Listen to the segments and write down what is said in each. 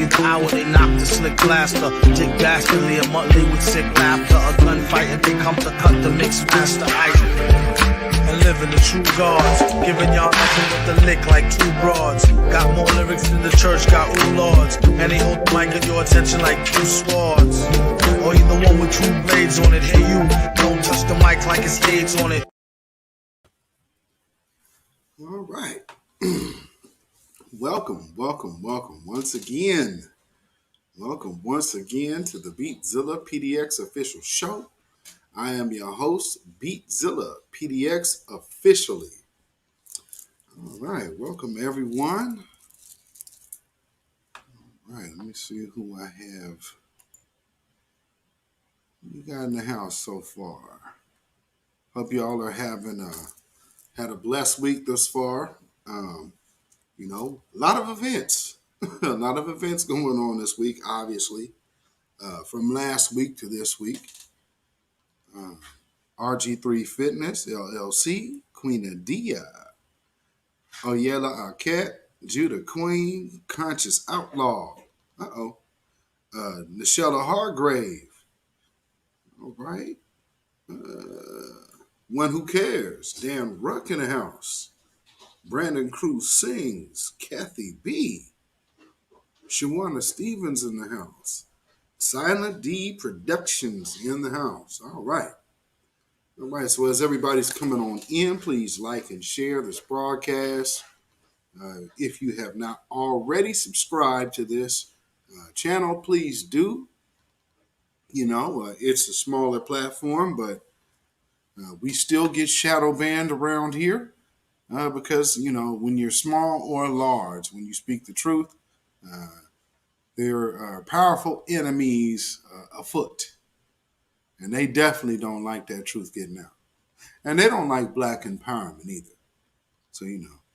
the hour they knock the slick blaster. Dick dastardly, a Muttley with sick laughter. A gunfight and they come to cut the mixed master ice. And living the true gods, giving y'all nothing but the lick like two broads. Got more lyrics than the church got ooh lords. And they hold the mic at your attention like two swords. Or you the one with two blades on it. Hey you, don't touch the mic like it's AIDS on it. All right. Welcome once again. Welcome once again to the beatzillapdx official show. I am your host, beatzillapdx officially. All right, welcome everyone. All right, let me see who I have. Who you got in the house so far? Hope y'all are having had a blessed week thus far. A lot of events. A lot of events going on this week, obviously. From last week to this week. RG3 Fitness, LLC, Queen Adia, Oyela Arquette, Judah Queen, Conscious Outlaw. Nichelle Hargrave. All right. One Who Cares, Dan Ruck in the house. Brandon Cruz Sings, Kathy B. Shawana Stevens in the house. Silent D Productions in the house. All right. All right, so as everybody's coming on in, please like and share this broadcast. If you have not already subscribed to this channel, please do. It's a smaller platform, but we still get shadow banned around here. Because, when you're small or large, when you speak the truth, there are powerful enemies afoot. And they definitely don't like that truth getting out. And they don't like black empowerment either. So,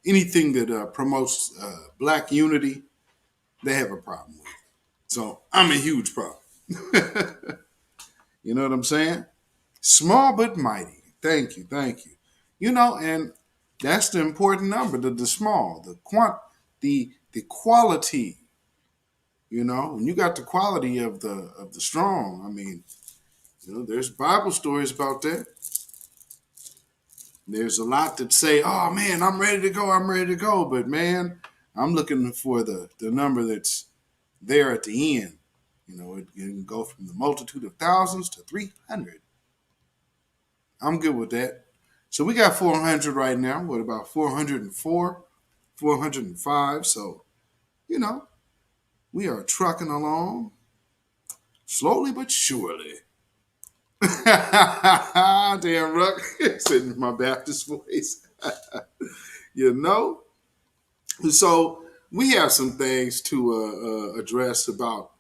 anything that promotes black unity, they have a problem with. So I'm a huge problem. You know what I'm saying? Small but mighty. Thank you. And that's the important number, the small, the quality. When you got the quality of the strong, there's Bible stories about that. There's a lot that say, oh man, I'm ready to go. But man, I'm looking for the number that's there at the end. It can go from the multitude of thousands to 300. I'm good with that. So we got 400 right now. What about 404, 405? So, we are trucking along slowly but surely. Damn, Ruck, sitting in my Baptist voice. So we have some things to address about,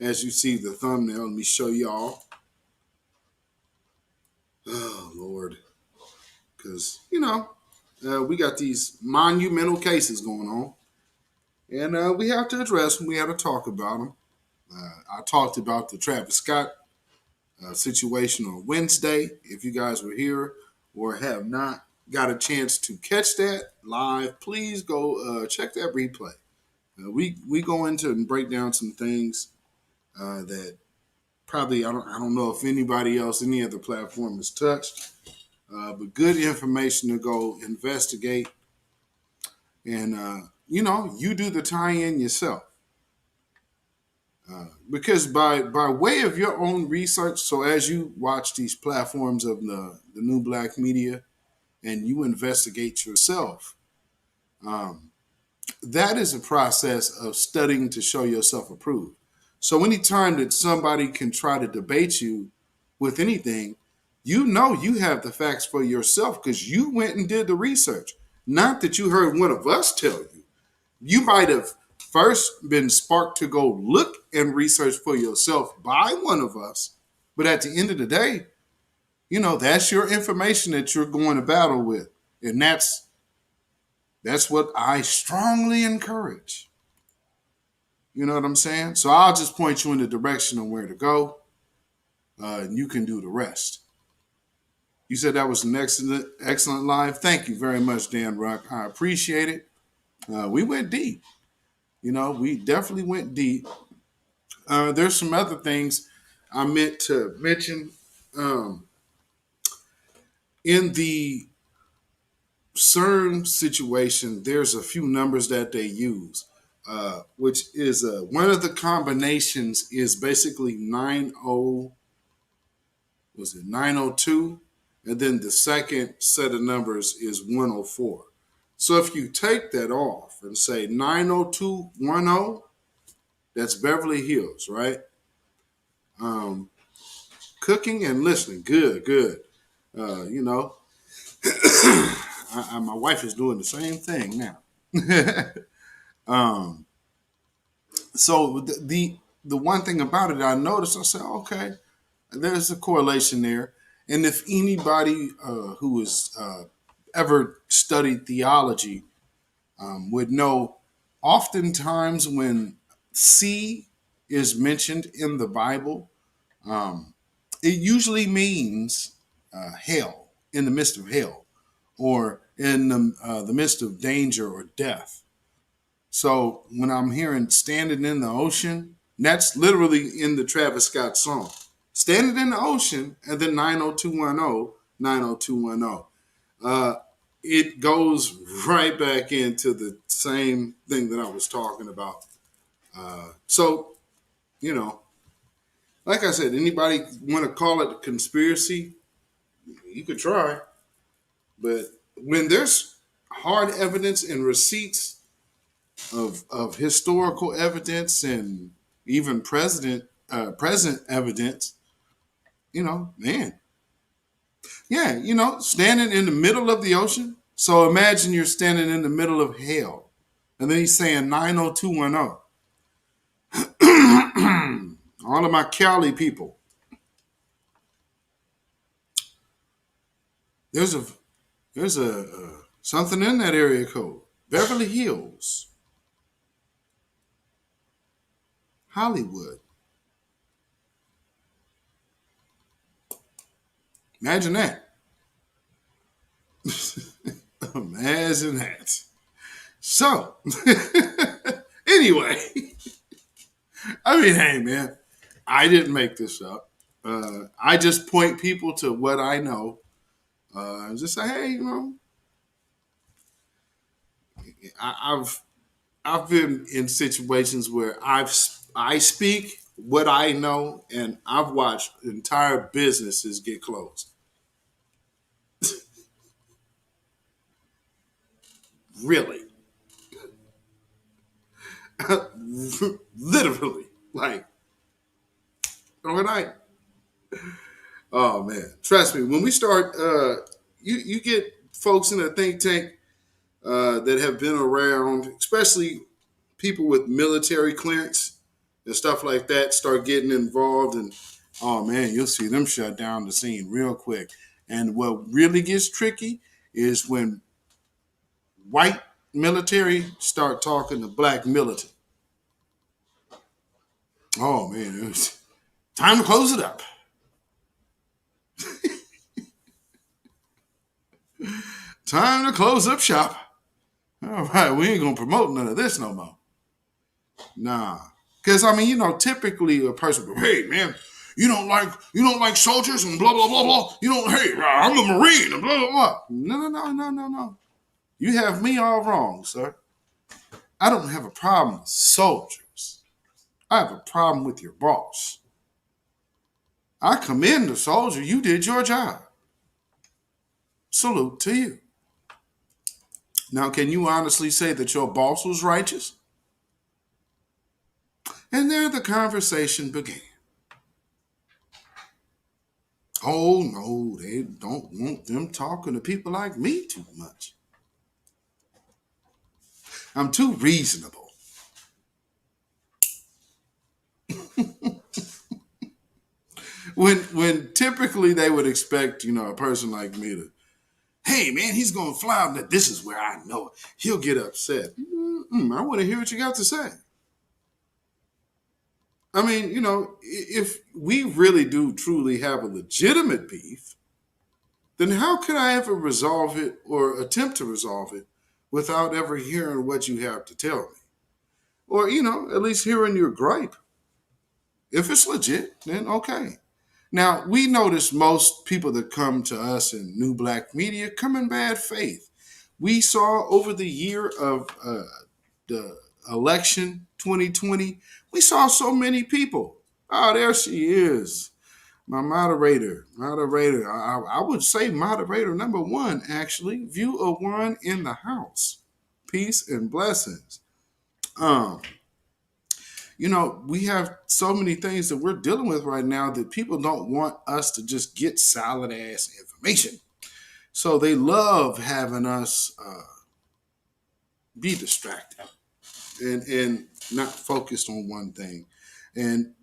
as you see the thumbnail. Let me show y'all. Oh, Lord. Because, we got these monumental cases going on. And we have to address them. We have to talk about them. I talked about the Travis Scott situation on Wednesday. If you guys were here or have not got a chance to catch that live, please go check that replay. We go into and break down some things that probably I don't know if anybody else, any other platform has touched, but good information to go investigate. And you do the tie-in yourself. Because by way of your own research, so as you watch these platforms of the New Black Media and you investigate yourself, that is a process of studying to show yourself approved. So anytime that somebody can try to debate you with anything, you have the facts for yourself because you went and did the research. Not that you heard one of us tell you. You might have first been sparked to go look and research for yourself by one of us. But at the end of the day, that's your information that you're going to battle with. And that's what I strongly encourage. You know what I'm saying? So I'll just point you in the direction of where to go. And you can do the rest. You said that was an excellent live. Thank you very much, Dan Rock. I appreciate it. We went deep. We definitely went deep. There's some other things I meant to mention. Um, in the CERN situation, there's a few numbers that they use, which is one of the combinations is basically 902, and then the second set of numbers is 104. So if you take that off and say 90210, that's Beverly Hills, right? Um, Cooking and listening, good, good. Uh, you know, my wife is doing the same thing now. um, so the one thing about it, I noticed, I said, okay, there's a correlation there. And if anybody who has ever studied theology would know, oftentimes when C is mentioned in the Bible, um, it usually means hell, in the midst of hell, or in the midst of danger or death. So when I'm hearing standing in the ocean, that's literally in the Travis Scott song. Standing in the ocean, and then 90210, 90210. It goes right back into the same thing that I was talking about. So, you know, like I said, anybody want to call it a conspiracy, you could try. But when there's hard evidence and receipts of historical evidence and even present evidence, man, yeah, standing in the middle of the ocean. So imagine you're standing in the middle of hell, and then he's saying 90210. All of my Cali people. There's a something in that area code. Beverly Hills, Hollywood. Imagine that. Imagine that. So, anyway, I mean, hey, man, I didn't make this up. I just point people to what I know and just say, hey, I've been in situations where I speak what I know, and I've watched entire businesses get closed. Really, literally, like overnight. Oh man, trust me. When we start, you get folks in a think tank that have been around, especially people with military clearance and stuff like that, start getting involved, and oh man, you'll see them shut down the scene real quick. And what really gets tricky is when white military start talking to black militant. Oh man, it was time to close it up. Time to close up shop. All right, we ain't gonna promote none of this no more. Nah, because I mean, typically a person, hey man, you don't like soldiers and blah blah blah blah. You don't. Hey, I'm a Marine and blah blah blah. No, no, no, no, no, no. You have me all wrong, sir. I don't have a problem with soldiers. I have a problem with your boss. I commend the soldier. You did your job. Salute to you. Now, can you honestly say that your boss was righteous? And there the conversation began. Oh, no, they don't want them talking to people like me too much. I'm too reasonable. When typically they would expect, a person like me to, hey, man, he's going to fly out, and this is where I know he'll get upset. I want to hear what you got to say. I mean, if we really do truly have a legitimate beef, then how could I ever resolve it or attempt to resolve it without ever hearing what you have to tell me? or, at least hearing your gripe. If it's legit, then okay. Now, we notice most people that come to us in New Black Media come in bad faith. We saw over the year of the election 2020, we saw so many people. Oh, there she is, my moderator. Moderator, I would say moderator number one, actually. Viewer one in the house. Peace and blessings. Um, we have so many things that we're dealing with right now that people don't want us to just get solid ass information. So they love having us be distracted and not focused on one thing. And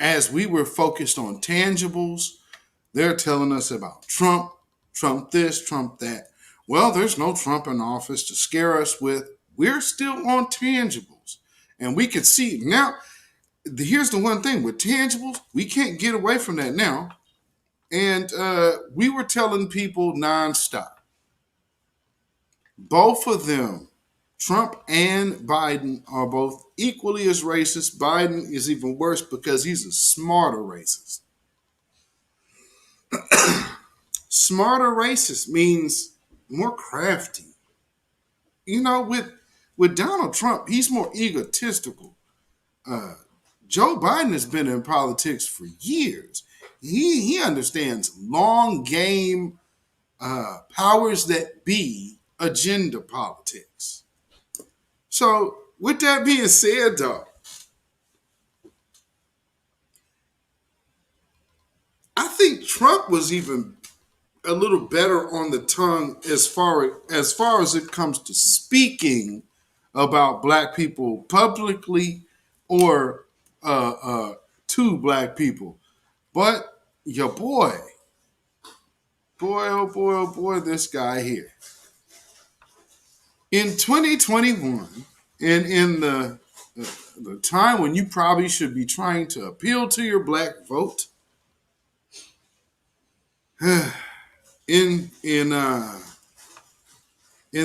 as we were focused on tangibles, they're telling us about Trump, Trump this, Trump that. Well, there's no Trump in office to scare us with. We're still on tangibles. And we can see now, here's the one thing with tangibles, we can't get away from that now. And we were telling people nonstop, both of them, Trump and Biden, are both equally as racist. Biden is even worse because he's a smarter racist. Smarter racist means more crafty. With Donald Trump, he's more egotistical. Joe Biden has been in politics for years. He understands long game powers that be agenda politics. So, with that being said, though, I think Trump was even a little better on the tongue as far as it comes to speaking about black people publicly or to black people. But your boy, oh boy, this guy here. In 2021, and in the time when you probably should be trying to appeal to your black vote, in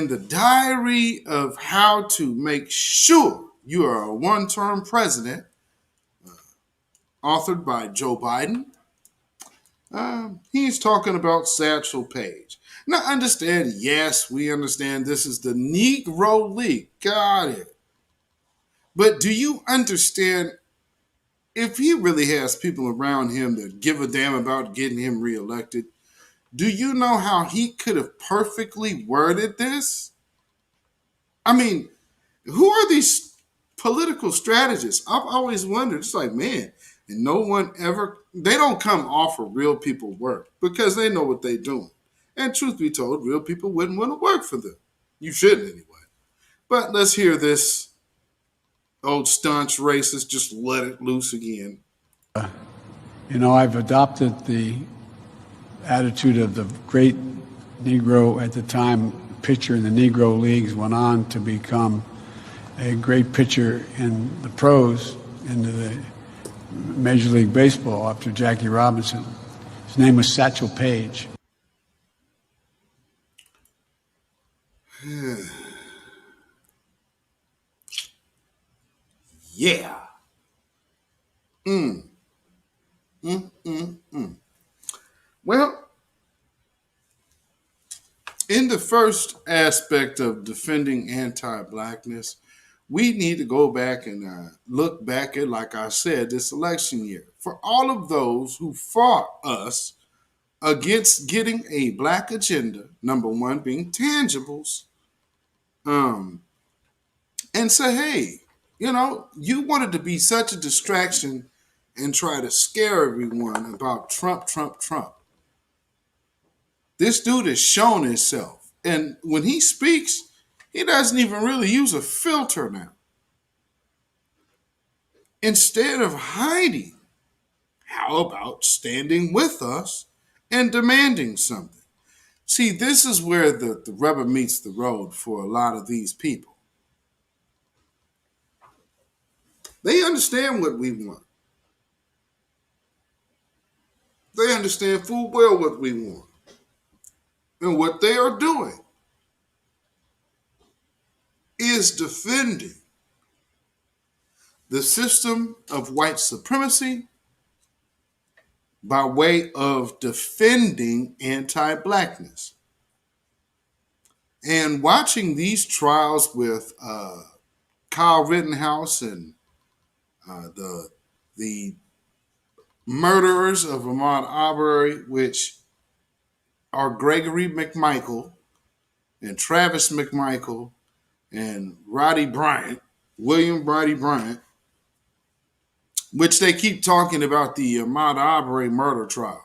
the diary of how to make sure you are a one-term president, authored by Joe Biden, he's talking about Satchel Paige. Now, understand, yes, we understand this is the Negro League. Got it. But do you understand, if he really has people around him that give a damn about getting him reelected, do you know how he could have perfectly worded this? I mean, who are these political strategists? I've always wondered. It's like, man, and no one ever, they don't come offer real people work because they know what they're doing. And truth be told, real people wouldn't want to work for them. You shouldn't anyway. But let's hear this old staunch racist just let it loose again. I've adopted the attitude of the great Negro at the time pitcher in the Negro Leagues, went on to become a great pitcher in the pros, into the Major League Baseball after Jackie Robinson. His name was Satchel Paige. Yeah. Well, in the first aspect of defending anti-blackness, we need to go back and look back at, like I said, this election year. For all of those who fought us against getting a black agenda, number one being tangibles, and say, hey, you wanted to be such a distraction and try to scare everyone about Trump, Trump, Trump. This dude has shown himself. And when he speaks, he doesn't even really use a filter now. Instead of hiding, how about standing with us and demanding something? See, this is where the rubber meets the road for a lot of these people. They understand what we want. They understand full well what we want. And what they are doing is defending the system of white supremacy by way of defending anti-blackness. And watching these trials with Kyle Rittenhouse and the murderers of Ahmaud Arbery, which are Gregory McMichael and Travis McMichael and Roddy Bryant, William Roddy Bryant, which they keep talking about the Ahmaud Arbery murder trial.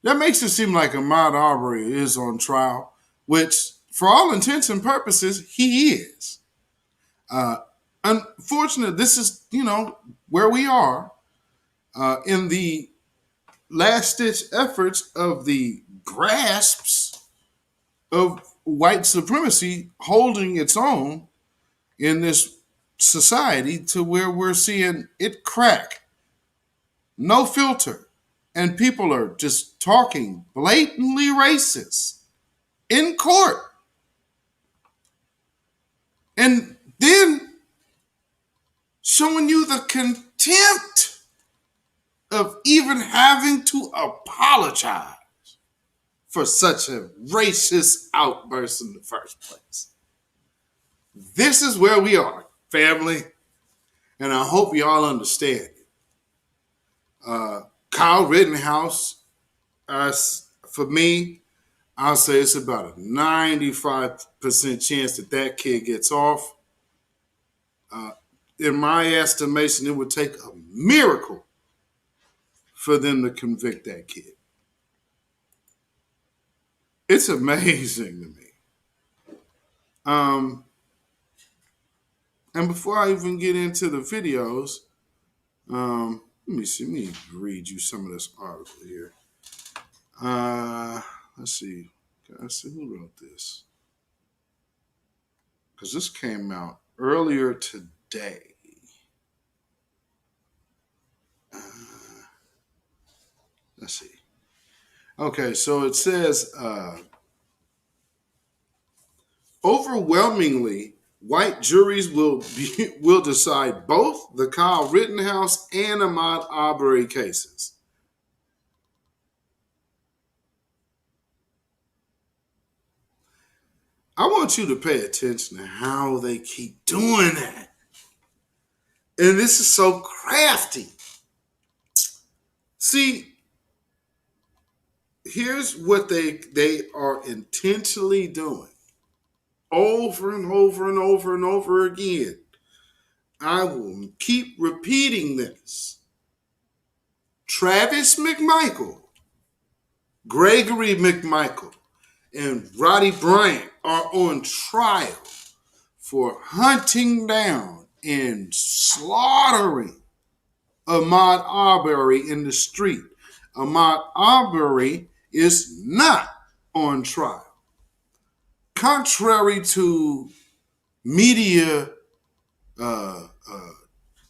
That makes it seem like Ahmaud Arbery is on trial, which for all intents and purposes, he is. Unfortunately, this is, where we are in the last-ditch efforts of the grasps of white supremacy holding its own in this society, to where we're seeing it crack. No filter. And people are just talking blatantly racist in court. And then showing you the contempt of even having to apologize for such a racist outburst in the first place. This is where we are, family. And I hope y'all understand it. Kyle Rittenhouse, for me, I'll say it's about a 95% chance that kid gets off. In my estimation, it would take a miracle for them to convict that kid. It's amazing to me. And before I even get into the videos, let me read you some of this article here. Let's see. Can I see who wrote this? Because this came out earlier today. Let's see. Okay, so it says, overwhelmingly, white juries will decide both the Kyle Rittenhouse and Ahmaud Arbery cases. I want you to pay attention to how they keep doing that. And this is so crafty. See, here's what they are intentionally doing. Over and over and over and over again. I will keep repeating this. Travis McMichael, Gregory McMichael, and Roddy Bryant are on trial for hunting down and slaughtering Ahmaud Arbery in the street. Ahmaud Arbery is not on trial. Contrary to media,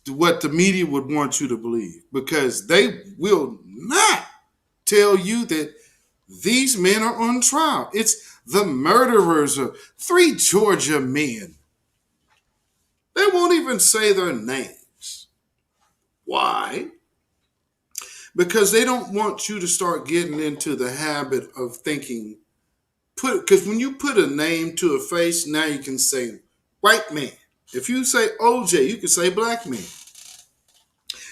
what the media would want you to believe, because they will not tell you that these men are on trial. It's the murderers of 3 Georgia men. They won't even say their names. Why? Because they don't want you to start getting into the habit of thinking, because when you put a name to a face, now you can say white man. If you say OJ, you can say black man.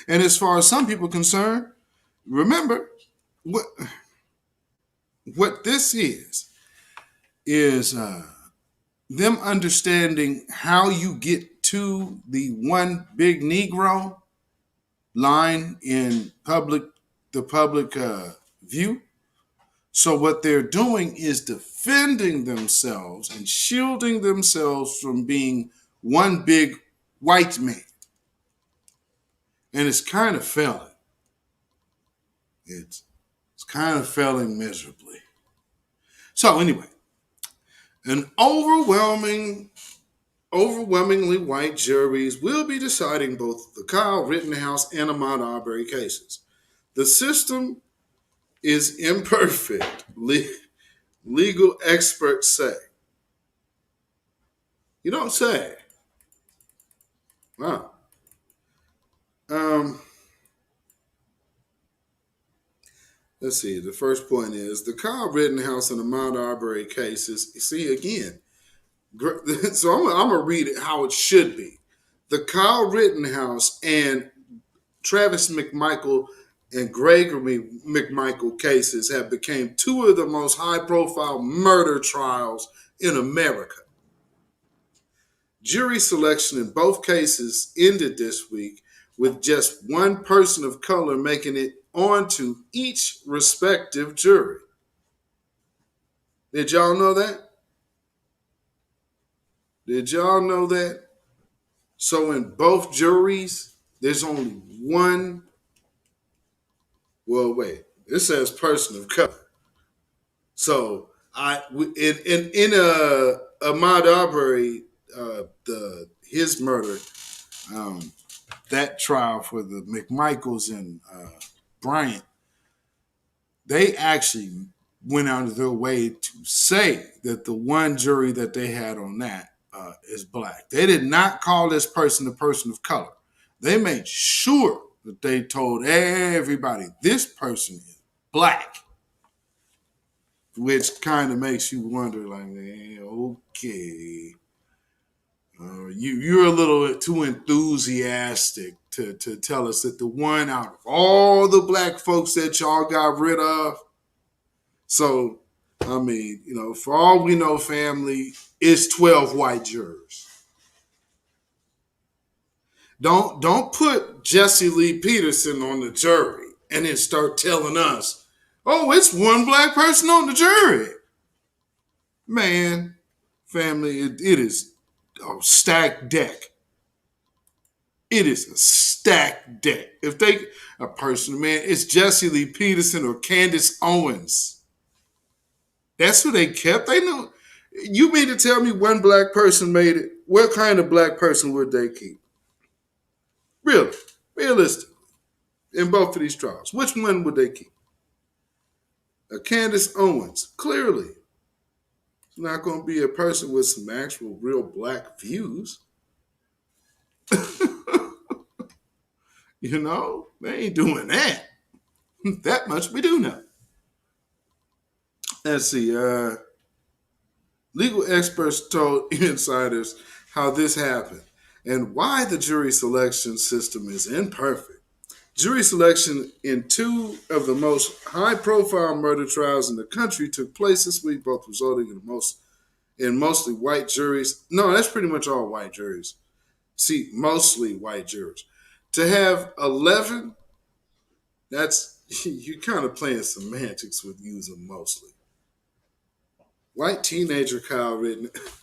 And as far as some people are concerned, remember what this is them understanding how you get to the one big Negro line in the public view. So what they're doing is defending themselves and shielding themselves from being one big white man. And it's kind of failing. It's kind of failing miserably. So anyway, an overwhelmingly white juries will be deciding both the Kyle Rittenhouse and Ahmaud Arbery cases. The system is imperfect, legal experts say. You don't say. Wow. Um, let's see. The first point is the Kyle Rittenhouse and Ahmaud Arbery cases. See again. So I'm gonna read it how it should be. The Kyle Rittenhouse and Travis McMichael and Gregory McMichael cases have become two of the most high-profile murder trials in America. Jury selection in both cases ended this week with just one person of color making it onto each respective jury. Did y'all know that? Did y'all know that? So in both juries, there's only one. Well, wait. It says person of color. So Ahmaud Arbery, his murder, that trial for the McMichaels and Bryant, they actually went out of their way to say that the one jury that they had on that is black. They did not call this person a person of color. They made sure that they told everybody this person is black, which kind of makes you wonder, like, okay, you're a little too enthusiastic to tell us that the one out of all the black folks that y'all got rid of. So, I mean, for all we know, family, it's 12 white jurors. Don't put Jesse Lee Peterson on the jury and then start telling us, oh, it's one black person on the jury. Man, family, it is a stacked deck. It is a stacked deck. If a person, man, it's Jesse Lee Peterson or Candace Owens. That's who they kept. They knew. You mean to tell me one black person made it? What kind of black person would they keep? Really, realistically, in both of these trials, which one would they keep? Candace Owens, clearly, it's not going to be a person with some actual real black views. They ain't doing that. That much we do know. Let's see. Legal experts told insiders how this happened and why the jury selection system is imperfect. Jury selection in two of the most high-profile murder trials in the country took place this week, both resulting in mostly white juries. No, that's pretty much all white juries. See, mostly white jurors. To have 11, you're kind of playing semantics with using mostly. White teenager Kyle Rittenhouse.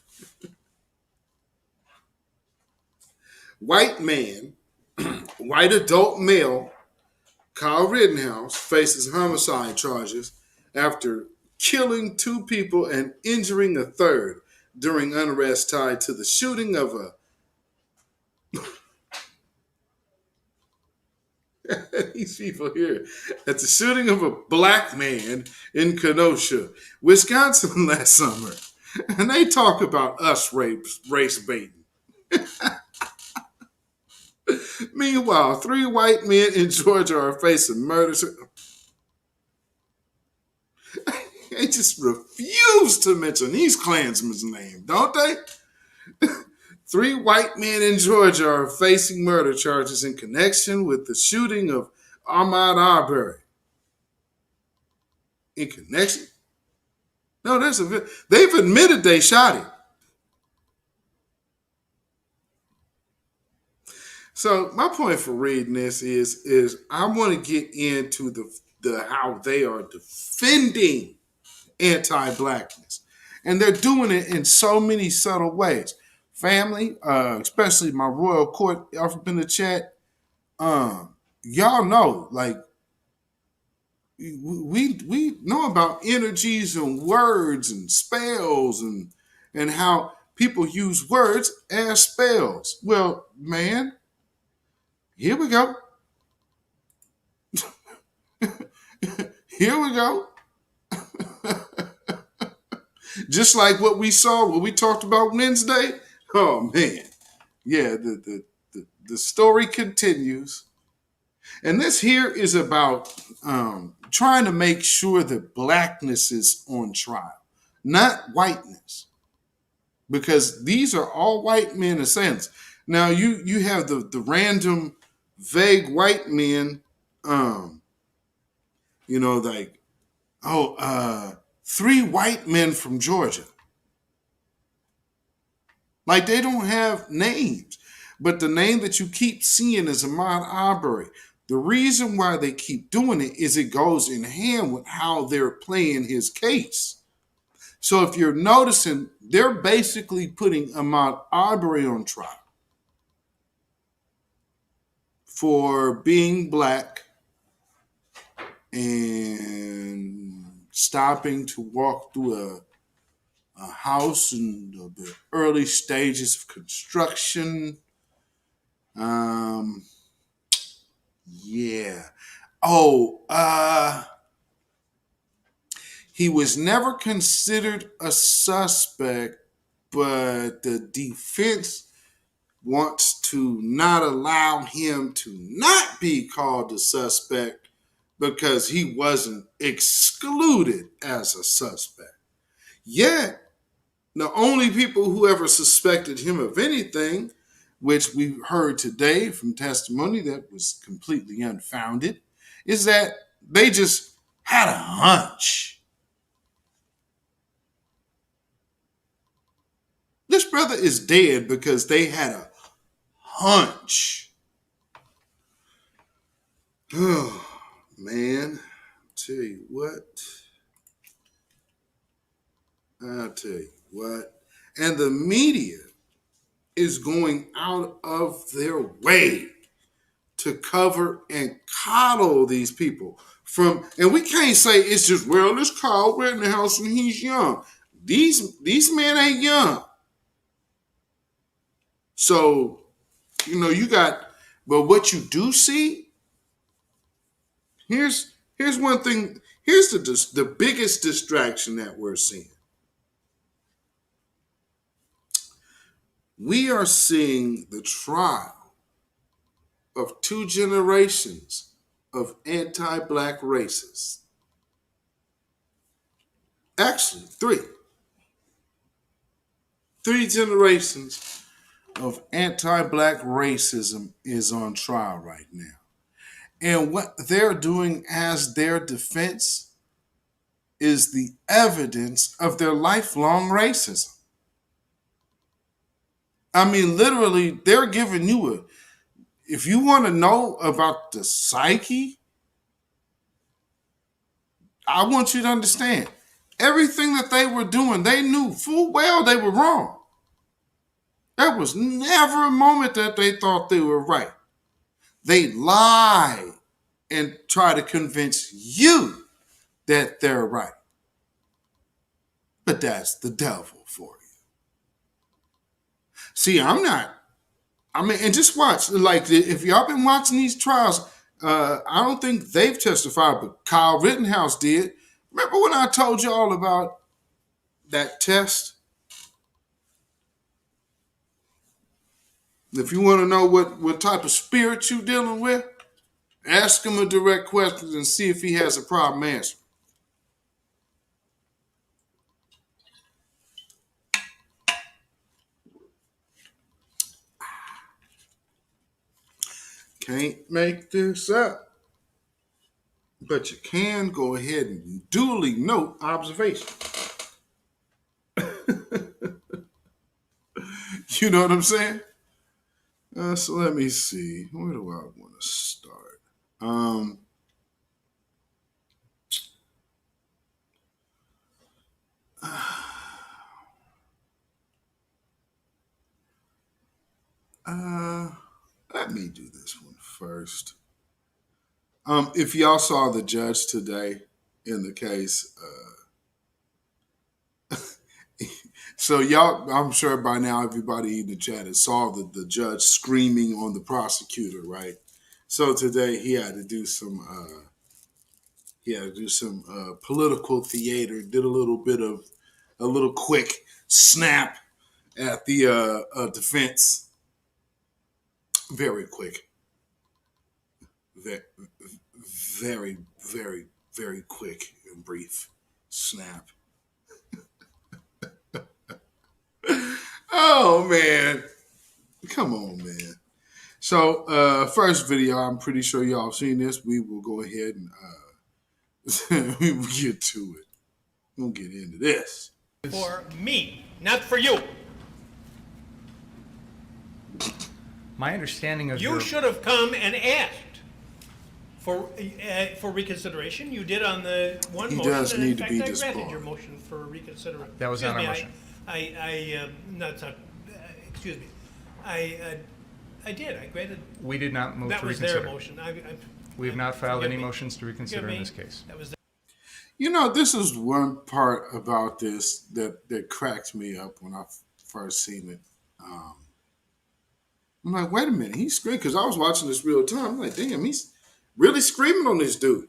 White man, white adult male Kyle Rittenhouse faces homicide charges after killing two people and injuring a third during unrest tied to the shooting of these people here at the shooting of a black man in Kenosha, Wisconsin last summer. And they talk about us race baiting. Meanwhile, 3 white men in Georgia are facing murder. They just refuse to mention these Klansmen's name, don't they? 3 white men in Georgia are facing murder charges in connection with the shooting of Ahmaud Arbery. In connection? No, they've admitted they shot him. So my point for reading this is I want to get into the how they are defending anti-blackness. And they're doing it in so many subtle ways. Family, especially my royal court up in the chat, y'all know, like, we know about energies and words and spells and how people use words as spells. Well, man, here we go. Here we go. Just like what we talked about Wednesday. Oh man, yeah. The story continues. And this here is about trying to make sure that blackness is on trial, not whiteness, because these are all white men assailants. Now you have the random vague white men, like, three white men from Georgia. Like, they don't have names. But the name that you keep seeing is Ahmaud Arbery. The reason why they keep doing it is it goes in hand with how they're playing his case. So if you're noticing, they're basically putting Ahmaud Arbery on trial for being black and stopping to walk through a house in the early stages of construction. Yeah. He was never considered a suspect, but the defense wants to not allow him to not be called a suspect because he wasn't excluded as a suspect. Yet, the only people who ever suspected him of anything, which we heard today from testimony that was completely unfounded, is that they just had a hunch. This brother is dead because they had a hunch. Oh, man. I'll tell you what. And the media is going out of their way to cover and coddle these people. And we can't say it's just, well, it's Kyle Rittenhouse and he's young. These men ain't young. So, but what you do see, here's one thing, here's the biggest distraction that we're seeing. We are seeing the trial of 2 generations of anti-black racists. Actually, 3. 3 generations of anti-black racism is on trial right now. And what they're doing as their defense is the evidence of their lifelong racism. I mean, literally, they're giving you if you want to know about the psyche, I want you to understand, everything that they were doing, they knew full well they were wrong. There was never a moment that they thought they were right. They lie and try to convince you that they're right. But that's the devil for you. See, and just watch. Like, if y'all been watching these trials, I don't think they've testified, but Kyle Rittenhouse did. Remember when I told y'all about that test? If you want to know what type of spirit you're dealing with, ask him a direct question and see if he has a problem answering. Can't make this up. But you can go ahead and duly note observation. You know what I'm saying? So let me see. Where do I want to start? Let me do this one first. If y'all saw the judge today in the case, so y'all, I'm sure by now everybody in the chat has saw the judge screaming on the prosecutor, right? So today he had to do some political theater. Did a little quick snap at the defense. Very quick. very, very, very quick and brief snap. Oh man, come on, man. So first video, I'm pretty sure y'all seen this. We will go ahead and we will get to it. We'll get into this. For me, not for you. My understanding of You should have come and asked for reconsideration. You did on the one motion. Does and need in to fact, be I disbarred. granted your motion for reconsideration. That was not our motion. Excuse me. I did. I granted. We did not move That to was reconsider. their motion. We have not filed forgive any me. motions to reconsider Forgive in me. this case. That was. You know, this is one part about this that cracked me up when I first seen it. I'm like, wait a minute, he's screaming, because I was watching this real time. I'm like, damn, he's really screaming on this dude.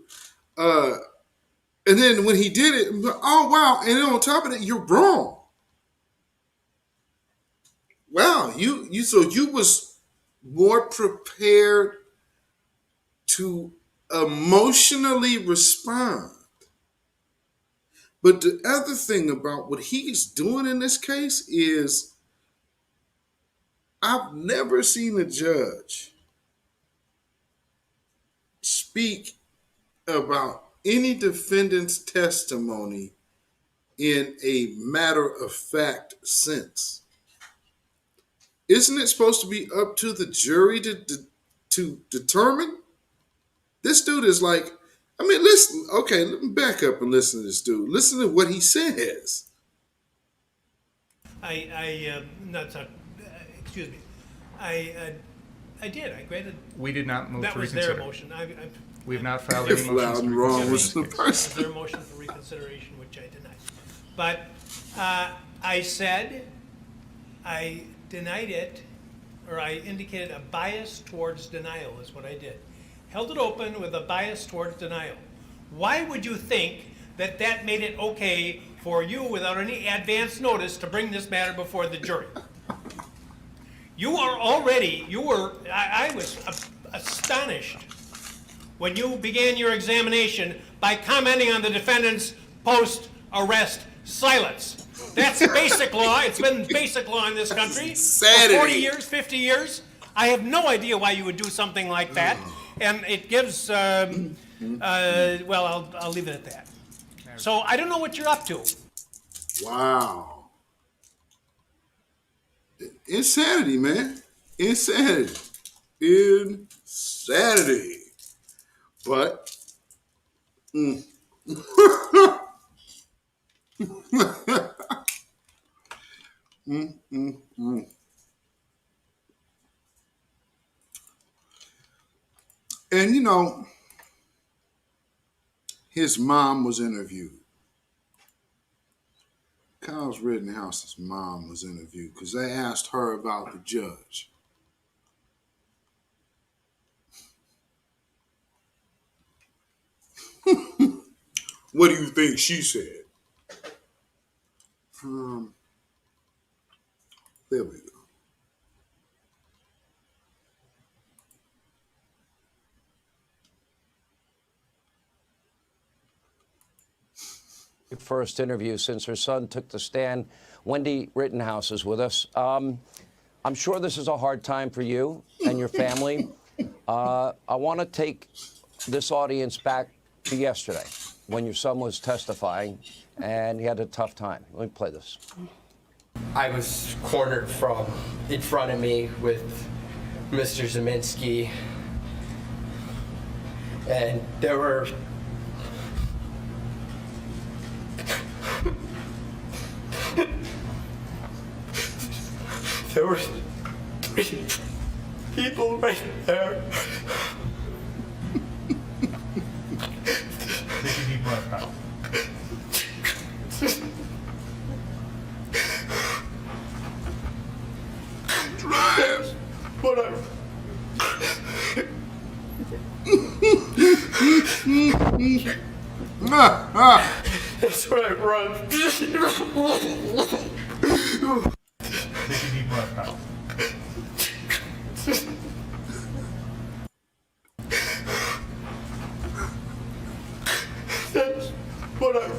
And then when he did it, I'm like, oh wow! And then on top of that, you're wrong. Wow, you was more prepared to emotionally respond. But the other thing about what he's doing in this case is I've never seen a judge speak about any defendant's testimony in a matter-of-fact sense. Isn't it supposed to be up to the jury to determine? This dude is like, I mean, listen, okay, let me back up and listen to this dude. Listen to what he says. Excuse me. I did. I granted. We did not move That to was reconsider. their motion. We have not filed any If motions loud to and wrong reconsider was in the this case. That was person. their motion for reconsideration, which I denied. But I said I denied it, or I indicated a bias towards denial is what I did. Held it open with a bias towards denial. Why would you think that that made it okay for you, without any advance notice, to bring this matter before the jury? I was astonished when you began your examination by commenting on the defendant's post-arrest silence. That's basic law. It's been basic law in this country for 40 years, 50 years. I have no idea why you would do something like that. And it gives, well, I'll leave it at that. So I don't know what you're up to. Wow. Insanity, man. Insanity. Insanity. But, And you know, his mom was interviewed. Kyle Rittenhouse's mom was interviewed because they asked her about the judge. What do you think she said? There we go. First interview since her son took the stand. Wendy Rittenhouse is with us. I'm sure this is a hard time for you and your family. I want to take this audience back to yesterday when your son was testifying and he had a tough time. Let me play this. I was cornered from in front of me with Mr. Zeminski, and there were three people right there. Take a deep breath, Kyle. Whatever. That's what I run. Take a deep breath, Kyle. But I...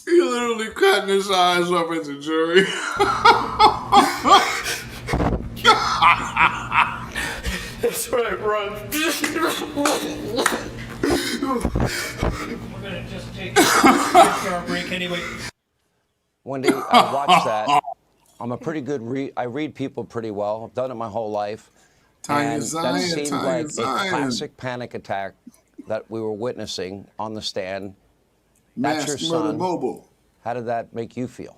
He literally cutting his eyes up at the jury. That's right, run. We're gonna just take a break anyway. Wendy, I watched that. I'm a pretty good I read people pretty well. I've done it my whole life. Tanya And Zion, that seemed Tanya like Zion. a classic panic attack that we were witnessing on the stand. That's your Mass Murder son. Mobile. How did that make you feel?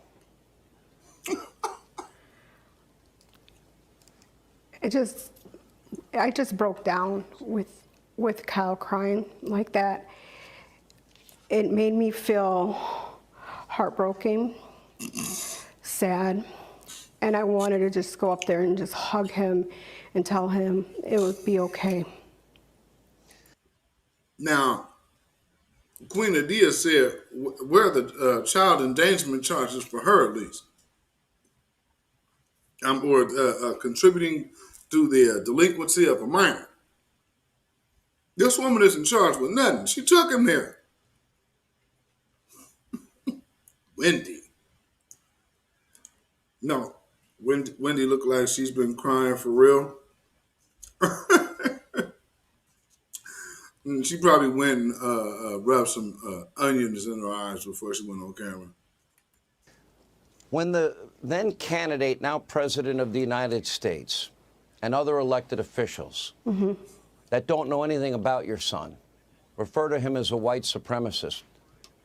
I just broke down with Kyle crying like that. It made me feel heartbroken, sad, and I wanted to just go up there and just hug him and tell him it would be okay. Now, Queen Adia said, where are the child endangerment charges for her, at least? Or contributing to the delinquency of a minor. This woman isn't charged with nothing. She took him there. Wendy. No, Wendy looked like she's been crying for real. She probably went and rubbed some onions in her eyes before she went on camera. When the then candidate, now President of the United States, and other elected officials that don't know anything about your son refer to him as a white supremacist,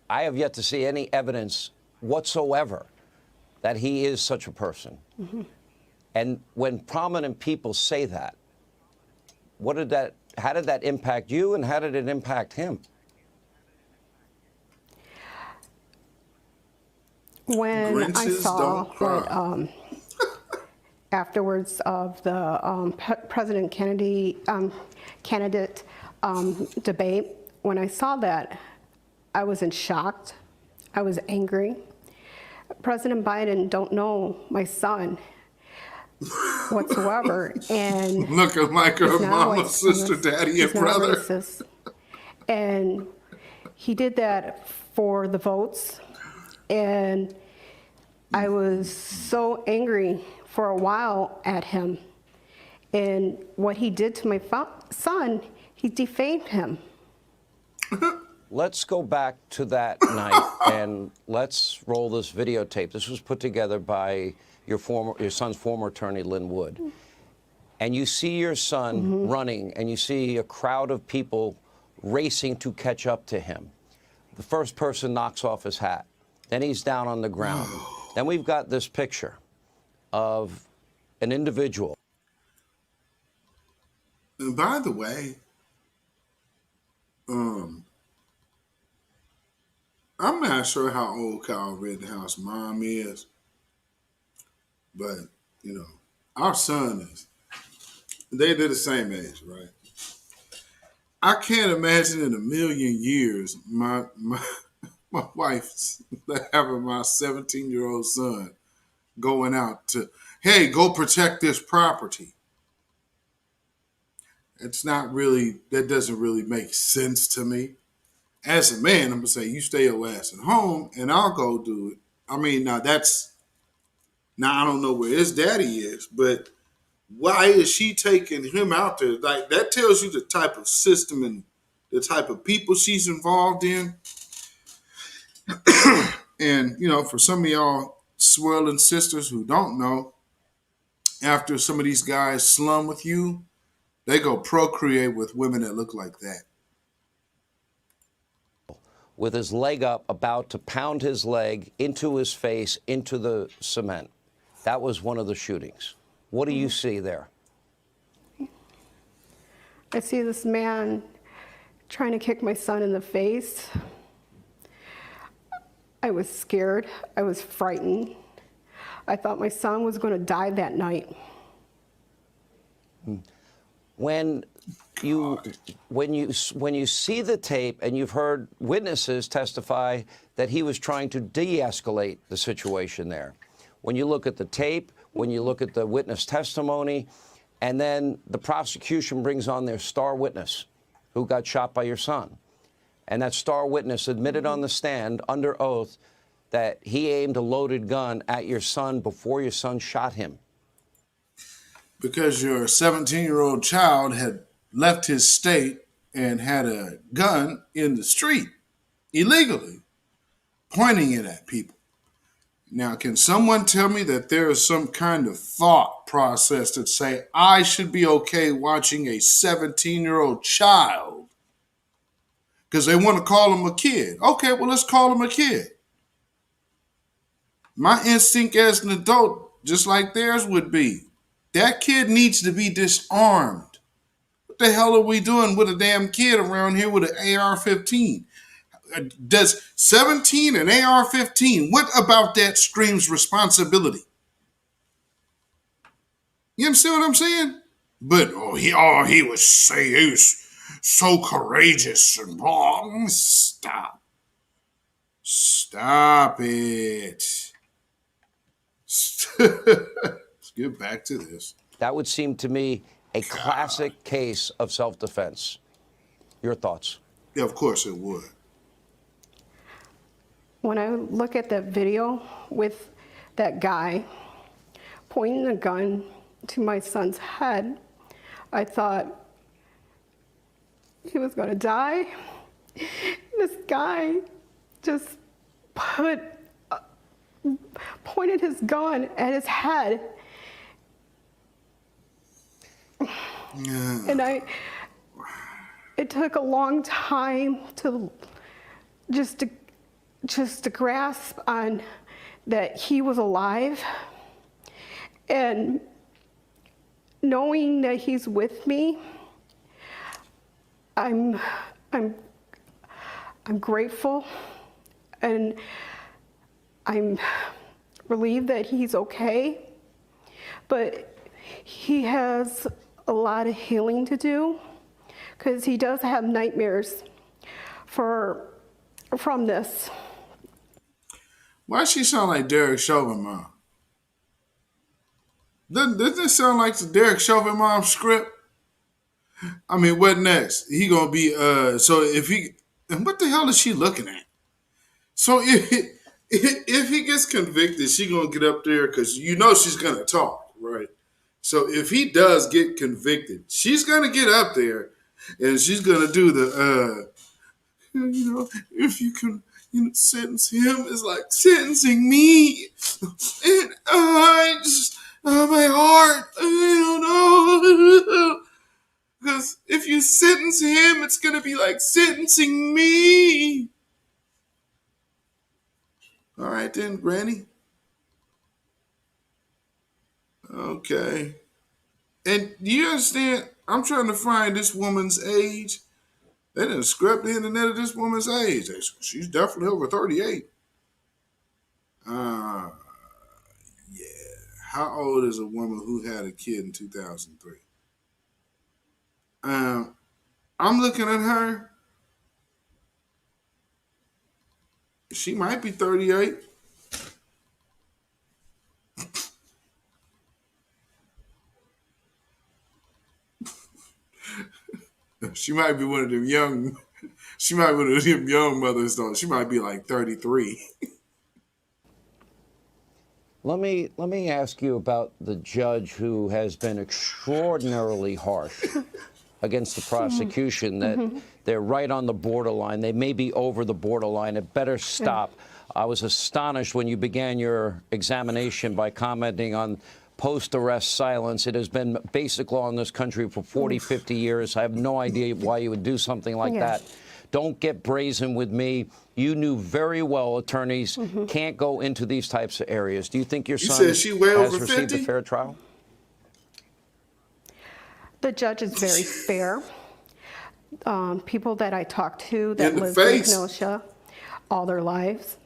I have yet to see any evidence whatsoever that he is such a person. And when prominent people say that, how did that impact you, and how did it impact him? When I Grinches saw don't cry. what afterwards of the President Kennedy candidate debate, when I saw that, I was in shock. I was angry. President Biden don't know my son whatsoever, and Looking like her he's not mama, white sister, supremacist. daddy, and He's not brother. racist. And he did that for the votes, and I was so angry for a while at him. And what he did to my son, he defamed him. Let's go back to that night and let's roll this videotape. This was put together by your son's former attorney, Lynn Wood. And you see your son running, and you see a crowd of people racing to catch up to him. The first person knocks off his hat. Then he's down on the ground. Then we've got this picture of an individual. And by the way, I'm not sure how old Kyle Rittenhouse mom is, but you know, our son is. They're the same age, right? I can't imagine in a million years my wife's having my 17-year-old son going out to, hey, go protect this property. It's not really, that doesn't really make sense to me. As a man, I'm going to say, you stay your ass at home and I'll go do it. I mean, now I don't know where his daddy is, but why is she taking him out there? Like, that tells you the type of system and the type of people she's involved in. And, you know, for some of y'all swirling sisters who don't know, after some of these guys slum with you, they go procreate with women that look like that. With his leg up, about to pound his leg into his face, into the cement. That was one of the shootings. What do you see there? I see this man trying to kick my son in the face. I was scared. I was frightened. I thought my son was going to die that night. When when you see the tape and you've heard witnesses testify that he was trying to de-escalate the situation there, when you look at the tape, when you look at the witness testimony, and then the prosecution brings on their star witness who got shot by your son, and that star witness admitted on the stand under oath that he aimed a loaded gun at your son before your son shot him. Because your 17-year-old child had left his state and had a gun in the street illegally, pointing it at people. Now, can someone tell me that there is some kind of thought process that say I should be okay watching a 17-year-old child because they want to call him a kid? Okay, well, let's call him a kid. My instinct as an adult, just like theirs would be, that kid needs to be disarmed. What the hell are we doing with a damn kid around here with an AR-15? Does 17 and AR-15, what about that screams responsibility? You understand what I'm saying? But he was so courageous and blah. Stop it. Let's get back to this. That would seem to me a classic case of self-defense. Your thoughts? Yeah, of course it would. When I look at that video with that guy pointing a gun to my son's head, I thought he was going to die. This guy just pointed his gun at his head. Yeah. And it took a long time to just to grasp on that he was alive, and knowing that he's with me, I'm grateful, and I'm relieved that he's okay, but he has a lot of healing to do because he does have nightmares from this. Why she sound like Derek Chauvin mom? Doesn't this sound like the Derek Chauvin mom script? I mean, what next? He gonna be so if he, and what the hell is she looking at? So if he gets convicted, she gonna get up there because you know she's gonna talk, right? So if he does get convicted, she's gonna get up there and she's gonna do the if you can sentence him is like sentencing me. And my heart, I don't know. Because if you sentence him, it's going to be like sentencing me. All right then, Granny. Okay. And do you understand? I'm trying to find this woman's age. They didn't scrap the internet of this woman's age. She's definitely over 38. Yeah. How old is a woman who had a kid in 2003? I'm looking at her. She might be 38. She might be one of them young. She might be one of them young mothers, though. She might be like 33. Let me ask you about the judge who has been extraordinarily harsh against the prosecution, that they're right on the borderline. They may be over the borderline. It better stop. I was astonished when you began your examination by commenting on post-arrest silence. It has been basic law in this country for 40, 50 years. I have no idea why you would do something like that. Don't get brazen with me. You knew very well attorneys can't go into these types of areas. Do you think your son has received a fair trial? The judge is very fair. People that I talked to that lived in Kenosha all their lives,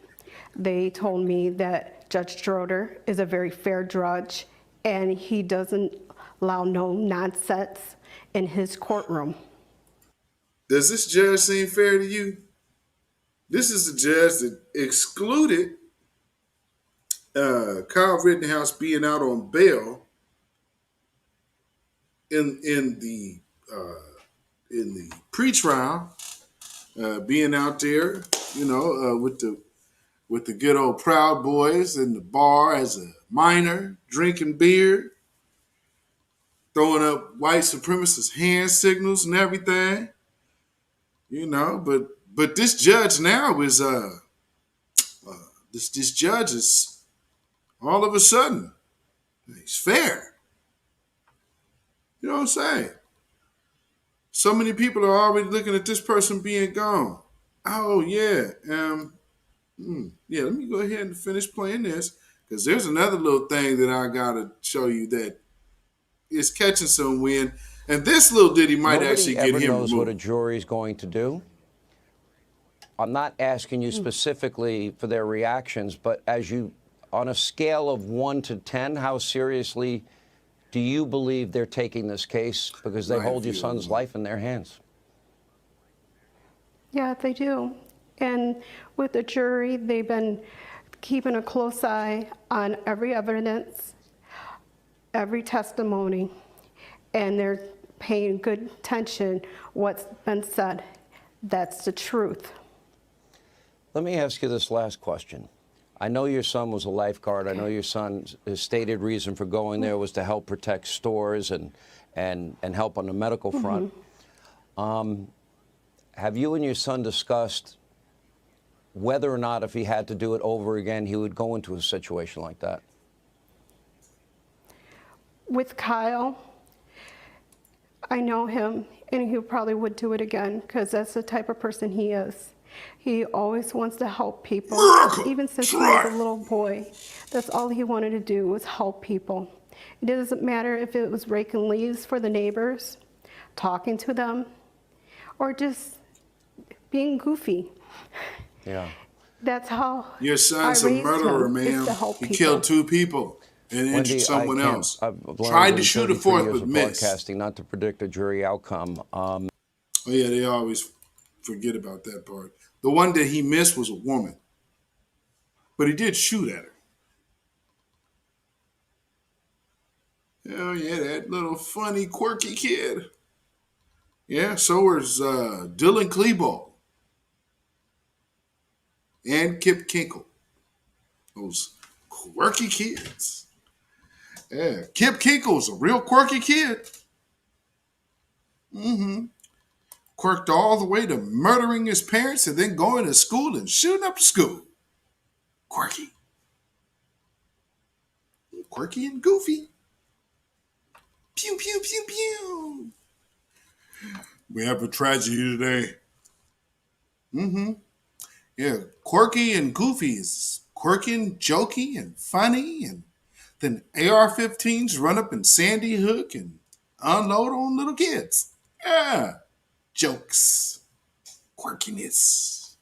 they told me that Judge Schroeder is a very fair judge, and he doesn't allow no nonsense. in his courtroom. Does this judge seem fair to you? This is the judge that excluded Kyle Rittenhouse being out on bail in the pretrial, being out there, with the good old Proud Boys in the bar as a minor, drinking beer, throwing up white supremacist hand signals and everything, But this judge now is this judge is all of a sudden he's fair. You know what I'm saying? So many people are already looking at this person being gone. Oh yeah, Let me go ahead and finish playing this because there's another little thing that I gotta show you that is catching some wind, and this little ditty might actually get him Nobody ever knows removed. what a jury's going to do. I'm not asking you specifically for their reactions, but on a scale of 1 to 10, how seriously do you believe they're taking this case because they hold your son's life in their hands? Yeah, they do. And with the jury, they've been keeping a close eye on every evidence, every testimony, and they're paying good attention what's been said. That's the truth. Let me ask you this last question. I know your son was a lifeguard. I know your son's stated reason for going there was to help protect stores and help on the medical front. Have you and your son discussed whether or not if he had to do it over again, he would go into a situation like that? With Kyle, I know him, and he probably would do it again because that's the type of person he is. He always wants to help people. Even since he was a little boy, that's all he wanted to do was help people. It doesn't matter if it was raking leaves for the neighbors, talking to them, or just being goofy. Yeah. That's how Your son's a murderer, man. He killed 2 people and injured someone else. Tried to shoot a 4th, but missed. Broadcasting, not to predict a jury outcome. Oh yeah, they always forget about that part. The one that he missed was a woman, but he did shoot at her. Hell yeah, that little funny, quirky kid. Yeah, so was Dylan Klebold and Kip Kinkle. Those quirky kids. Yeah, Kip Kinkle's a real quirky kid. Quirked all the way to murdering his parents and then going to school and shooting up the school. Quirky. Quirky and goofy. Pew, pew, pew, pew. We have a tragedy today. Yeah, quirky and goofy is quirky and jokey and funny, and then AR-15s run up in Sandy Hook and unload on little kids. Yeah, jokes, quirkiness,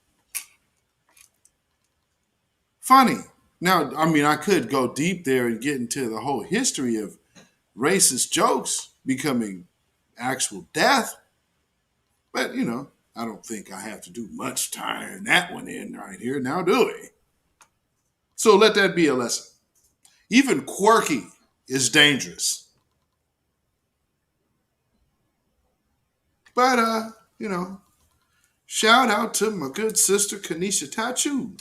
funny. Now, I mean, I could go deep there and get into the whole history of racist jokes becoming actual death, but I don't think I have to do much tying that one in right here now, do we? So let that be a lesson. Even quirky is dangerous. But, shout out to my good sister, Kanisha Tachu.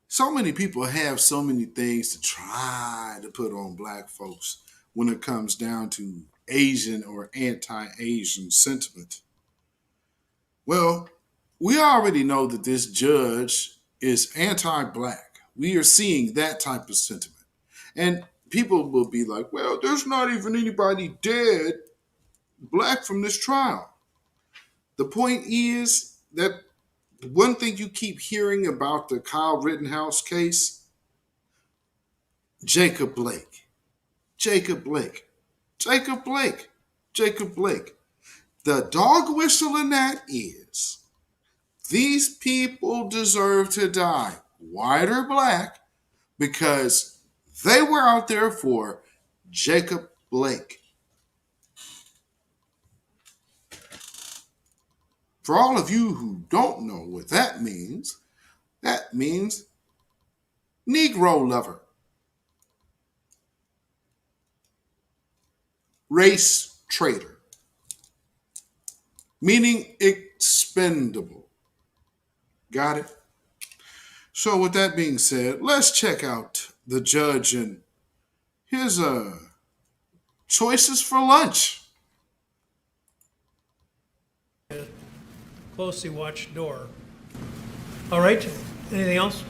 So many people have so many things to try to put on black folks when it comes down to Asian or anti-Asian sentiment. Well, we already know that this judge is anti-black. We are seeing that type of sentiment. And people will be like, well, there's not even anybody dead black from this trial. The point is that one thing you keep hearing about the Kyle Rittenhouse case, Jacob Blake. The dog whistle in that is these people deserve to die, white or black, because They were out there for Jacob Blake. For all of you who don't know what that means Negro lover, race traitor, meaning expendable. Got it? So with that being said, let's check out the judge and his choices for lunch. Closely watched door. All right, anything else?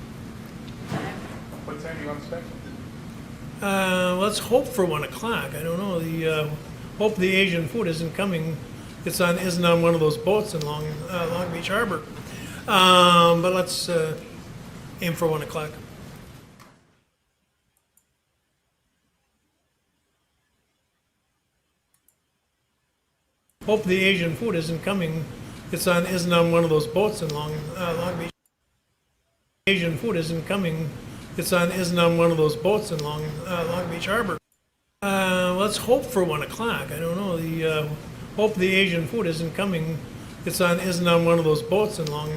What time do you want to start? Let's hope for 1 o'clock. I don't know. Hope the Asian food isn't coming. Isn't on one of those boats in Long Beach Harbor. But let's aim for 1 o'clock. Hope the Asian food isn't coming. Isn't on one of those boats in Long Beach. Asian food isn't coming. Isn't on one of those boats in Long Beach Harbor. Let's hope for 1 o'clock. I don't know. Hope the Asian food isn't coming. Isn't on one of those boats in Long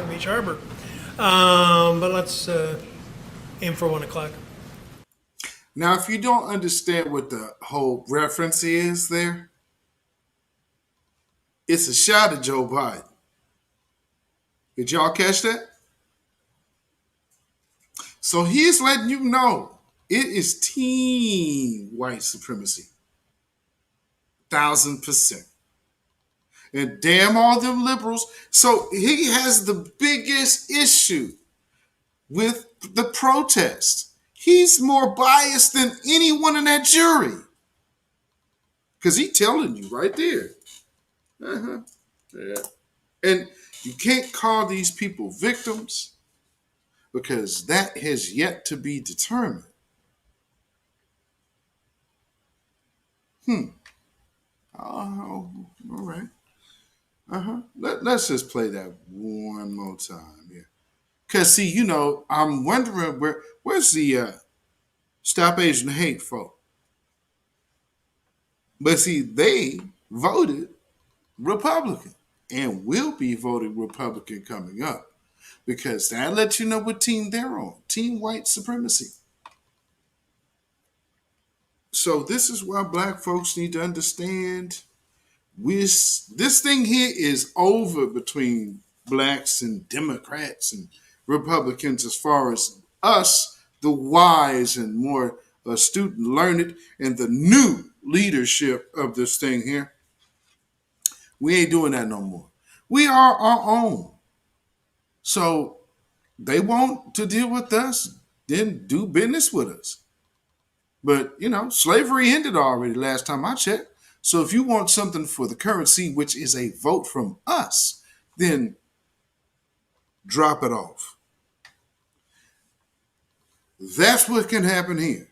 Beach Harbor. But let's aim for 1 o'clock. Now, if you don't understand what the whole reference is there, it's a shot at Joe Biden. Did y'all catch that? So he's letting you know it is team white supremacy. 1000%. And damn all them liberals. So he has the biggest issue with the protest. He's more biased than anyone in that jury. Because he's telling you right there. Yeah. And you can't call these people victims because that has yet to be determined. Oh, all right. Let's just play that one more time here. Because, see, I'm wondering where's the Stop Asian Hate folk? But see, they voted Republican and will be voting Republican coming up because that lets you know what team they're on. Team white supremacy. So this is why black folks need to understand this thing here is over between blacks and Democrats and Republicans as far as us, the wise and more astute and learned, and the new leadership of this thing here. We ain't doing that no more. We are our own. So they want to deal with us, then do business with us. But, slavery ended already last time I checked. So if you want something for the currency, which is a vote from us, then drop it off. That's what can happen here.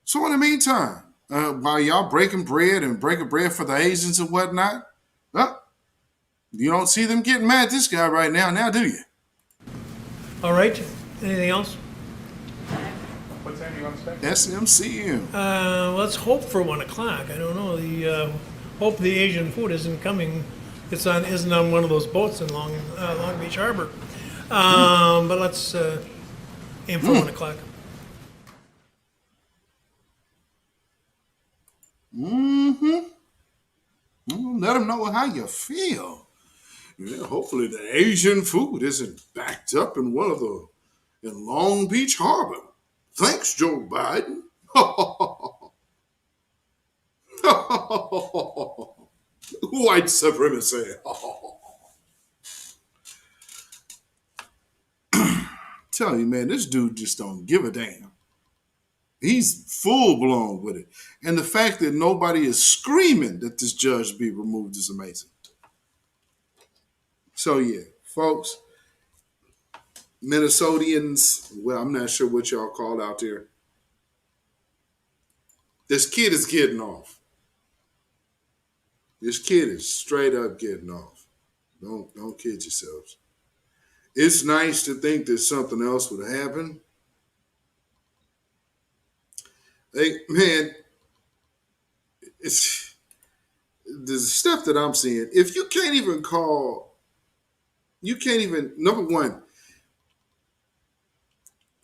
So in the meantime, while y'all breaking bread for the Asians and whatnot, you don't see them getting mad at this guy right now, do you? All right. Anything else? What time do you want to start? SMCM. Let's hope for 1 o'clock. I don't know. Hope the Asian food isn't coming. Isn't on one of those boats in Long Beach Harbor. But let's aim for 1 o'clock. Let them know how you feel. Yeah, hopefully the Asian food isn't backed up in Long Beach Harbor. Thanks, Joe Biden. White supremacy. Tell you, man, this dude just don't give a damn. He's full blown with it. And the fact that nobody is screaming that this judge be removed is amazing. So yeah, folks, Minnesotians, well, I'm not sure what y'all call out there. This kid is getting off. This kid is straight up getting off. Don't kid yourselves. It's nice to think that something else would happen. Hey, man, it's the stuff that I'm seeing. If you can't even number one,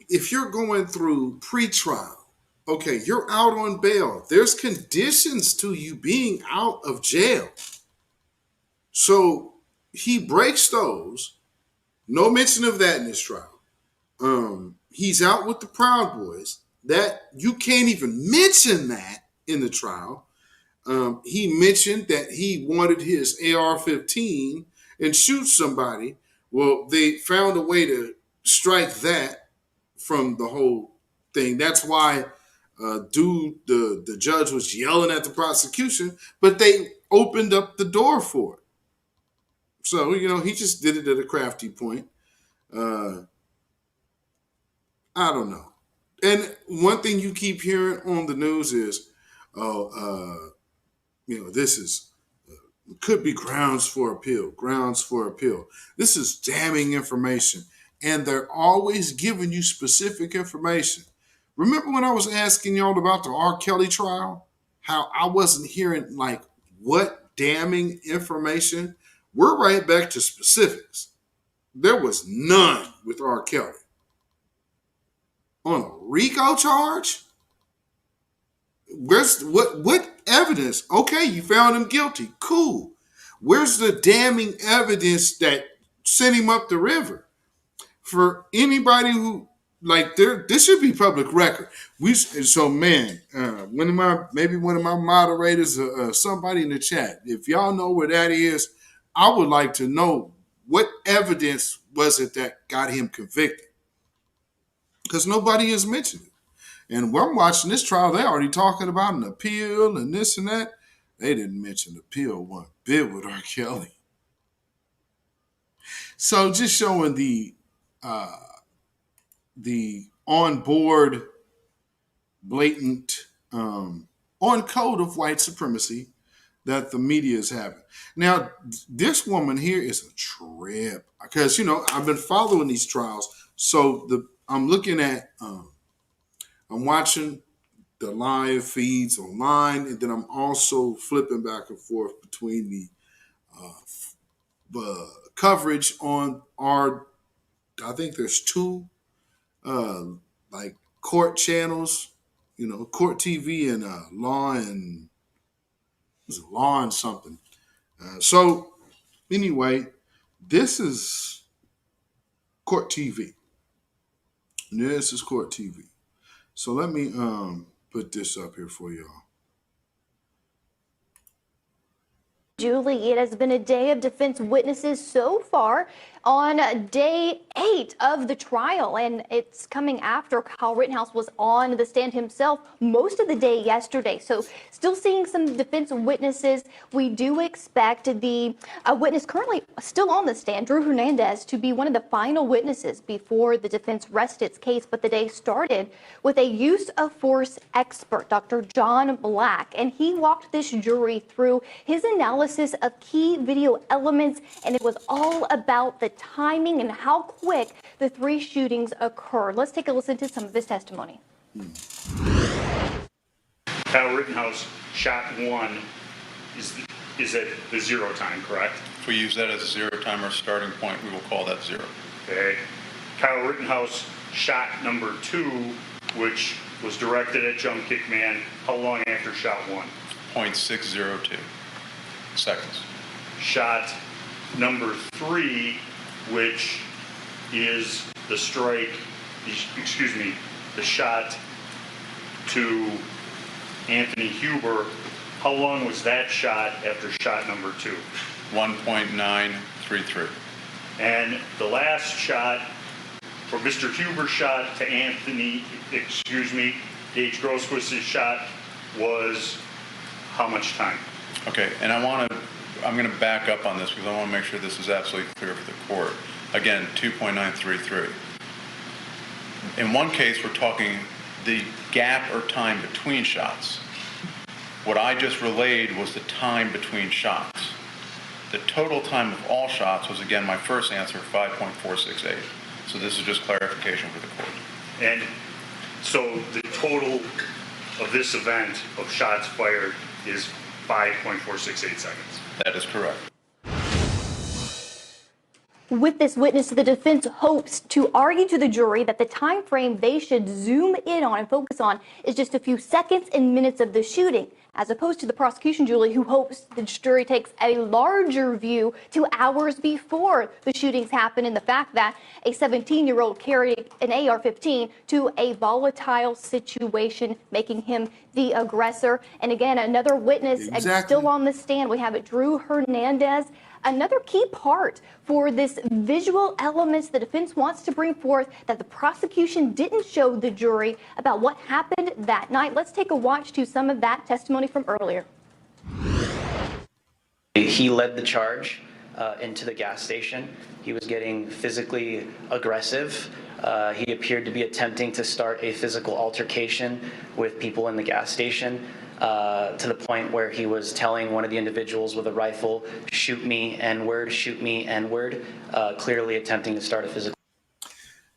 if you're going through pretrial, okay, you're out on bail. There's conditions to you being out of jail. So he breaks those. No mention of that in this trial. He's out with the Proud Boys. That you can't even mention that in the trial. He mentioned that he wanted his AR-15 and shoot somebody. Well, they found a way to strike that from the whole thing. That's why the judge was yelling at the prosecution, but they opened up the door for it. So, he just did it at a crafty point. I don't know. And one thing you keep hearing on the news is, this is could be grounds for appeal. This is damning information. And they're always giving you specific information. Remember when I was asking y'all about the R. Kelly trial? How I wasn't hearing, what damning information? We're right back to specifics. There was none with R. Kelly. On a RICO charge? Where's what evidence? Okay, you found him guilty. Cool. Where's the damning evidence that sent him up the river? For anybody who this should be public record. One of my moderators, somebody in the chat, if y'all know where that is, I would like to know what evidence was it that got him convicted, because nobody has mentioned it. And when I'm watching this trial, they're already talking about an appeal and this and that. They didn't mention the appeal one bit with R. Kelly. So just showing the on-board blatant on code of white supremacy that the media is having. Now, this woman here is a trip, because, I've been following these trials. So I'm looking at, I'm watching the live feeds online, and then I'm also flipping back and forth between the coverage on I think there's two court channels, Court TV and Law and something. So anyway, this is Court TV. This is Court TV. So let me put this up here for y'all. Julie, it has been a day of defense witnesses so far on day 8 of the trial, and it's coming after Kyle Rittenhouse was on the stand himself most of the day yesterday. So still seeing some defense witnesses. We do expect the witness currently still on the stand, Drew Hernandez, to be one of the final witnesses before the defense rests its case. But the day started with a use of force expert, Dr. John Black, and he walked this jury through his analysis of key video elements, and it was all about the timing and how quick the 3 shootings occurred. Let's take a listen to some of his testimony. Kyle Rittenhouse shot 1 is at the 0 time, correct? If we use that as a 0 time or starting point, we will call that 0. Okay. Kyle Rittenhouse shot number 2, which was directed at Jump Kick Man. How long after shot 1? 0.602 seconds. Shot number 3, which is the shot to Anthony Huber. How long was that shot after shot number 2? 1.933. And the last shot, or Mr. Huber's shot to Gage Grosquist's shot, was how much time? Okay, and I'm going to back up on this because I want to make sure this is absolutely clear for the court. Again, 2.933. In one case, we're talking the gap or time between shots. What I just relayed was the time between shots. The total time of all shots was, again, my first answer, 5.468. So this is just clarification for the court. And so the total of this event of shots fired is 5.468 seconds. That is correct. With this witness, the defense hopes to argue to the jury that the time frame they should zoom in on and focus on is just a few seconds and minutes of the shooting, as opposed to the prosecution, Julie, who hopes the jury takes a larger view to hours before the shootings happen, and the fact that a 17-year-old carried an AR-15 to a volatile situation, making him the aggressor. And again, another witness still on the stand. We have it, Drew Hernandez. Another key part for this visual elements the defense wants to bring forth that the prosecution didn't show the jury about what happened that night. Let's take a watch to some of that testimony from earlier. He led the charge into the gas station. He was getting physically aggressive. He appeared to be attempting to start a physical altercation with people in the gas station. To the point where he was telling one of the individuals with a rifle, shoot me, N-word, shoot me, N-word, clearly attempting to start a physical.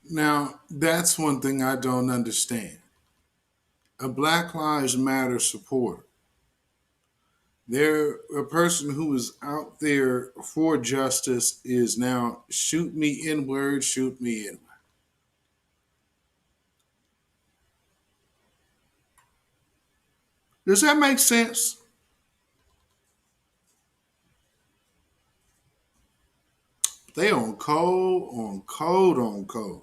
Now, that's one thing I don't understand. A Black Lives Matter supporter. A person who is out there for justice is now shoot me N-word, shoot me N-word. Does that make sense? They on code, on code, on code.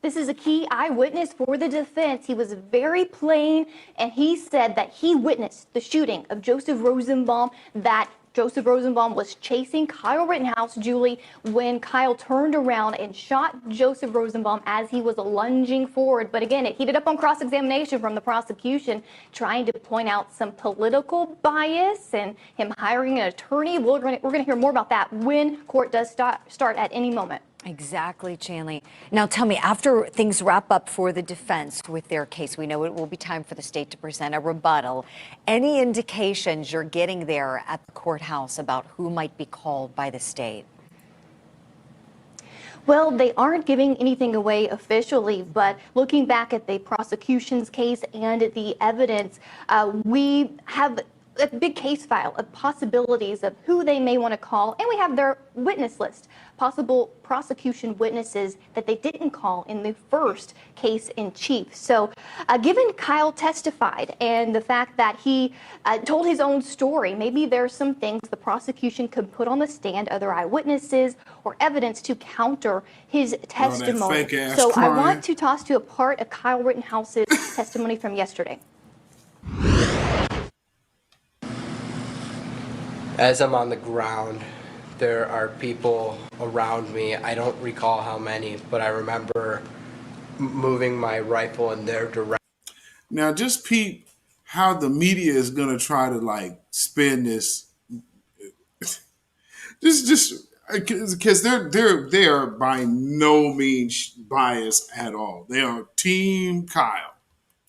This is a key eyewitness for the defense. He was very plain, and he said that he witnessed the shooting of Joseph Rosenbaum, that Joseph Rosenbaum was chasing Kyle Rittenhouse, Julie, when Kyle turned around and shot Joseph Rosenbaum as he was lunging forward. But again, it heated up on cross-examination from the prosecution, trying to point out some political bias and him hiring an attorney. We're going to hear more about that when court does start at any moment. Exactly, Chanley. Now tell me, after things wrap up for the defense with their case, we know it will be time for the state to present a rebuttal. Any indications you're getting there at the courthouse about who might be called by the state? Well, they aren't giving anything away officially, but looking back at the prosecution's case and the evidence, we have a big case file of possibilities of who they may want to call, and we have their witness list, possible prosecution witnesses that they didn't call in the first case in chief. So given Kyle testified and the fact that he told his own story, maybe there's some things the prosecution could put on the stand, other eyewitnesses or evidence to counter his testimony. So I want to toss to a part of Kyle Rittenhouse's testimony from yesterday. As I'm on the ground, there are people around me. I don't recall how many, but I remember moving my rifle in their direction. Now, just peep how the media is going to try to like spin this. Just because they are by no means biased at all. They are Team Kyle.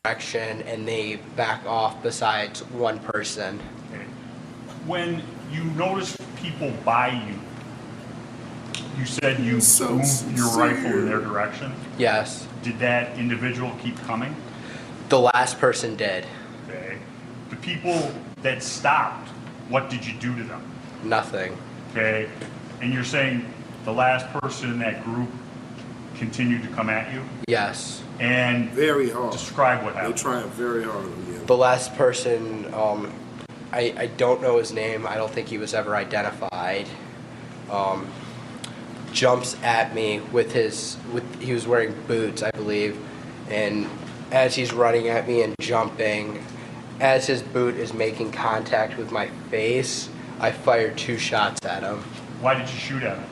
And they back off besides one person. When you notice people by you, you said you moved your rifle in their direction? Yes. Did that individual keep coming? The last person did. Okay. The people that stopped, what did you do to them? Nothing. Okay. And you're saying the last person in that group continued to come at you? Yes. And very hard. Describe what happened. They tried very hard on you. The last person, I don't know his name. I don't think he was ever identified. Jumps at me he was wearing boots, I believe, and as he's running at me and jumping, as his boot is making contact with my face, I fired 2 shots at him. Why did you shoot at him?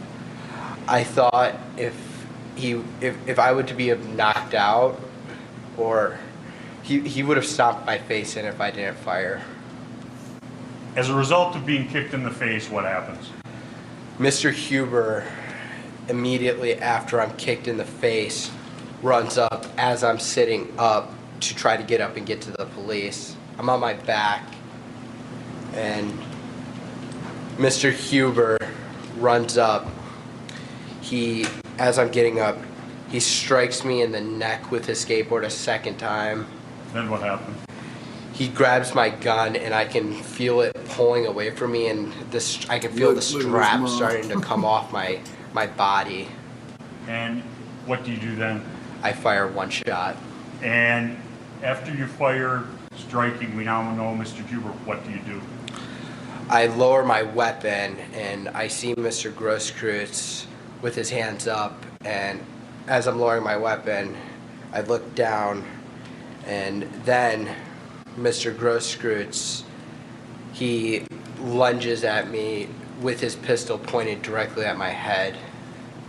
I thought if I were to be knocked out, or he would have stomped my face in if I didn't fire. As a result of being kicked in the face, what happens? Mr. Huber, immediately after I'm kicked in the face, runs up as I'm sitting up to try to get up and get to the police. I'm on my back, and Mr. Huber runs up. As I'm getting up, He strikes me in the neck with his skateboard a second time. Then what happened? He grabs my gun and I can feel it pulling away from me, and I can feel the strap starting to come off my body. And what do you do then? I fire one shot. And after you fire, striking, we now know Mr. Huber, what do you do? I lower my weapon and I see Mr. Grosskreutz with his hands up, and as I'm lowering my weapon, I look down, and then Mr. Grosskreutz, he lunges at me with his pistol pointed directly at my head.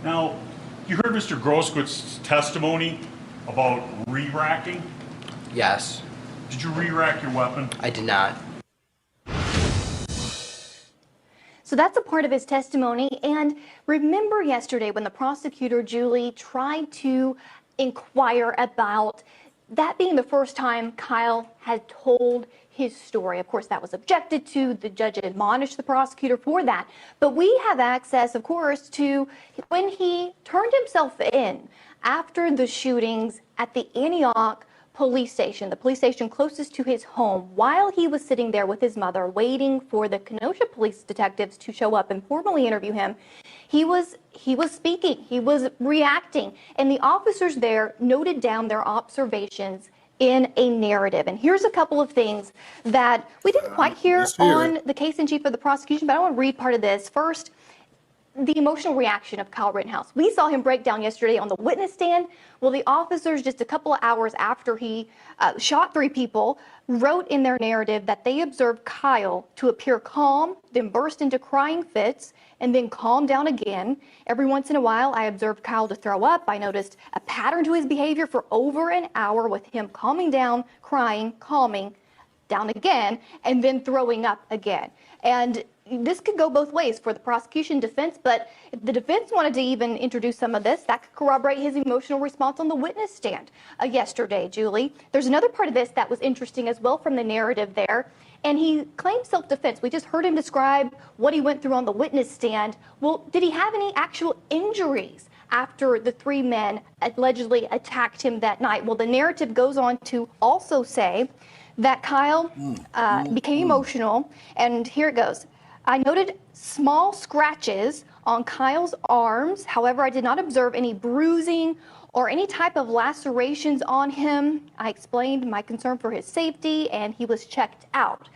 Now, you heard Mr. Grosskreuz's testimony about re-racking? Yes. Did you re-rack your weapon? I did not. So that's a part of his testimony. And remember yesterday when the prosecutor, Julie, tried to inquire about that being the first time Kyle had told his story. Of course, that was objected to. The judge admonished the prosecutor for that. But we have access, of course, to when he turned himself in after the shootings at the Antioch police station, the police station closest to his home, while he was sitting there with his mother waiting for the Kenosha police detectives to show up and formally interview him. He was speaking, he was reacting, and the officers there noted down their observations in a narrative. And here's a couple of things that we didn't quite hear on the case in chief of the prosecution, but I want to read part of this. First, the emotional reaction of Kyle Rittenhouse. We saw him break down yesterday on the witness stand. Well, the officers, just a couple of hours after he shot 3 people, wrote in their narrative that they observed Kyle to appear calm, then burst into crying fits, and then calm down again. Every once in a while, I observed Kyle to throw up. I noticed a pattern to his behavior for over an hour with him calming down, crying, calming down again, and then throwing up again. And this could go both ways for the prosecution defense, but if the defense wanted to even introduce some of this, that could corroborate his emotional response on the witness stand yesterday, Julie. There's another part of this that was interesting as well from the narrative there, and he claimed self-defense. We just heard him describe what he went through on the witness stand. Well, did he have any actual injuries after the 3 men allegedly attacked him that night? Well, the narrative goes on to also say that Kyle became emotional, and here it goes. I noted small scratches on Kyle's arms. However, I did not observe any bruising or any type of lacerations on him. I explained my concern for his safety, and he was checked out.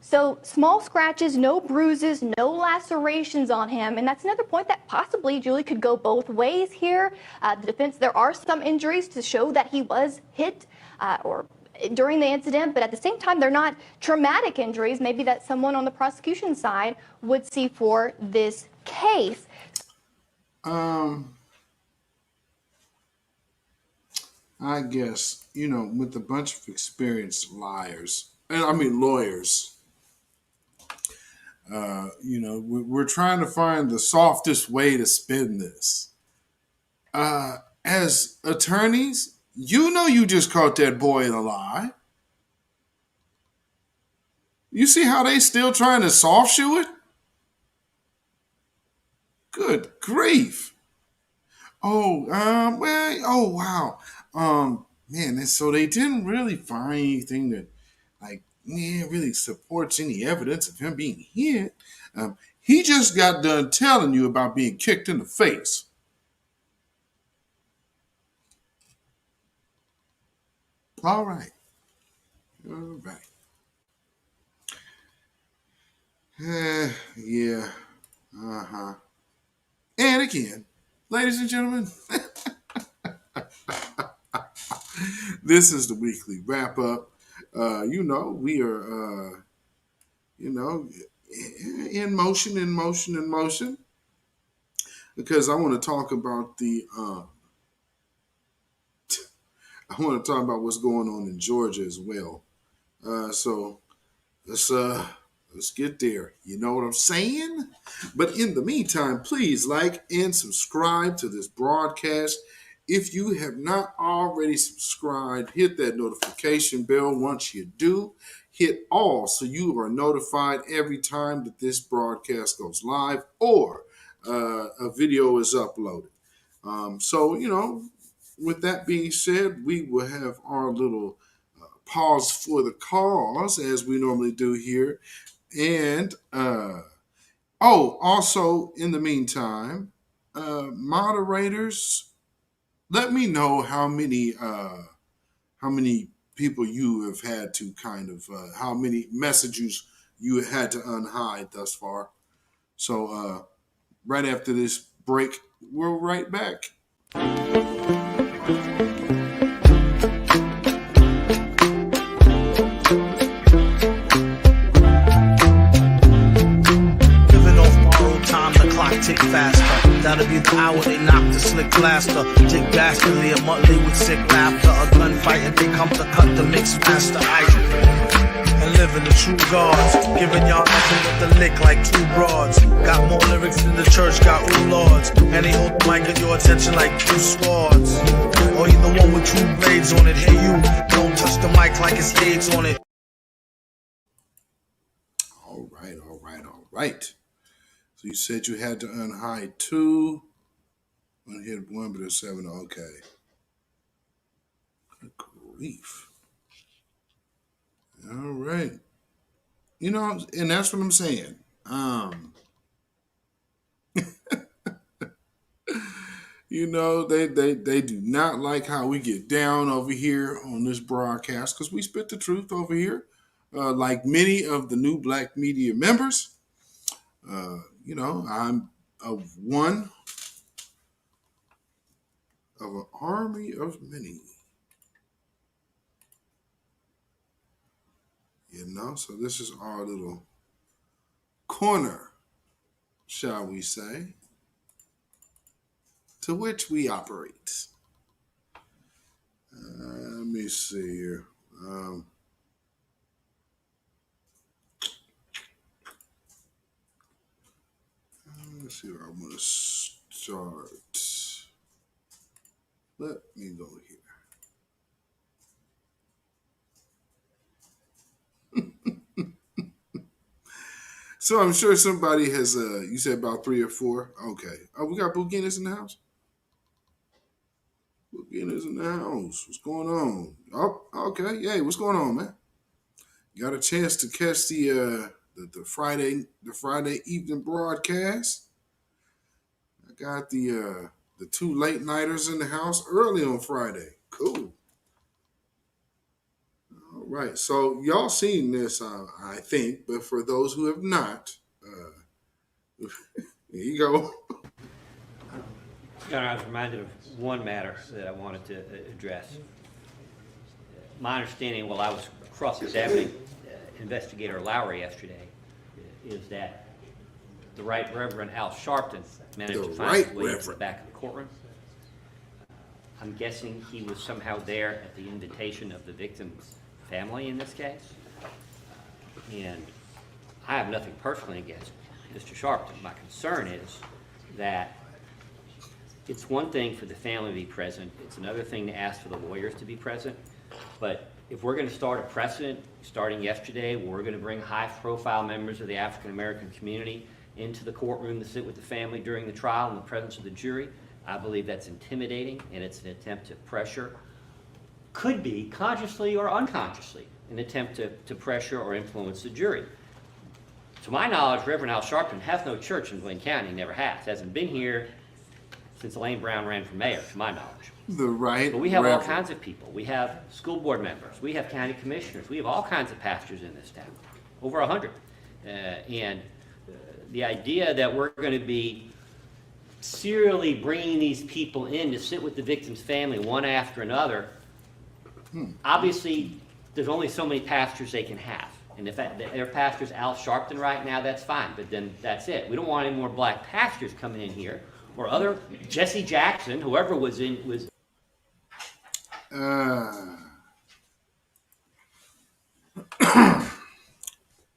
So small scratches, no bruises, no lacerations on him. And that's another point that possibly, Julie, could go both ways here. The defense, there are some injuries to show that he was hit or during the incident, but at the same time, they're not traumatic injuries, maybe that someone on the prosecution side would see for this case. I guess, with a bunch of experienced lawyers, we're trying to find the softest way to spin this. As attorneys, you just caught that boy in a lie. You see how they still trying to soft shoe it? Good grief. Oh, wow. Man, so they didn't really find anything that, really supports any evidence of him being hit. He just got done telling you about being kicked in the face. All right. Yeah. And again, ladies and gentlemen, this is the weekly wrap up. We are, in motion, because I want to talk about what's going on in Georgia as well. So let's get there. You know what I'm saying? But in the meantime, please like and subscribe to this broadcast. If you have not already subscribed, hit that notification bell. Once you do, hit all so you are notified every time that this broadcast goes live or a video is uploaded. So, with that being said, we will have our little pause for the cause as we normally do here. And also in the meantime, moderators, let me know how many people you have had to kind of how many messages you had to unhide thus far. So right after this break, we're right back. Tick faster. That'll be the hour they knock the slick blaster. Dick dastardly, a monthly with sick laughter. A gunfight and they come to cut the mix master. And living the true gods. Giving y'all nothing but the lick like two broads. Got more lyrics than the church got ooh lords. And they hold the mic at your attention like two swords. Or you the one with two blades on it. Hey you, don't touch the mic like it's AIDS on it. All right. So you said you had to unhide 2. Unhid 1, but there's 7. Okay. Good grief. All right. You know, and that's what I'm saying. You know, they do not like how we get down over here on this broadcast because we spit the truth over here. Like many of the New Black Media members. You know, I'm of one of an army of many. You know, so this is our little corner, shall we say, to which we operate. Let me see here. Let's see where I want to start. Let me go here. So I'm sure somebody has, you said about 3 or 4. Okay. Oh, we got Buginas in the house? Buginas in the house. What's going on? Oh, okay. Hey, what's going on, man? Got a chance to catch the Friday evening broadcast. I got the 2 late nighters in the house early on Friday. Cool. All right. So y'all seen this, I think, but for those who have not, here you go. Your Honor, I was reminded of one matter that I wanted to address. My understanding while I was cross-examining Investigator Lowry yesterday is that the Right Reverend Al Sharpton managed to find his way to the back of the courtroom. I'm guessing he was somehow there at the invitation of the victim's family in this case. And I have nothing personally against Mr. Sharpton. My concern is that it's one thing for the family to be present. It's another thing to ask for the lawyers to be present. But if we're going to start a precedent starting yesterday, where we're going to bring high-profile members of the African-American community into the courtroom to sit with the family during the trial in the presence of the jury, I believe that's intimidating, and it's an attempt to pressure, could be consciously or unconsciously, an attempt to pressure or influence the jury. To my knowledge, Reverend Al Sharpton has no church in Blaine County, never has. Hasn't been here since Elaine Brown ran for mayor, to my knowledge. The right. But we have all kinds of people. We have school board members. We have county commissioners. We have all kinds of pastors in this town, over 100. And the idea that we're going to be serially bringing these people in to sit with the victim's family one after another, obviously there's only so many pastors they can have. And if their pastor's Al Sharpton right now, that's fine, but then that's it. We don't want any more black pastors coming in here, or other Jesse Jackson, whoever was in was.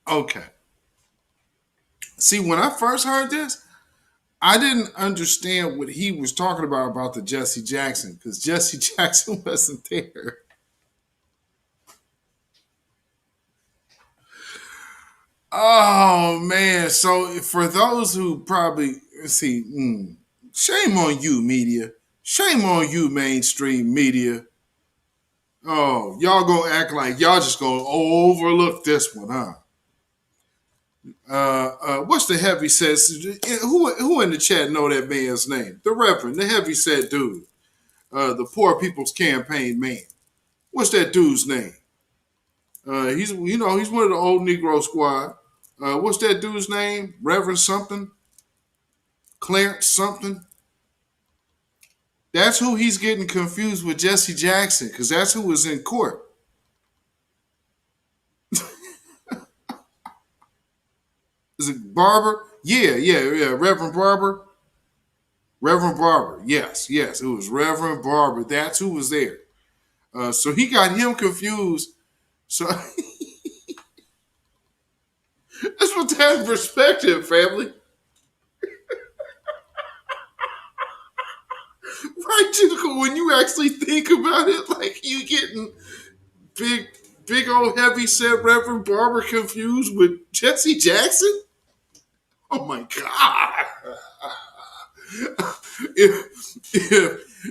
Okay. See, when I first heard this, I didn't understand what he was talking about the Jesse Jackson, because Jesse Jackson wasn't there. Oh man! So for those who probably see, shame on you, media. Shame on you, mainstream media. Oh, y'all gonna act like y'all just gonna overlook this one, huh? What's the heavy set? Who in the chat know that man's name? The Reverend, the heavy set dude, the Poor People's Campaign man. What's that dude's name? He's one of the old Negro squad. What's that dude's name? Reverend something, Clarence something. That's who he's getting confused with Jesse Jackson, because that's who was in court. Is it Barber? Yeah. Reverend Barber. Reverend Barber. Yes. It was Reverend Barber. That's who was there. So he got him confused. So let's put that in perspective, family. Right, Junico, when you actually think about it, like you getting big old heavy set Reverend Barber confused with Jesse Jackson? Oh my God.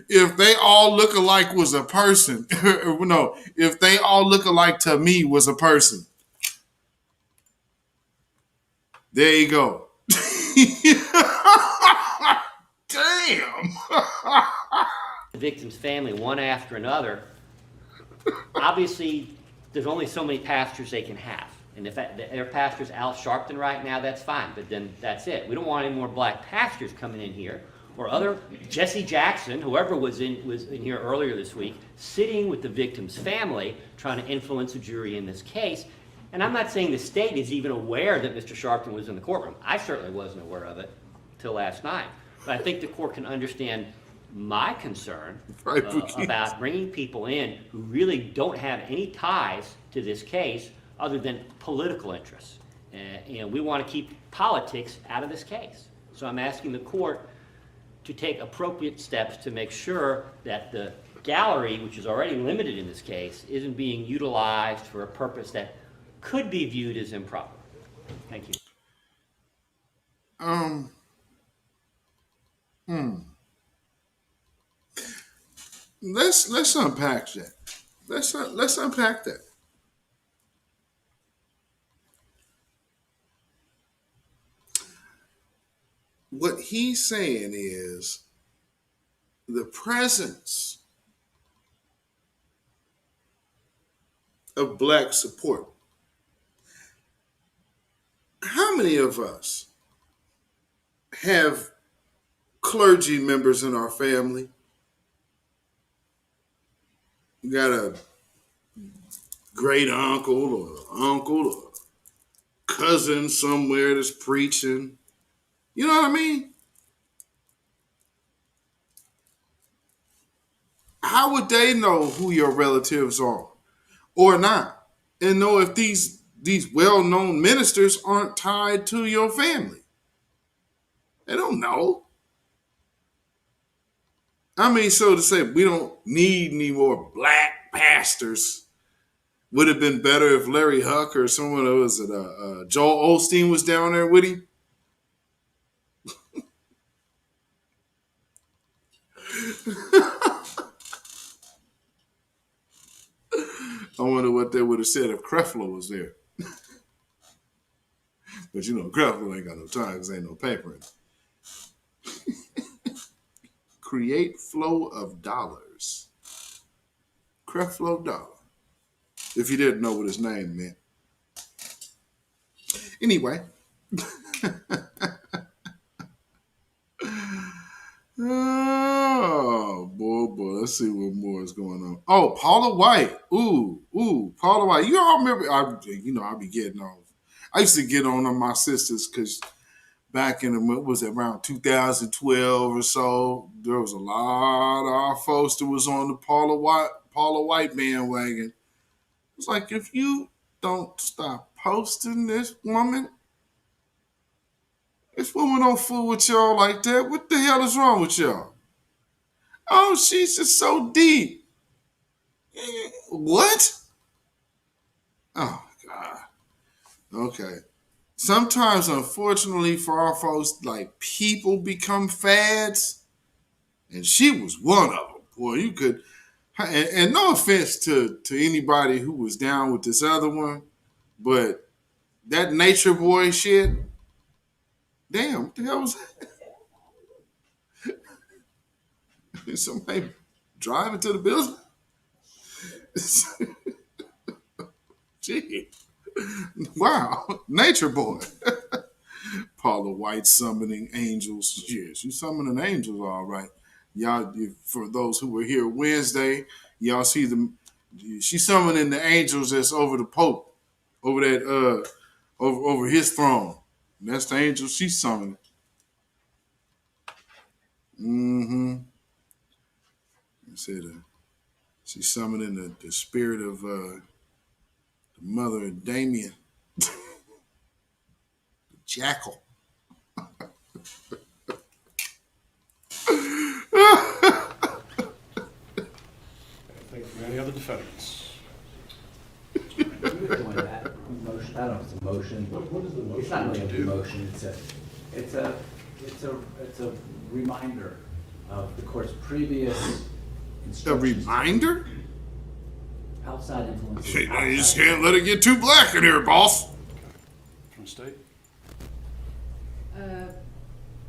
If they all look alike was a person, no, if they all look alike to me was a person. There you go. Damn. The victim's family, one after another. Obviously, there's only so many pastors they can have. And if their pastor's Al Sharpton right now, that's fine, but then that's it. We don't want any more black pastors coming in here, or other Jesse Jackson, whoever was in here earlier this week, sitting with the victim's family, trying to influence a jury in this case. And I'm not saying the state is even aware that Mr. Sharpton was in the courtroom. I certainly wasn't aware of it until last night. But I think the court can understand my concern about bringing people in who really don't have any ties to this case other than political interests. And we want to keep politics out of this case. So I'm asking the court to take appropriate steps to make sure that the gallery, which is already limited in this case, isn't being utilized for a purpose that could be viewed as improper. Thank you. Let's unpack that. Let's unpack that. What he's saying is the presence of black support. How many of us have clergy members in our family? You got a great uncle or cousin somewhere that's preaching. You know what I mean? How would they know who your relatives are or not? And know if these well-known ministers aren't tied to your family? They don't know. I mean, so to say, we don't need any more black pastors. Would have been better if Larry Huck or someone who was Joel Osteen was down there with him. I wonder what they would have said if Creflo was there. But you know, Creflo ain't got no time because ain't no paper in it. Create flow of dollars. Creflo Dollar. If you didn't know what his name meant. Anyway. Oh, boy. Let's see what more is going on. Oh, Paula White. Ooh, Paula White. You all remember, I be getting off. I used to get on my sisters because back in around 2012 or so, there was a lot of our folks that was on the Paula White bandwagon. It's like, if you don't stop posting this woman don't fool with y'all like that. What the hell is wrong with y'all? Oh, she's just so deep. What? Oh, God. Okay. Sometimes, unfortunately, for our folks, like, people become fads. And she was one of them. Boy, you could, and no offense to anybody who was down with this other one, but that nature boy shit, damn, what the hell was that? Somebody driving to the building? Gee. Wow, nature boy. Paula White summoning angels. Yeah, she's summoning angels, all right. Y'all, for those who were here Wednesday, y'all see them. She's summoning the angels that's over the Pope, over that, over his throne. And that's the angel she's summoning. Mm-hmm. I said she's summoning the spirit of the mother of Damien, the jackal. Anything from any other defendants? Doing that motion. I don't know if it's a motion. What is the motion? It's not really to do? a motion. It's a reminder of the court's previous A instructions. reminder? Outside influences. You just can't let it get too black in here, boss. From the state?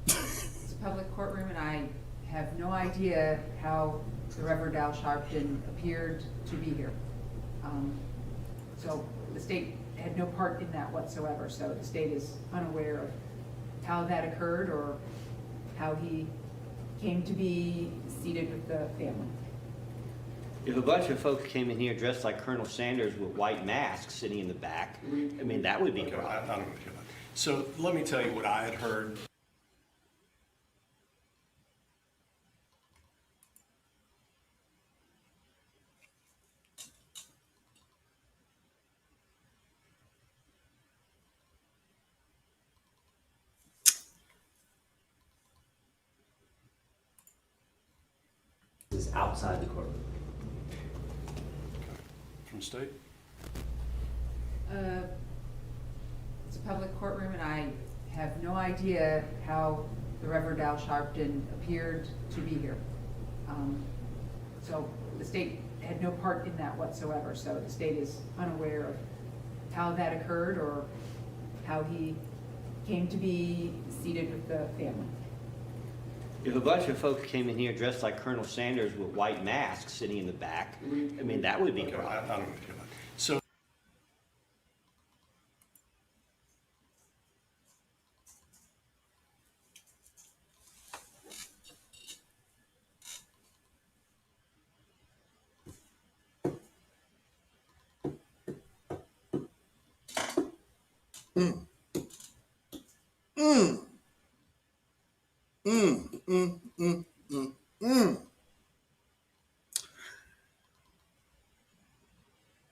It's a public courtroom, and I have no idea how the Reverend Al Sharpton appeared to be here. So the state had no part in that whatsoever, so the state is unaware of how that occurred or how he came to be seated with the family. If a bunch of folks came in here dressed like Colonel Sanders with white masks sitting in the back, I mean, that would be a Okay, problem. I don't know. So let me tell you what I had heard. Is outside the courtroom. From the state? It's a public courtroom, and I have no idea how the Reverend Al Sharpton appeared to be here. So the state had no part in that whatsoever, so the state is unaware of how that occurred or how he came to be seated with the family. If a bunch of folks came in here dressed like Colonel Sanders with white masks sitting in the back, I mean, that would be a Okay, problem. I don't know. So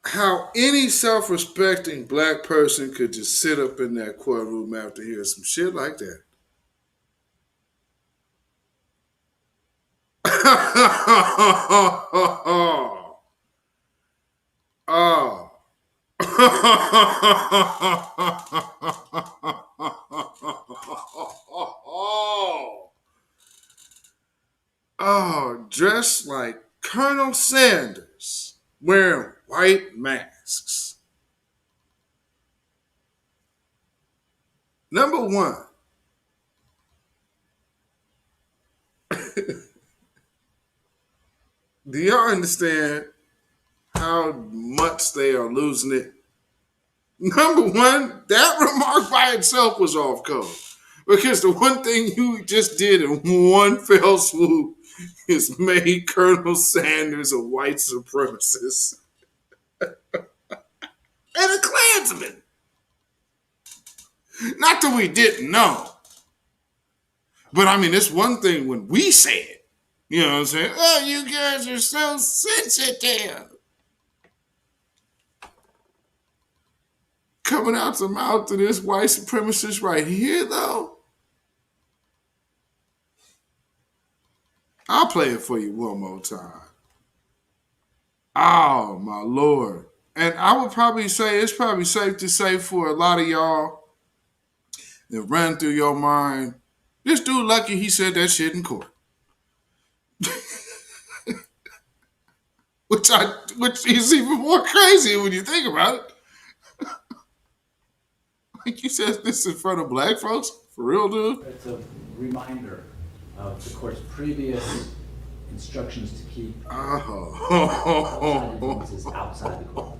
How any self-respecting black person could just sit up in that courtroom after hearing some shit like that. Oh. Oh, dressed like Colonel Sanders, wearing white masks. Number one, do y'all understand how much they are losing it? Number one, that remark by itself was off code. Because the one thing you just did in one fell swoop is made Colonel Sanders a white supremacist and a Klansman. Not that we didn't know. But I mean, it's one thing when we say it. You know what I'm saying? Oh, you guys are so sensitive. Coming out the mouth of this white supremacist right here, though. I'll play it for you one more time. Oh, my Lord. And I would probably say, it's probably safe to say for a lot of y'all that ran through your mind, this dude lucky he said that shit in court. which is even more crazy when you think about it. Like you said, this in front of black folks? For real, dude? It's a reminder of the court's previous instructions to keep outside influences outside the court.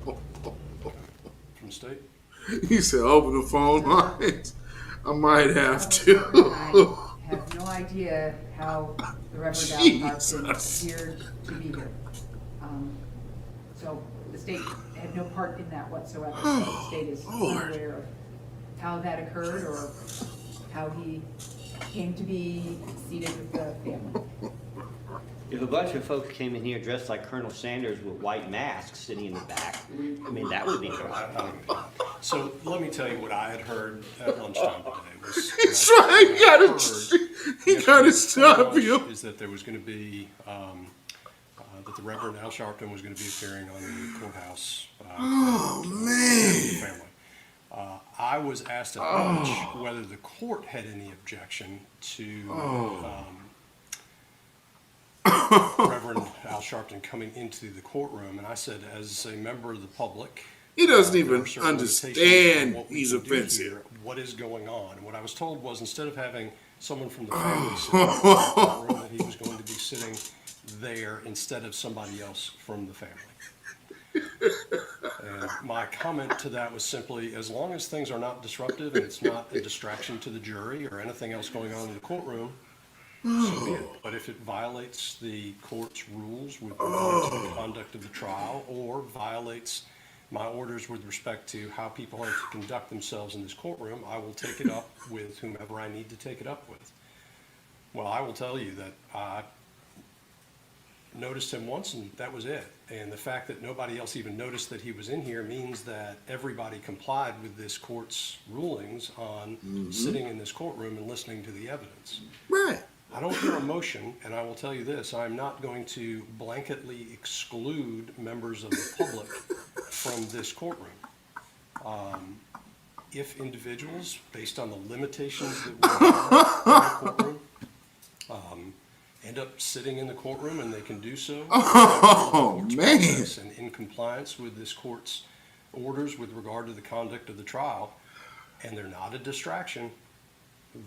From the state? He said, open the phone lines. I might have to. I have no idea how the Reverend Al Sharpton appeared to be here. So the state had no part in that whatsoever. So the state is unaware of how that occurred or how he came to be seated with the family. If a bunch of folks came in here dressed like Colonel Sanders with white masks sitting in the back, I mean, that would be correct. So let me tell you what I had heard at lunchtime today. He's trying. He got to stop you. Is that there was going to be that the Reverend Al Sharpton was going to be appearing on the courthouse. Man. Family. I was asked at lunch whether the court had any objection to Reverend Al Sharpton coming into the courtroom, and I said, as a member of the public, he doesn't even there are certain understand limitations on he's what we can do offensive. here, what is going on? And what I was told was, instead of having someone from the family sitting in the courtroom, that he was going to be sitting there instead of somebody else from the family. And my comment to that was simply, as long as things are not disruptive and it's not a distraction to the jury or anything else going on in the courtroom, so be it. But if it violates the court's rules with regard to the conduct of the trial or violates my orders with respect to how people are to conduct themselves in this courtroom, I will take it up with whomever I need to take it up with. Well, I will tell you that I noticed him once and that was it. And the fact that nobody else even noticed that he was in here means that everybody complied with this court's rulings on sitting in this courtroom and listening to the evidence. Right. I don't hear a motion, and I will tell you this, I'm not going to blanketly exclude members of the public from this courtroom. If individuals, based on the limitations that we have in the courtroom, end up sitting in the courtroom and they can do so and in compliance with this court's orders with regard to the conduct of the trial, and they're not a distraction,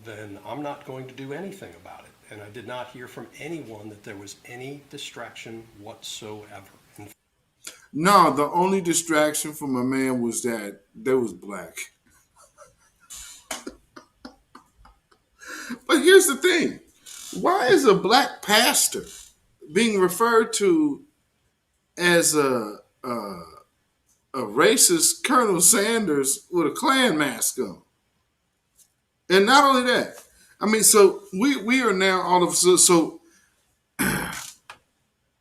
then I'm not going to do anything about it. And I did not hear from anyone that there was any distraction whatsoever. No, the only distraction from my man was that there was black. But here's the thing. Why is a black pastor being referred to as a racist Colonel Sanders with a Klan mask on? And not only that, I mean, so we are now all of a sudden, so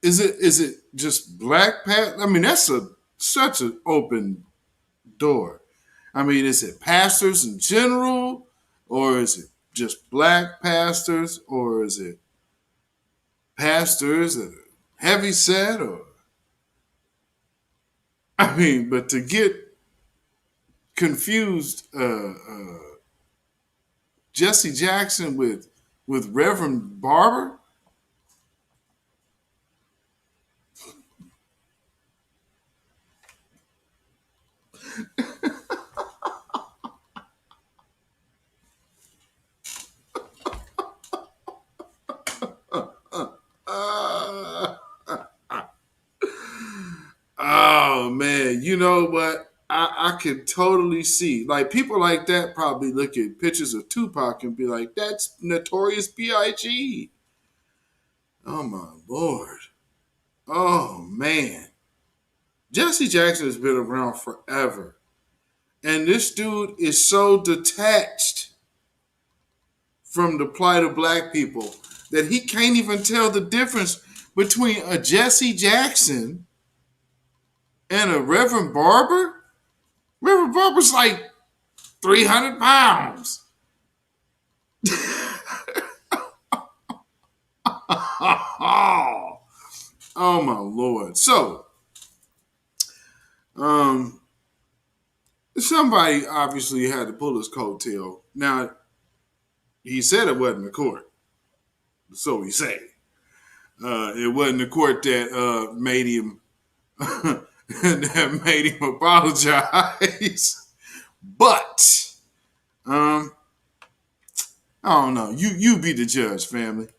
is it just black past? I mean, that's such an open door. I mean, is it pastors in general, or is it just black pastors, or is it pastors that are heavy set, or I mean, but to get confused, Jesse Jackson with Reverend Barber. Oh man, you know what? I can totally see. Like, people like that probably look at pictures of Tupac and be like, that's Notorious B.I.G. Oh my Lord. Oh man. Jesse Jackson has been around forever. And this dude is so detached from the plight of black people that he can't even tell the difference between a Jesse Jackson and a Reverend Barber. Reverend Barber's like 300 pounds. Oh my Lord. So, somebody obviously had to pull his coattail. Now, he said it wasn't the court. So we say. It wasn't the court that made him that made him apologize. But I don't know. You be the judge, family.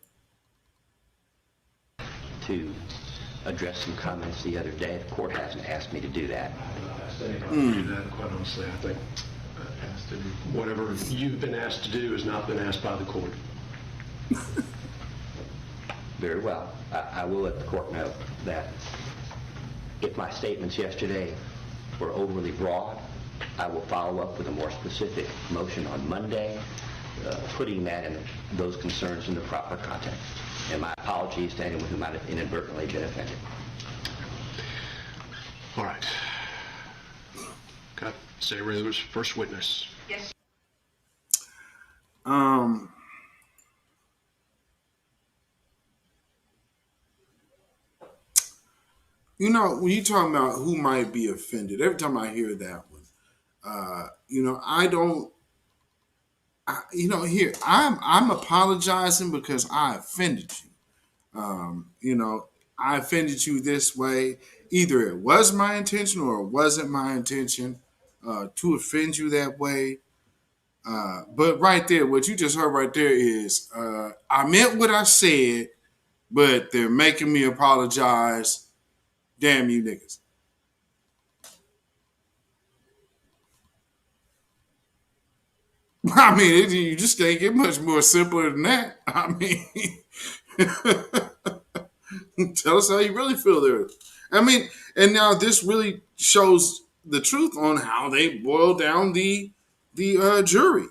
To address some comments the other day. The court hasn't asked me to do that. Quite honestly, I think whatever you've been asked to do has not been asked by the court. Very well. I will let the court know that if my statements yesterday were overly broad, I will follow up with a more specific motion on Monday, putting that and those concerns in the proper context. And my apologies to anyone who might have inadvertently been offended. All right. Okay. Say Rose, first witness. Yes. You know, when you talking about who might be offended, every time I hear that one, I'm apologizing because I offended you. I offended you this way. Either it was my intention or it wasn't my intention to offend you that way. But right there, what you just heard right there is I meant what I said, but they're making me apologize. Damn you niggas. I mean, you just can't get much more simpler than that. I mean, tell us how you really feel there. I mean, and now this really shows the truth on how they boil down the jury.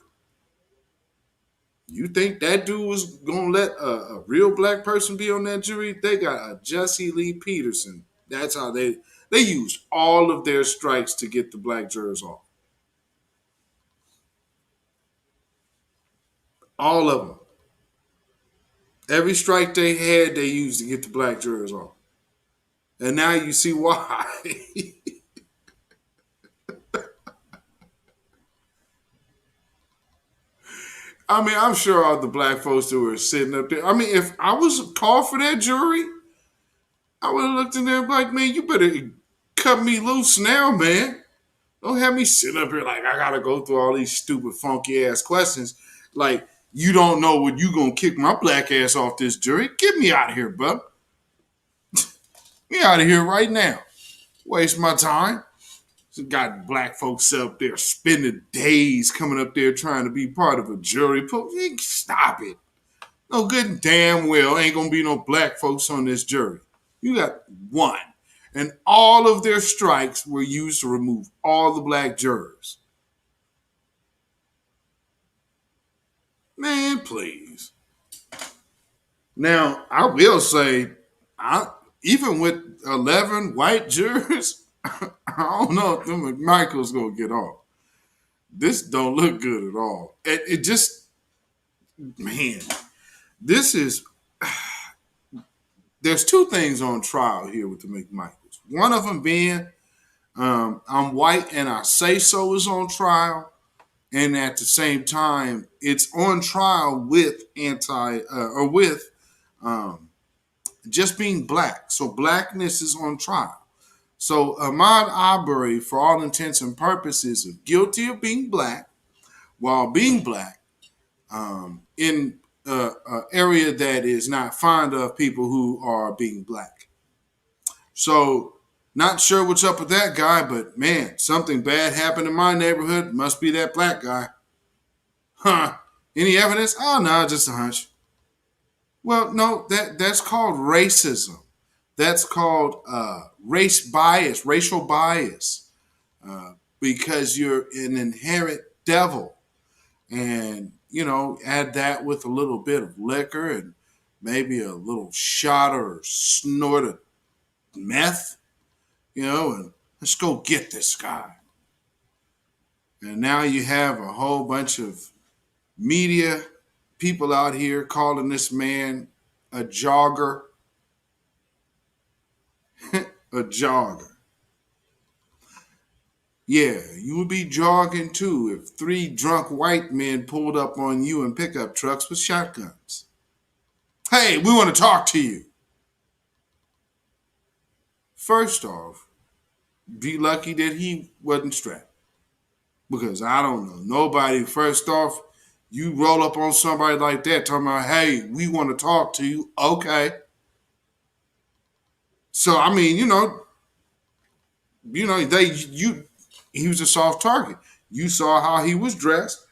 You think that dude was gonna let a real black person be on that jury? They got a Jesse Lee Peterson. That's how they used all of their strikes to get the black jurors off. All of them. Every strike they had, they used to get the black jurors off. And now you see why. I mean, I'm sure all the black folks who were sitting up there. I mean, if I was called for that jury, I would have looked in there like, man, you better cut me loose now, man. Don't have me sitting up here like I gotta go through all these stupid, funky ass questions. Like, you don't know when you gonna kick my black ass off this jury. Get me out of here, bub. Me out of here right now. Waste my time. Got black folks up there spending days coming up there trying to be part of a jury. Stop it. No good and damn well ain't gonna be no black folks on this jury. You got one. And all of their strikes were used to remove all the black jurors. Man, please. Now, I will say, even with 11 white jurors, I don't know if them McMichael's going to get off. This don't look good at all. It just, man, this is, there's two things on trial here with the McMichaels. One of them being, I'm white and I say so is on trial. And at the same time, it's on trial with just being black. So blackness is on trial. So Ahmaud Arbery, for all intents and purposes, is guilty of being black while being black in an area that is not fond of people who are being black. So not sure what's up with that guy, but man, something bad happened in my neighborhood. Must be that black guy. Huh. Any evidence? Oh, no, just a hunch. Well, no, that's called racism. That's called racial bias, because you're an inherent devil. And, add that with a little bit of liquor and maybe a little shot or snort of meth, and let's go get this guy. And now you have a whole bunch of media people out here calling this man a jogger. A jogger. Yeah, you would be jogging too if 3 drunk white men pulled up on you in pickup trucks with shotguns. Hey, we want to talk to you. First off, be lucky that he wasn't strapped. Because I don't know nobody. First off, you roll up on somebody like that talking about, hey, we want to talk to you. Okay. So I mean, he was a soft target. You saw how he was dressed.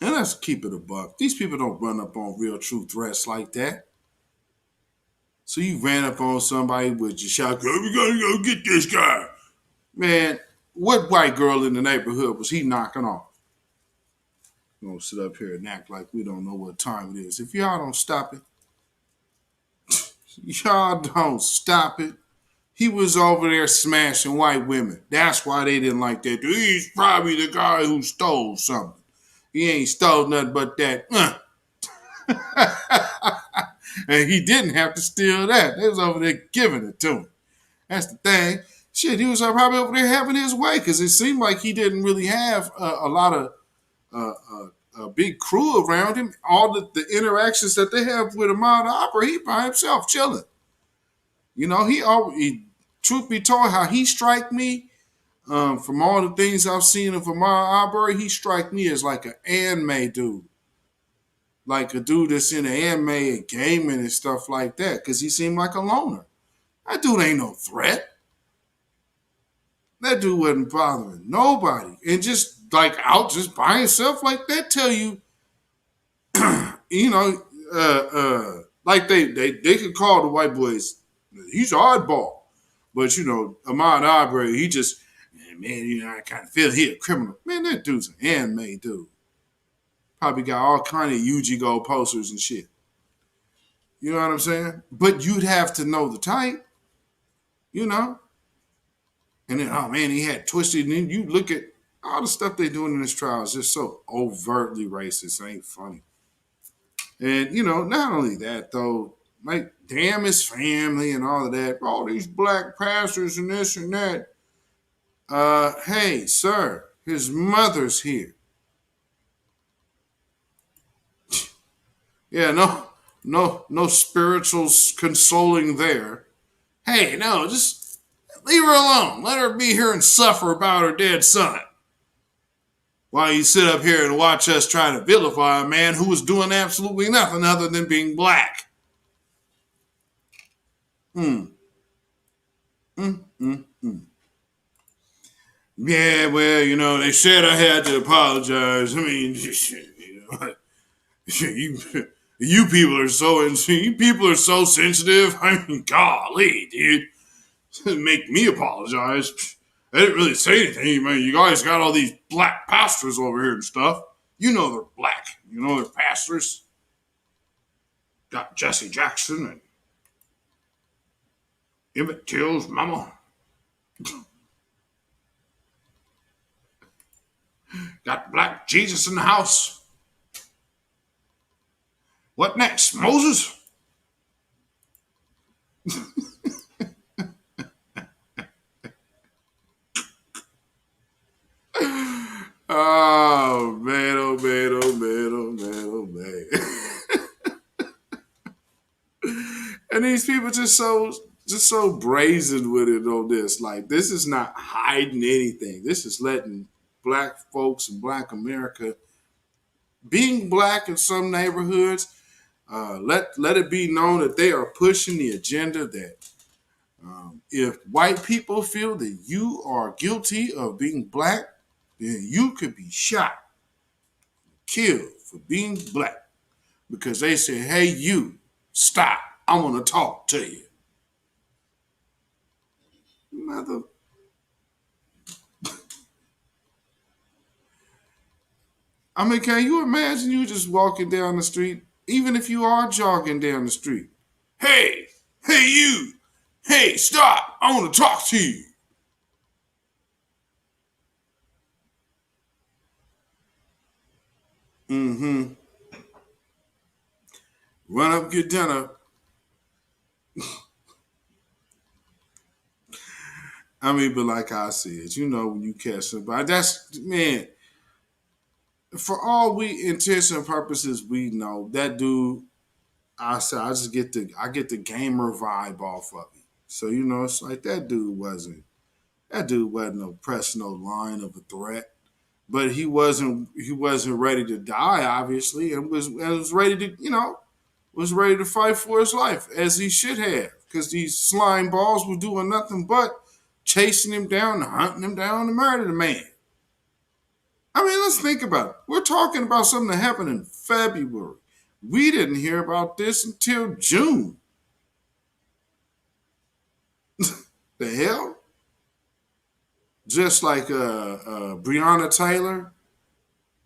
And let's keep it a buck. These people don't run up on real true threats like that. So you ran up on somebody with your shotgun, we gotta go get this guy. Man, what white girl in the neighborhood was he knocking off? We're gonna sit up here and act like we don't know what time it is. If y'all don't stop it, he was over there smashing white women. That's why they didn't like that. He's probably the guy who stole something. He ain't stole nothing but that. And he didn't have to steal that. They was over there giving it to him. That's the thing. Shit, he was probably over there having his way because it seemed like he didn't really have a lot of a big crew around him. All the interactions that they have with Ahmaud Arbery, he by himself chilling. He truth be told, how he strike me, from all the things I've seen of Ahmaud Arbery, he strike me as like an anime dude. Like a dude that's in the anime and gaming and stuff like that, because he seemed like a loner. That dude ain't no threat. That dude wasn't bothering nobody. And just like out just by himself like that tell you, like they could call the white boys, he's oddball. But Ahmaud Arbery, he just, man, I kind of feel he a criminal. Man, that dude's an anime dude. Probably got all kind of Yu-Gi-Oh posters and shit. You know what I'm saying? But you'd have to know the type, And then, oh man, he had twisted. And then you look at all the stuff they're doing in this trial is just so overtly racist. It ain't funny. And, not only that, though, like, damn his family and all of that. All these black pastors and this and that. Hey, sir, his mother's here. Yeah, no spiritual consoling there. Hey, no, just leave her alone. Let her be here and suffer about her dead son. While you sit up here and watch us try to vilify a man who was doing absolutely nothing other than being black. Yeah, well, they said I had to apologize. I mean, you people are so sensitive. I mean, golly, dude, make me apologize. I didn't really say anything, man. You guys got all these black pastors over here and stuff. They're black. They're pastors. Got Jesse Jackson and Emmett Till's mama. Got Black Jesus in the house. What next, Moses? Oh, man, oh, man, oh, man, oh, man, oh, man. And these people just so brazen with it on this. Like, this is not hiding anything. This is letting black folks and black America, being black in some neighborhoods, let it be known that they are pushing the agenda that if white people feel that you are guilty of being black, then you could be shot, killed for being black. Because they say, hey, you, stop. I want to talk to you. Mother. I mean, can you imagine you just walking down the street, even if you are jogging down the street? Hey, you. Hey, stop. I want to talk to you. Run up, get done up. I mean, but like I said, when you catch somebody, that's, man, for all we intents and purposes, we know that dude I said I get the gamer vibe off of it. So it's like that dude wasn't pressing no line of a threat, but he wasn't ready to die, obviously, and was ready to fight for his life as he should have, because these slime balls were doing nothing but chasing him down, hunting him down, to murder the man. I mean, let's think about it. We're talking about something that happened in February. We didn't hear about this until June. The hell? Just like Breonna Taylor.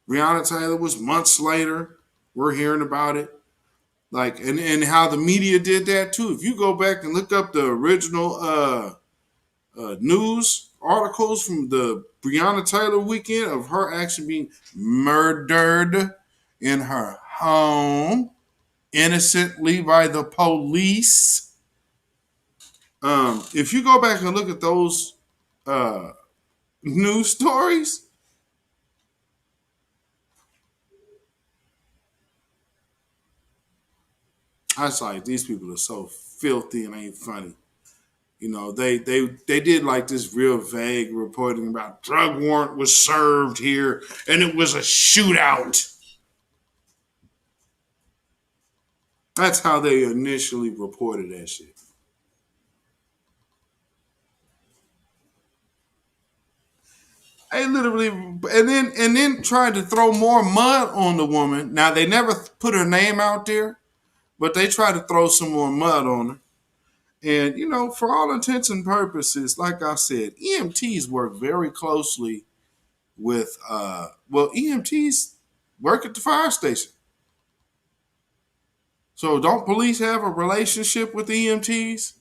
Breonna Taylor was months later. We're hearing about it. Like, and how the media did that too. If you go back and look up the original news articles from the Breonna Taylor weekend of her actually being murdered in her home innocently by the police. If you go back and look at those news stories, I was like, these people are so filthy and ain't funny. They did like this real vague reporting about drug warrant was served here and it was a shootout. That's how they initially reported that shit. They literally, and then tried to throw more mud on the woman. Now they never put her name out there, but they tried to throw some more mud on her. And for all intents and purposes, like I said, EMTs work very closely with EMTs work at the fire station. So don't police have a relationship with EMTs?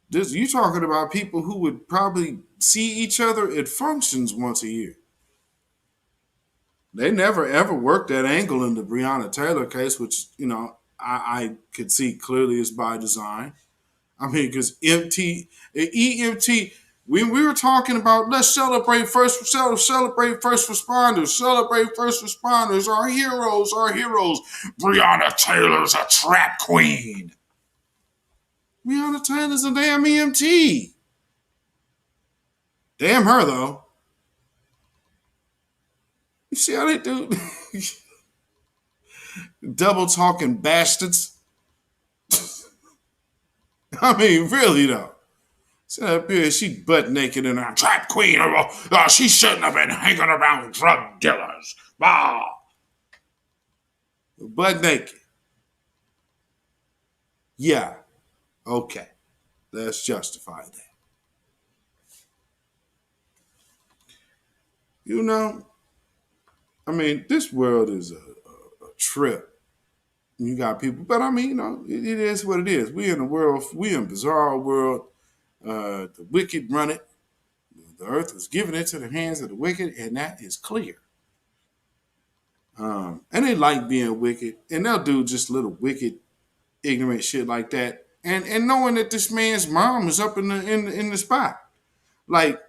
You talking about people who would probably see each other at functions once a year. They never ever worked that angle in the Breonna Taylor case, which I could see clearly is by design. I mean, because EMT, when we were talking about let's celebrate first responders, our heroes. Breonna Taylor's a trap queen. Breonna Taylor's a damn EMT. Damn her, though. You see how they do? Double talking bastards. I mean, really, though. Sit up here, she butt naked in her trap queen. She shouldn't have been hanging around drug dealers. Butt naked. Yeah. Okay. Let's justify that. I mean, this world is a trip. You got people, but I mean, it is what it is. We in a bizarre world. The wicked run it. The earth is giving it to the hands of the wicked, and that is clear. And they like being wicked, and they'll do just little wicked, ignorant shit like that. And knowing that this man's mom is up in the spot, like,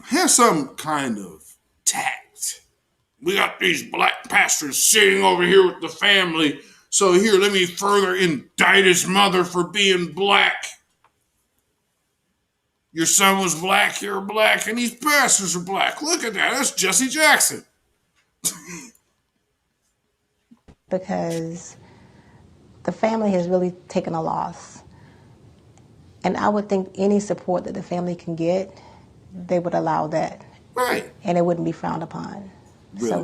have some kind of tact. We got these black pastors sitting over here with the family, so here, let me further indict his mother for being black. Your son was black, you're black, and these pastors are black. Look at that. That's Jesse Jackson. Because the family has really taken a loss. And I would think any support that the family can get, they would allow that. Right. And it wouldn't be frowned upon. Really? So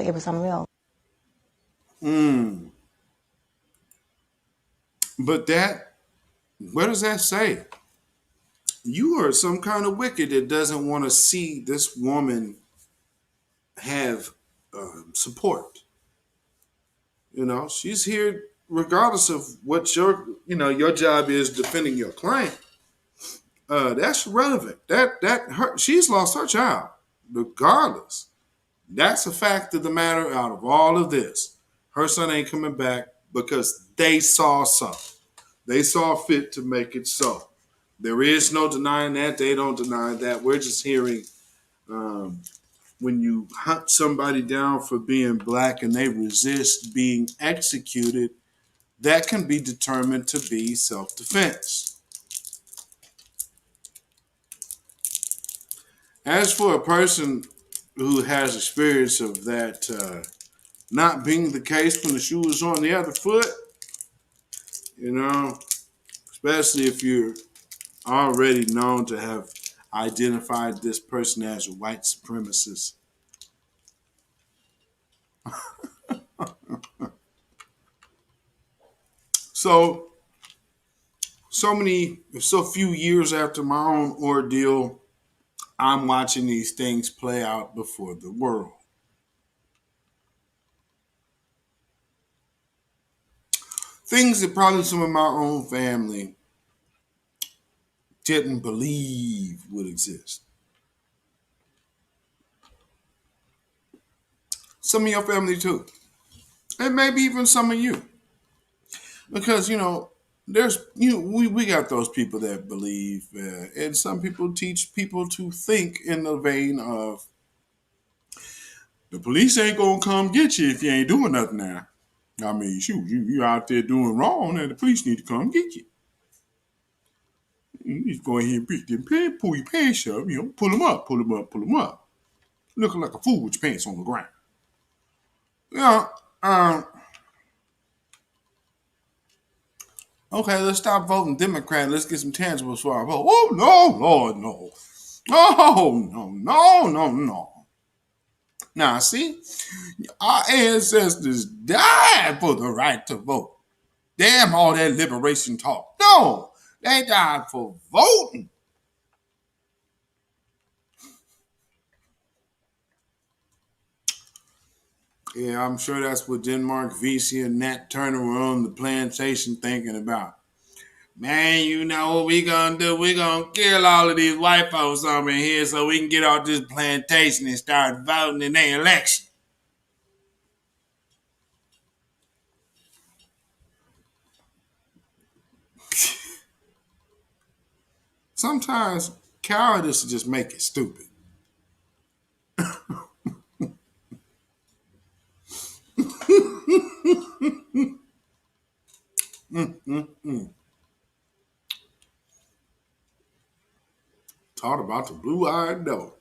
it was unreal. But what does that say? You are some kind of wicked that doesn't want to see this woman have support. She's here regardless of what your job is defending your client. That's relevant. She's lost her child, regardless. That's a fact of the matter out of all of this. Her son ain't coming back because they saw something. They saw fit to make it so. There is no denying that. They don't deny that. We're just hearing when you hunt somebody down for being black and they resist being executed, that can be determined to be self-defense. As for a person who has experience of that not being the case when the shoe is on the other foot, especially if you're already known to have identified this person as a white supremacist. So few years after my own ordeal, I'm watching these things play out before the world. Things that probably some of my own family didn't believe would exist. Some of your family too. And maybe even some of you. Because, we got those people that believe, and some people teach people to think in the vein of, the police ain't gonna come get you if you ain't doing nothing now. I mean, shoot, you out there doing wrong, and the police need to come get you. You just go ahead and pick them pants, pull your pants up, pull them up. Looking like a fool with your pants on the ground. Okay, let's stop voting Democrat. Let's get some tangibles for our vote. Oh, no, Lord, no. Oh, no. Now, see, our ancestors died for the right to vote. Damn all that liberation talk. No, they died for voting. Yeah, I'm sure that's what Denmark Vesey and Nat Turner were on the plantation thinking about. Man, you know what we gonna do? We gonna kill all of these white folks over here so we can get off this plantation and start voting in their election. Sometimes cowardice will just make it stupid. Talk about the blue-eyed devil.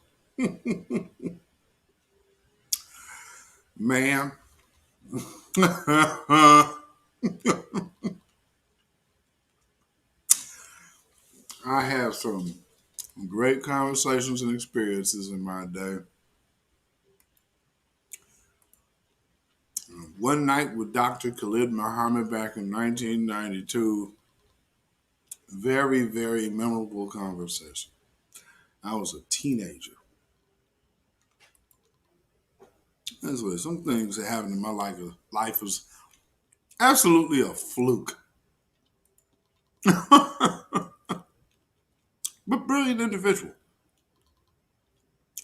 Man. I have some great conversations and experiences in my day. One night with Dr. Khalid Muhammad back in 1992. Very, very memorable conversation. I was a teenager. Anyway, some things that happened in my life was absolutely a fluke. But brilliant individual.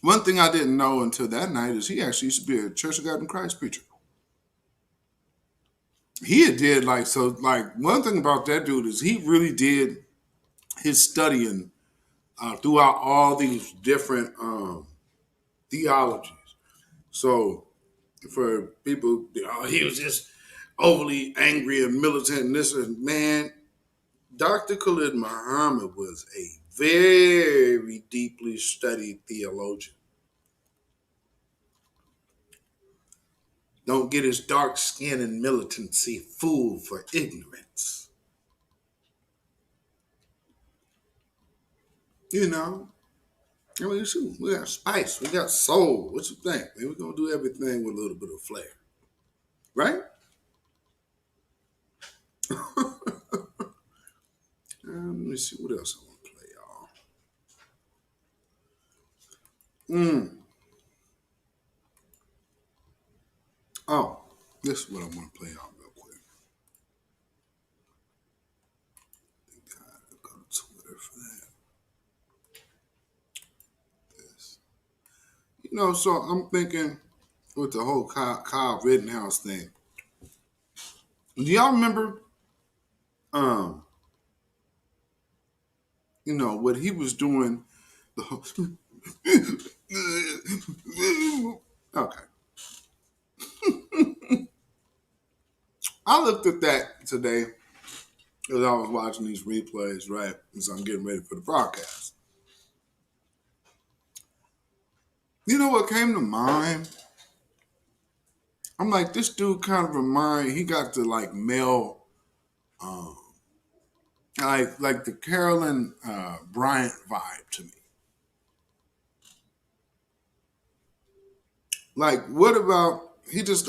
One thing I didn't know until that night is he actually used to be a Church of God in Christ preacher. He did one thing about that dude is he really did his studying throughout all these different theologies. So for people, he was just overly angry and militant and this and man, Dr. Khalid Muhammad was a very deeply studied theologian. Don't get his dark skin and militancy fooled for ignorance. I mean, shoot, we got spice, we got soul. What you think? Man, we're going to do everything with a little bit of flair. Right? Let me see what else I want to play, y'all. Oh, this is what I want to play out real quick. I gotta go to Twitter for that. This. So I'm thinking with the whole Kyle Rittenhouse thing. Do y'all remember what he was doing? Okay. I looked at that today as I was watching these replays, right, as I'm getting ready for the broadcast. You know what came to mind? I'm like, this dude kind of he got the like male, like the Carolyn Bryant vibe to me. Like, what about,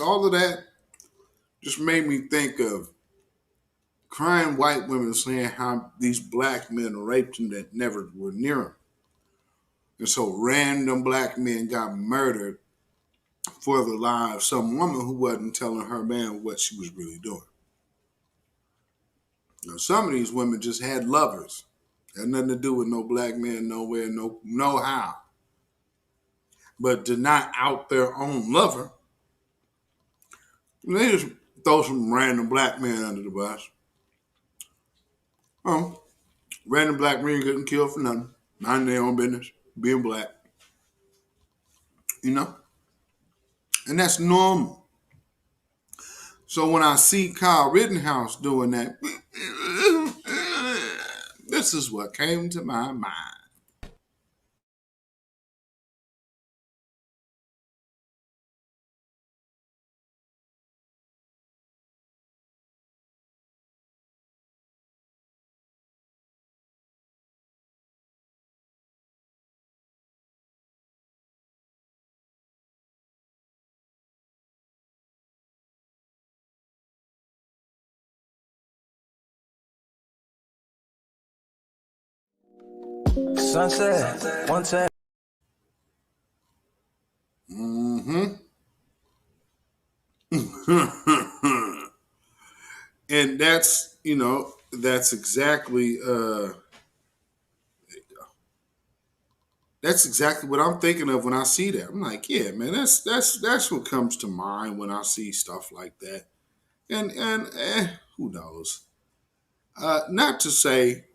all of that just made me think of crying white women saying how these black men raped them that never were near them. And so random black men got murdered for the lie of some woman who wasn't telling her man what she was really doing. Now, some of these women just had lovers. Had nothing to do with no black man nowhere, no how. But to not out their own lover, they just throw some random black man under the bus. Random black men getting killed for nothing. Minding their own business, being black. You know? And that's normal. So when I see Kyle Rittenhouse doing that, this is what came to my mind. Sunset, one tap. And that's, that's exactly what I'm thinking of when I see that. I'm like, yeah, man, that's what comes to mind when I see stuff like that. And who knows? Not to say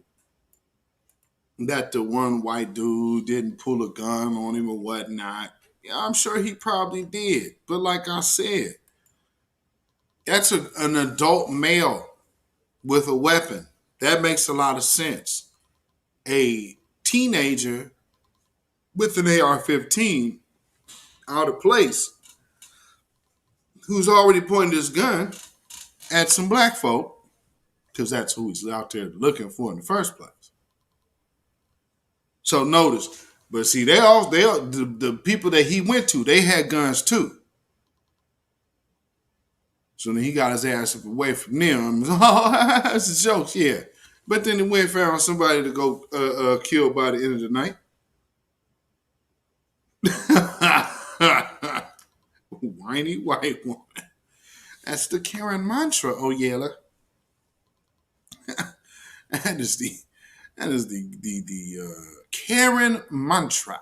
that the one white dude didn't pull a gun on him or whatnot. Yeah, I'm sure he probably did. But like I said, that's an adult male with a weapon. That makes a lot of sense. A teenager with an AR-15 out of place who's already pointed his gun at some black folk, because that's who he's out there looking for in the first place. So notice, but see, the people that he went to, they had guns too. So then he got his ass away from them. Oh, that's a joke, yeah. But then he went and found somebody to go kill by the end of the night. Whiny white woman. That's the Karen mantra, oh yeah. That is the Karen mantra.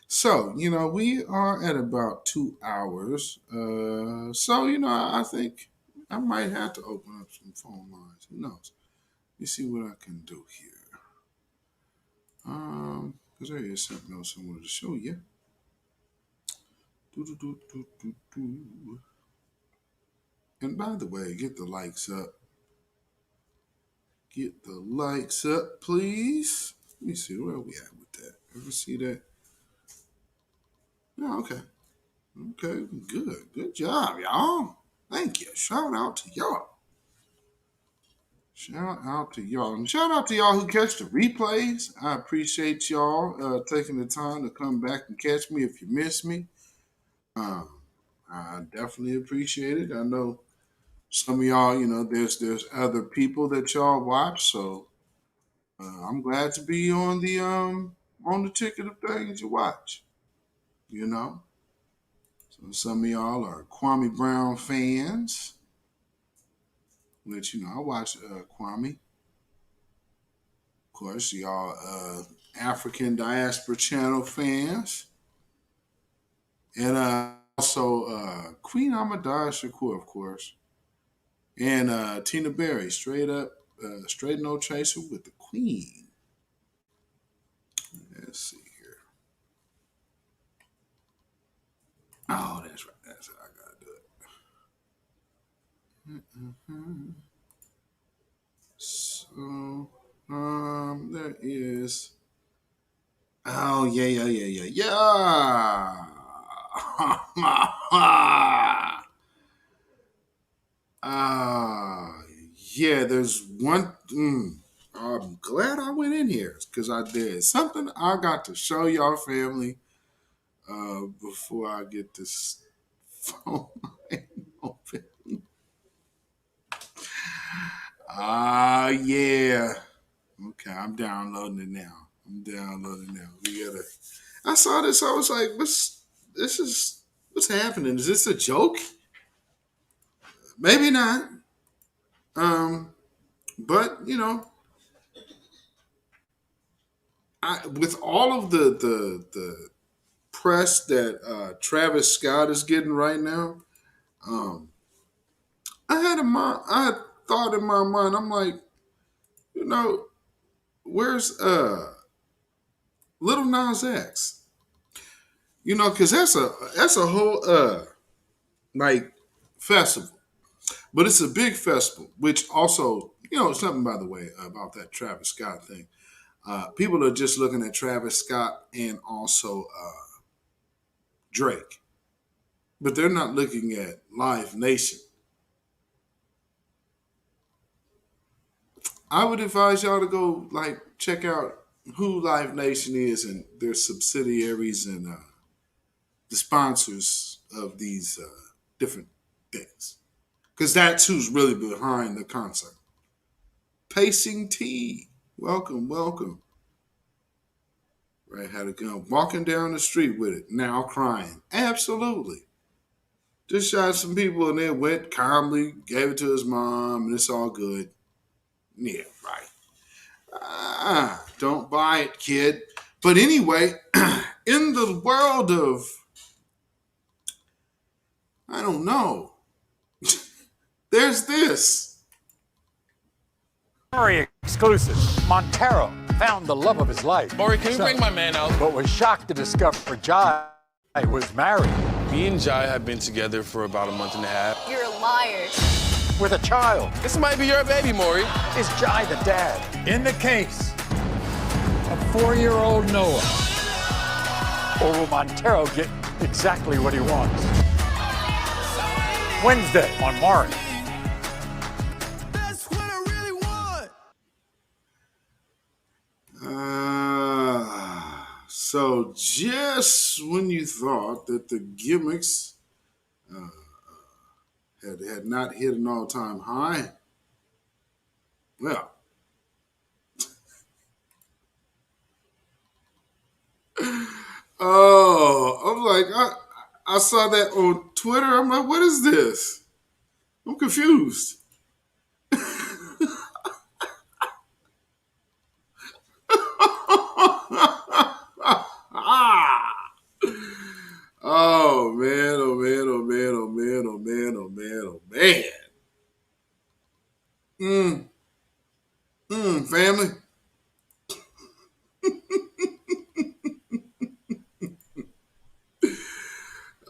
So, we are at about 2 hours. So, I think I might have to open up some phone lines. Who knows? Let me see what I can do here. Because there is something else I wanted to show you. And by the way, get the likes up. Get the likes up, please. Let me see, where are we at with that? Ever see that? No, okay. Okay, good. Good job, y'all. Thank you. Shout out to y'all. Shout out to y'all. And shout out to y'all who catch the replays. I appreciate y'all taking the time to come back and catch me if you miss me. I definitely appreciate it. I know some of y'all, there's other people that y'all watch, so I'm glad to be on the ticket of things you watch. So some of y'all are Kwame Brown fans, which I watch Kwame. Of course, y'all African Diaspora Channel fans, and also Queen Amadar Shakur, of course, and Tina Berry, straight no chaser with the Queen. Let's see here. Oh, that's right. That's how I gotta do it. So, there is. Oh yeah. Ah, yeah. There's one. I'm glad I went in here because I did something I got to show y'all family before I get this phone open. Yeah. Okay, I'm downloading it now. We gotta. I saw this. I was like, what's happening? Is this a joke? Maybe not. But with all of the press that Travis Scott is getting right now, um, I had thought in my mind. I'm like, where's Little Nas X? Because that's a whole like festival, but it's a big festival. Which also, something by the way about that Travis Scott thing. People are just looking at Travis Scott and also Drake, but they're not looking at Live Nation. I would advise y'all to go check out who Live Nation is and their subsidiaries and the sponsors of these different things, because that's who's really behind the concert. Pacing T, welcome. Right, had a gun walking down the street with it, now crying. Absolutely. Just shot some people and then went calmly, gave it to his mom, and it's all good. Yeah, right. Don't buy it, kid. But anyway, in the world of, I don't know, there's this. Very exclusive. Montero found the love of his life. Maury, can you bring my man out? But was shocked to discover Jai was married. Me and Jai have been together for about a month and a half. You're a liar. With a child. This might be your baby, Maury. Is Jai the dad? In the case of 4-year-old Noah. Or will Montero get exactly what he wants? Wednesday on Maury. So just when you thought that the gimmicks had not hit an all-time high, well, I'm like, I saw that on Twitter. I'm like, what is this? I'm confused. Oh man, oh man, oh man, oh man, oh man, oh man, oh man. Family.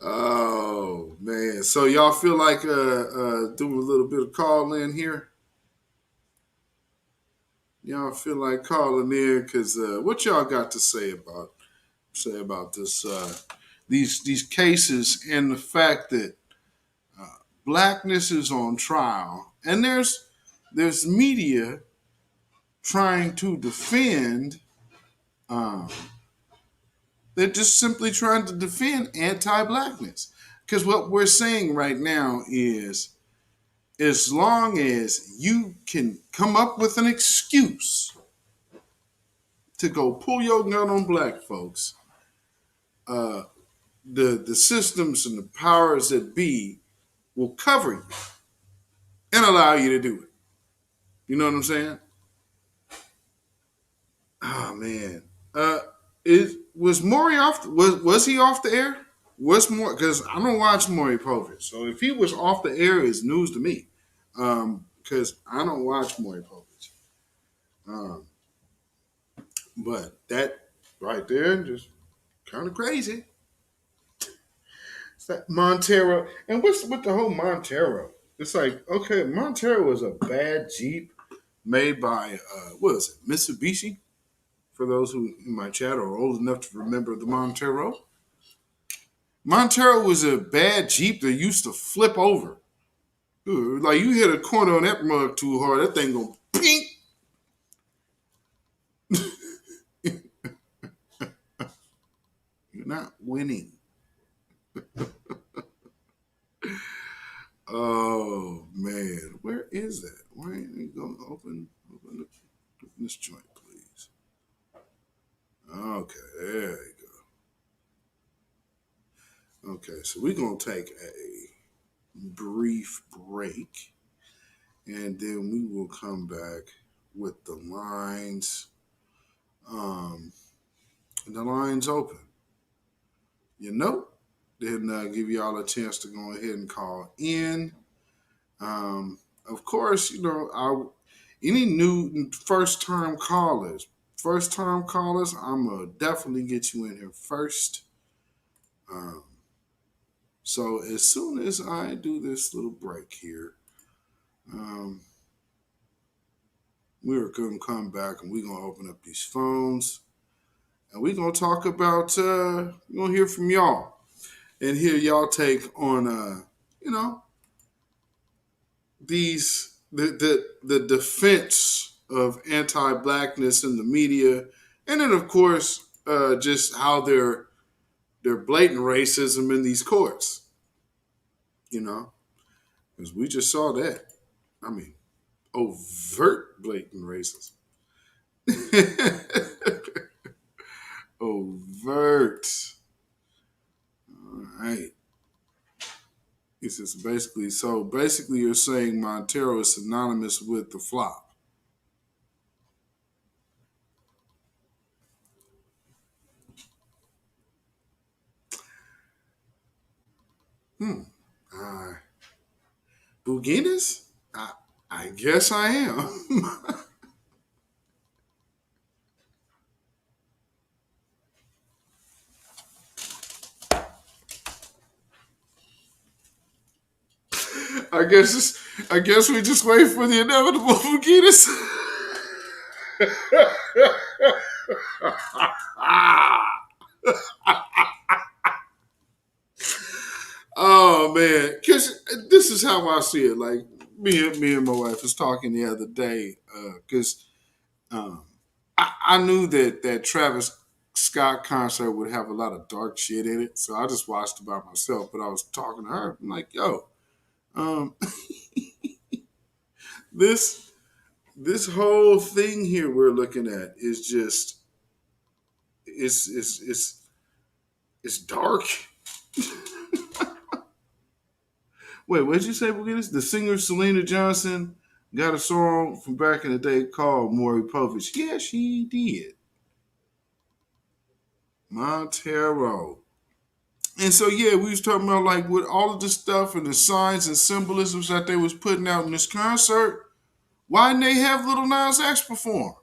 Oh man. So y'all feel like doing a little bit of call in here? Y'all feel like calling in because what y'all got to say about this these cases and the fact that blackness is on trial and there's media trying to defend they're just simply trying to defend anti-blackness, because what we're saying right now is as long as you can come up with an excuse to go pull your gun on black folks, the systems and the powers that be will cover you and allow you to do it. You know what I'm saying? Oh man, was Maury off? Was he off the air? Was more because I don't watch Maury Povich, so if he was off the air, it's news to me. Because I don't watch Maury Povich. But that right there, just kind of crazy. It's like Montero. And what's with the whole Montero? It's like, okay, Montero was a bad Jeep made by, what is it, Mitsubishi? For those who in my chat are old enough to remember the Montero. Montero was a bad Jeep that used to flip over. Ooh, like you hit a corner on that mug too hard, that thing gonna pink. You're not winning. Oh man, where is that? Why ain't it gonna open this joint, please? Okay, there you go. Okay, so we're gonna take a brief break, and then we will come back with the lines. The lines open. Then give y'all a chance to go ahead and call in. Of course, any new first-time callers, I'm gonna definitely get you in here first. So as soon as I do this little break here, we're gonna come back and we're gonna open up these phones, and we're gonna talk about. We're gonna hear from y'all and hear y'all take on, the defense of anti-blackness in the media, and then of course just how they're blatant racism in these courts. Because we just saw that. I mean, overt blatant racism. Overt. All right. It's just basically you're saying Montero is synonymous with the flop. Buginas? I guess I am. I guess we just wait for the inevitable Buginas. Oh man, because this is how I see it. Like me and my wife was talking the other day, because I knew that Travis Scott concert would have a lot of dark shit in it, so I just watched it by myself. But I was talking to her, I'm like, yo, this whole thing here we're looking at is just it's dark. Wait, what did you say, Buginas? The singer Selena Johnson got a song from back in the day called Maury Povich. Yeah, she did. Montero. And so, yeah, we was talking about, like, with all of the stuff and the signs and symbolisms that they was putting out in this concert, why didn't they have Lil Nas X perform?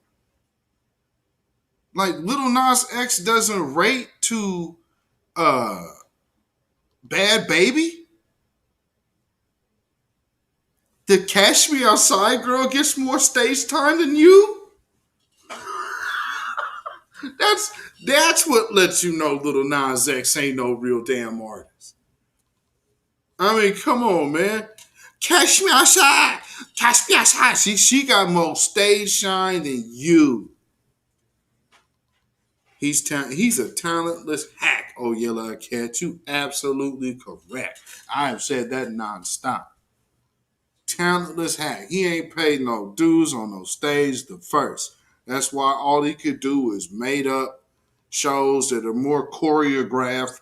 Like, Lil Nas X doesn't rate to Bad Baby? The Cash Me Outside girl gets more stage time than you? That's what lets you know Lil Nas X ain't no real damn artist. I mean, come on, man. Cash Me Outside. Cash Me Outside. She got more stage shine than you. He's a talentless hack. Oh, Yellow Cat, you absolutely correct. I have said that nonstop. Talentless hack. He ain't paid no dues on no stage the first. That's why all he could do is made up shows that are more choreographed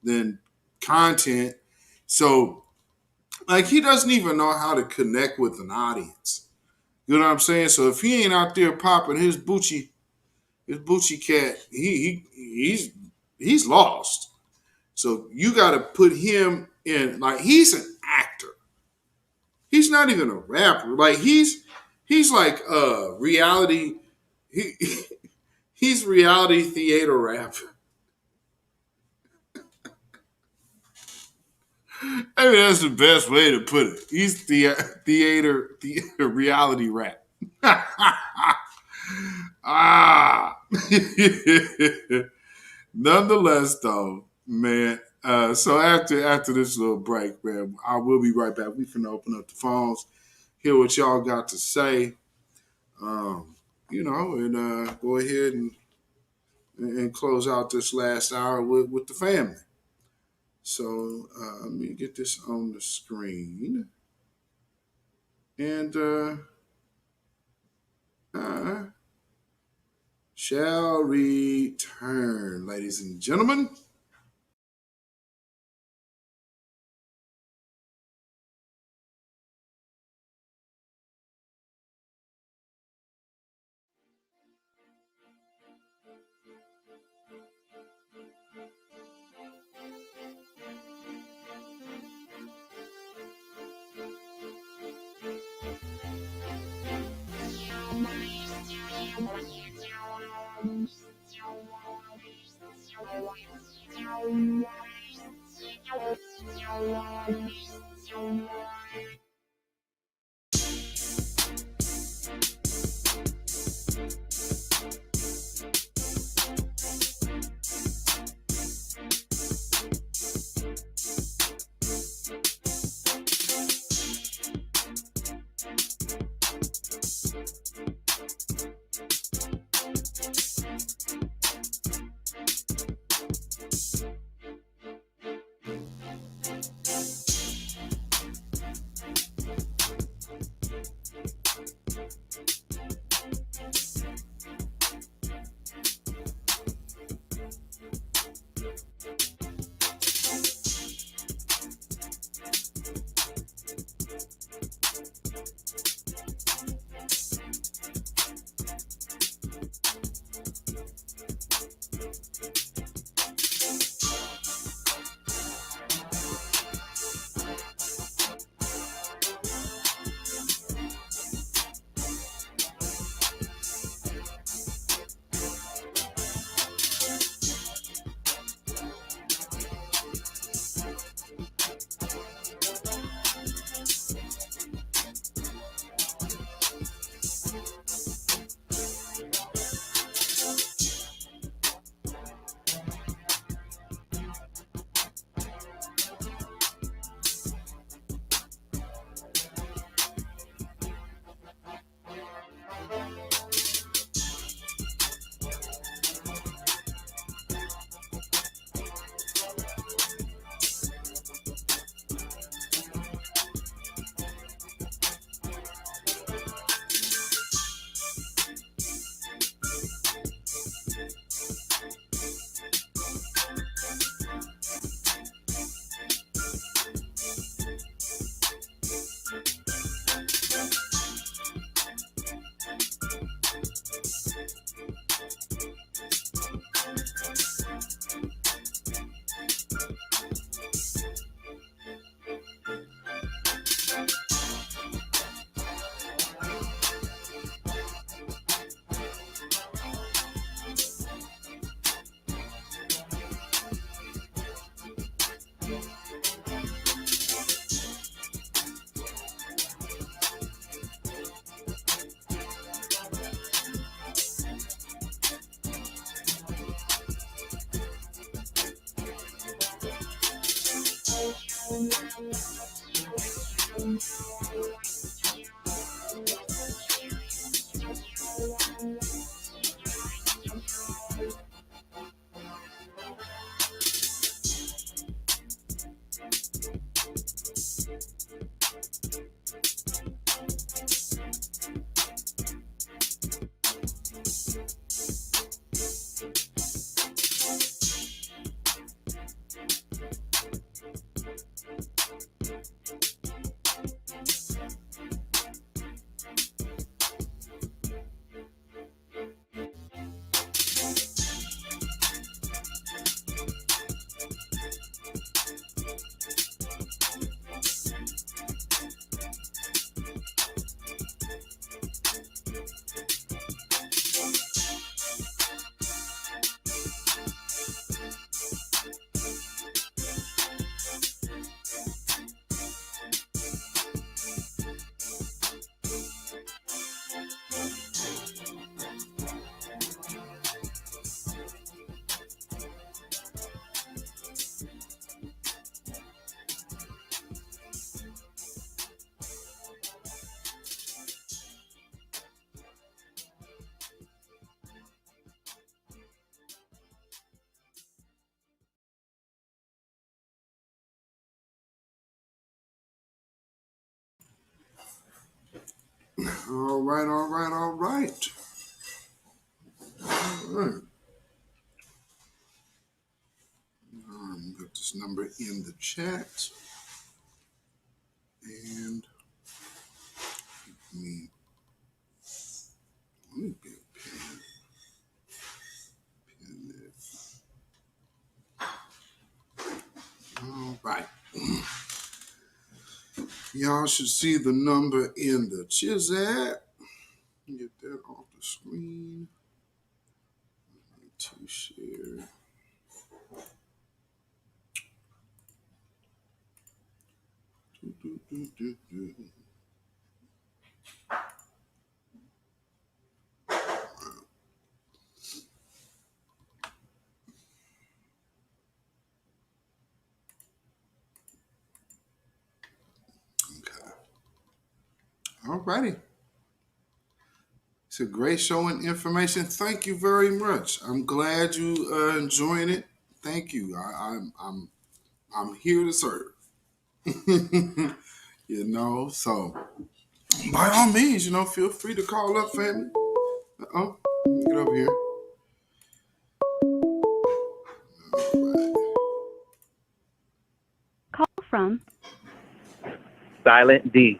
than content. So, like, he doesn't even know how to connect with an audience. You know what I'm saying? So if he ain't out there popping his Bucci cat, he's lost. So you got to put him in, like, he's an actor. He's not even a rapper. Like, he's like reality. He's reality theater rap. I mean, that's the best way to put it. He's theater reality rap. Ah. Nonetheless, though, man. So after this little break, man, I will be right back. We finna open up the phones, hear what y'all got to say. And go ahead and close out this last hour with the family. So let me get this on the screen. And shall return, ladies and gentlemen. All right, all right, all right. All right. Put this number in the chat. And let me get a pen there. All right. Y'all should see the number in the CHAT. Get that off the screen. To share. All righty. It's a great show and information. Thank you very much. I'm glad you enjoying it. Thank you. I'm here to serve. So by all means, feel free to call up, family. Let me get over here. Call from Silent D.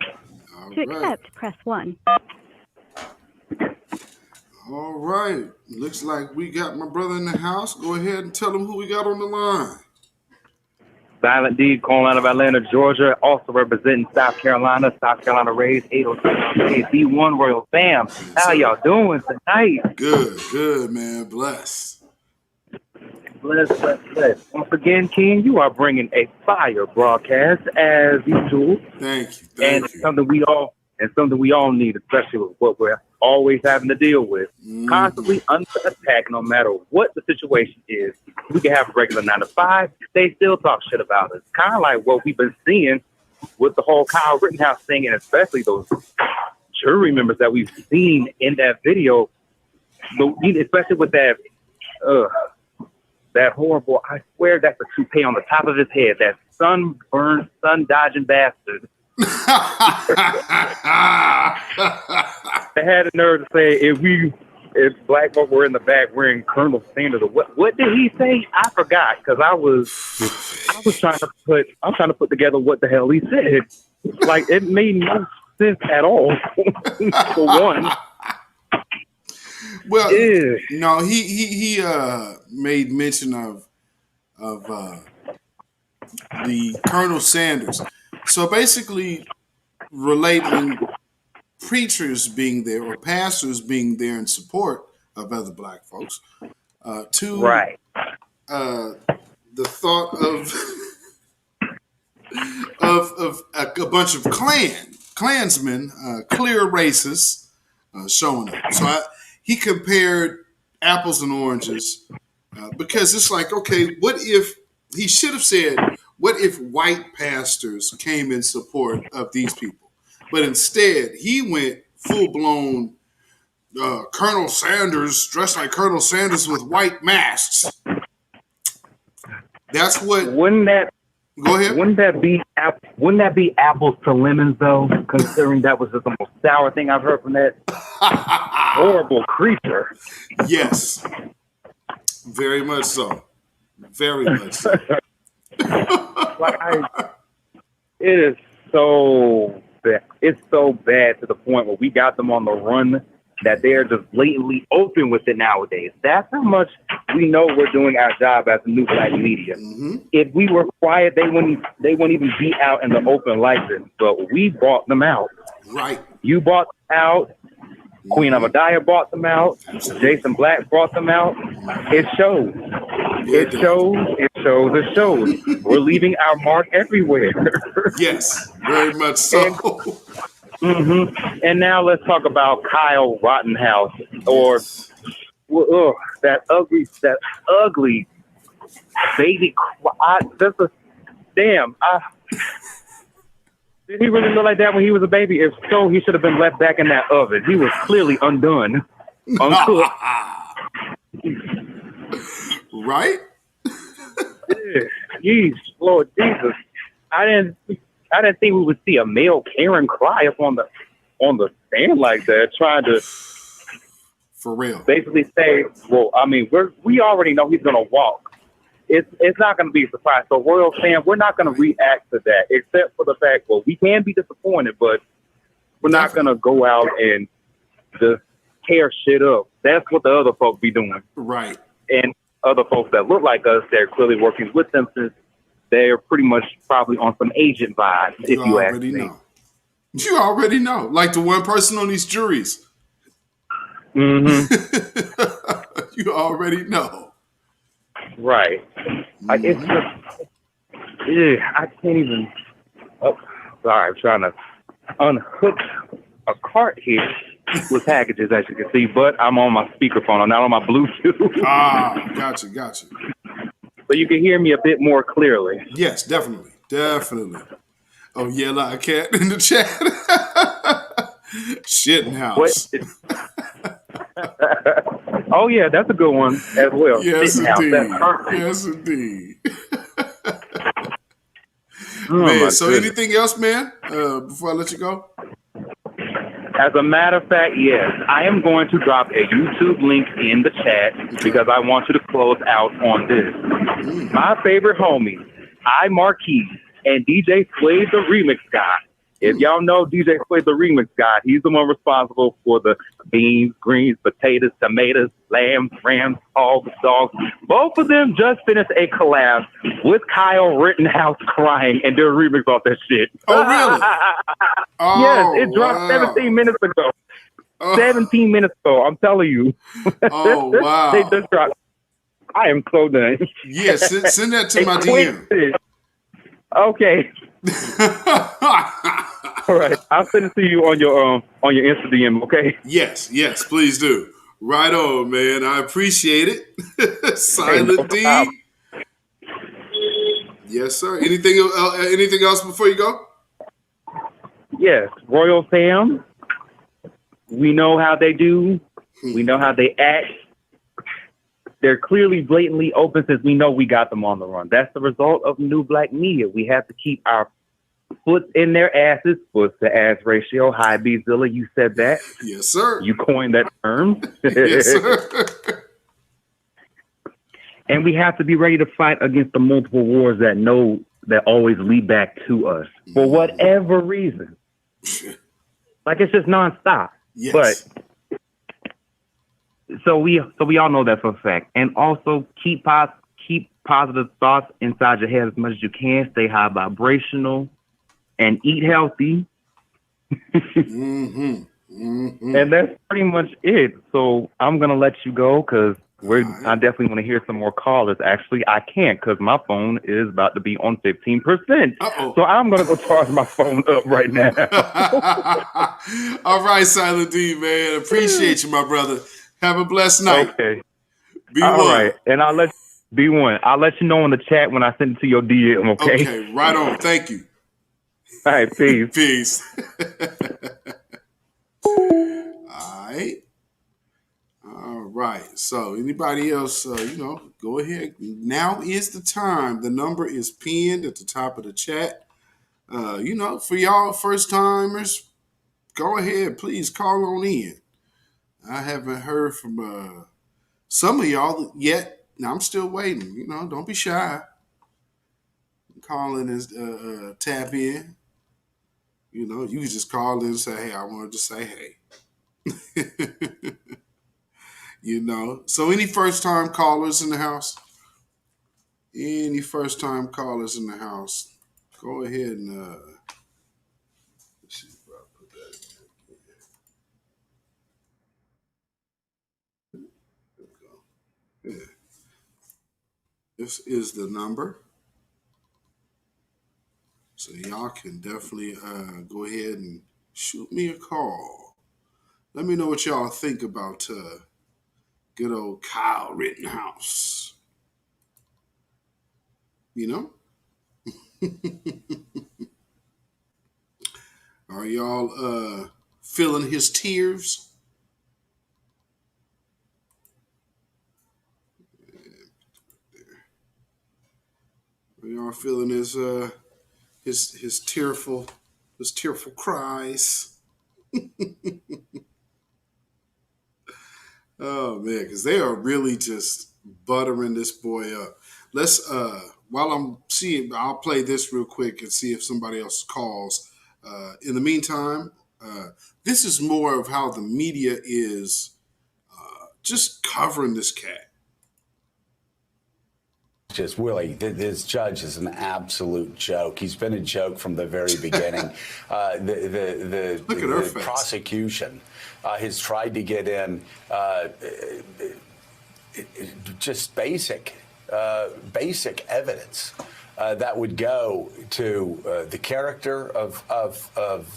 To accept, press 1. All right. Looks like we got my brother in the house. Go ahead and tell him who we got on the line. Silent D, calling out of Atlanta, Georgia, also representing South Carolina raised 802 B1 Royal Fam. How y'all doing tonight? Good, man. Bless. Bless. Once again, King, you are bringing a fire broadcast as usual. Thank you. And something we all need, especially with what we're always having to deal with. Constantly under attack, no matter what the situation is. We can have a regular 9 to 5. They still talk shit about us. Kind of like what we've been seeing with the whole Kyle Rittenhouse thing, and especially those jury members that we've seen in that video. Especially with that horrible, I swear that's a toupee on the top of his head, that sunburned, sun-dodging bastard. They had the nerve to say if black folk were in the back wearing Colonel Sanders, or what did he say? I forgot, because I was trying to put together what the hell he said. Like, it made no sense at all. For one. Well, no, he made mention of the Colonel Sanders. So basically, relating preachers being there or pastors being there in support of other black folks to the thought of a bunch of Klansmen, clear racists showing up. So he compared apples and oranges because it's like, okay, what if he should have said, what if white pastors came in support of these people? But instead, he went full-blown Colonel Sanders, dressed like Colonel Sanders with white masks. That's what. Go ahead. Wouldn't that be apples to lemons, though? Considering that was just the most sour thing I've heard from that horrible creature. Yes, very much so. Very much so. It is so bad. It's so bad to the point where we got them on the run that they're just blatantly open with it nowadays. That's how much we know we're doing our job as the new black media. Mm-hmm. If we were quiet, they wouldn't even be out in the open like this. But we bought them out. Right. You bought them out. Queen Abadiah brought them out. Jason Black brought them out. It shows. It shows. We're leaving our mark everywhere. Yes, very much so. And now let's talk about Kyle Rittenhouse, or that ugly baby. Did he really look like that when he was a baby? If so, he should have been left back in that oven. He was clearly undone, uncooked. Right? Jeez, Lord Jesus! I didn't think we would see a male Karen cry up on the on the stand like that, trying to for real basically say, well, I mean, we already know he's going to walk. It's not going to be a surprise. So, Royal fan, we're not going to react to that, except for the fact, well, we can be disappointed, but we're not going to go out and just tear shit up. That's what the other folks be doing. Right. And other folks that look like us, they're clearly working with them since they're pretty much probably on some agent vibes, if you ask me. Know. You already know. Like the one person on these juries. Mm-hmm. You already know. Right. It's just, I can't even. Oh, sorry, I'm trying to unhook a cart here with packages, as you can see, but I'm on my speakerphone. I'm not on my Bluetooth. Gotcha. So you can hear me a bit more clearly. Yes, definitely. Oh, yeah, like a cat in the chat. Shittenhouse. Oh, yeah, that's a good one as well. Yes, indeed. That's perfect. Yes, indeed. Oh, man, so goodness. anything else, man, before I let you go? As a matter of fact, yes. I am going to drop a YouTube link in the chat because I want you to close out on this. My favorite homies, Marquis, and DJ Sway the Remix Guy. If y'all know DJ Sway the Remix Guy, he's the one responsible for the beans, greens, potatoes, tomatoes, lambs, rams, hogs, dogs. Both of them just finished a collab with Kyle Rittenhouse crying and did a remix off that shit. Oh, really? Yes, it dropped 17 minutes ago. 17 minutes ago, I'm telling you. Oh, wow. They just dropped. I am so done. Yeah, send that to my DM. Okay. All right, I'll send it to you on your Insta DM, okay? Yes, please do. Right on, man. I appreciate it. Silent D. Yes, sir. Anything else before you go? Yes, Royal Fam. We know how they do. We know how they act. They're clearly blatantly open since we know we got them on the run. That's the result of New Black Media. We have to keep our foot in their asses, foot to ass ratio. Hi, Beatzilla, you said that. Yes, sir. You coined that term. Yes, sir. And we have to be ready to fight against the multiple wars that always lead back to us for whatever reason. Like it's just nonstop. Yes. But so we all know that for a fact. And also keep positive thoughts inside your head as much as you can. Stay high vibrational and eat healthy. Mm-hmm. And that's pretty much it. So I'm gonna let you go because I definitely want to hear some more callers. Actually, I can't because my phone is about to be on 15%. So I'm gonna go charge my phone up right now. All right, Silent D, man. Appreciate you, my brother. Have a blessed night. Okay. Be All one. right, and I'll let you know in the chat when I send it to your DM. Okay. Okay. Right on. Thank you. All right. Peace. Peace. All right. So anybody else, go ahead. Now is the time. The number is pinned at the top of the chat. For y'all first timers, go ahead. Please call on in. I haven't heard from some of y'all yet. Now I'm still waiting. Don't be shy. Call in and tap in. You can just call in and say, hey, I wanted to say hey. So any first-time callers in the house? Any first-time callers in the house? Go ahead and let's see if I put that in. There we go. Yeah. This is the number. So y'all can definitely go ahead and shoot me a call. Let me know what y'all think about good old Kyle Rittenhouse. Are y'all feeling his tears? Are y'all feeling his tearful cries? Oh man, because they are really just buttering this boy up. Let's while I'm seeing, I'll play this real quick and see if somebody else calls. In the meantime, this is more of how the media is just covering this cat. Just Willie, this judge is an absolute joke. He's been a joke from the very beginning. The prosecution has tried to get in just basic evidence that would go to the character of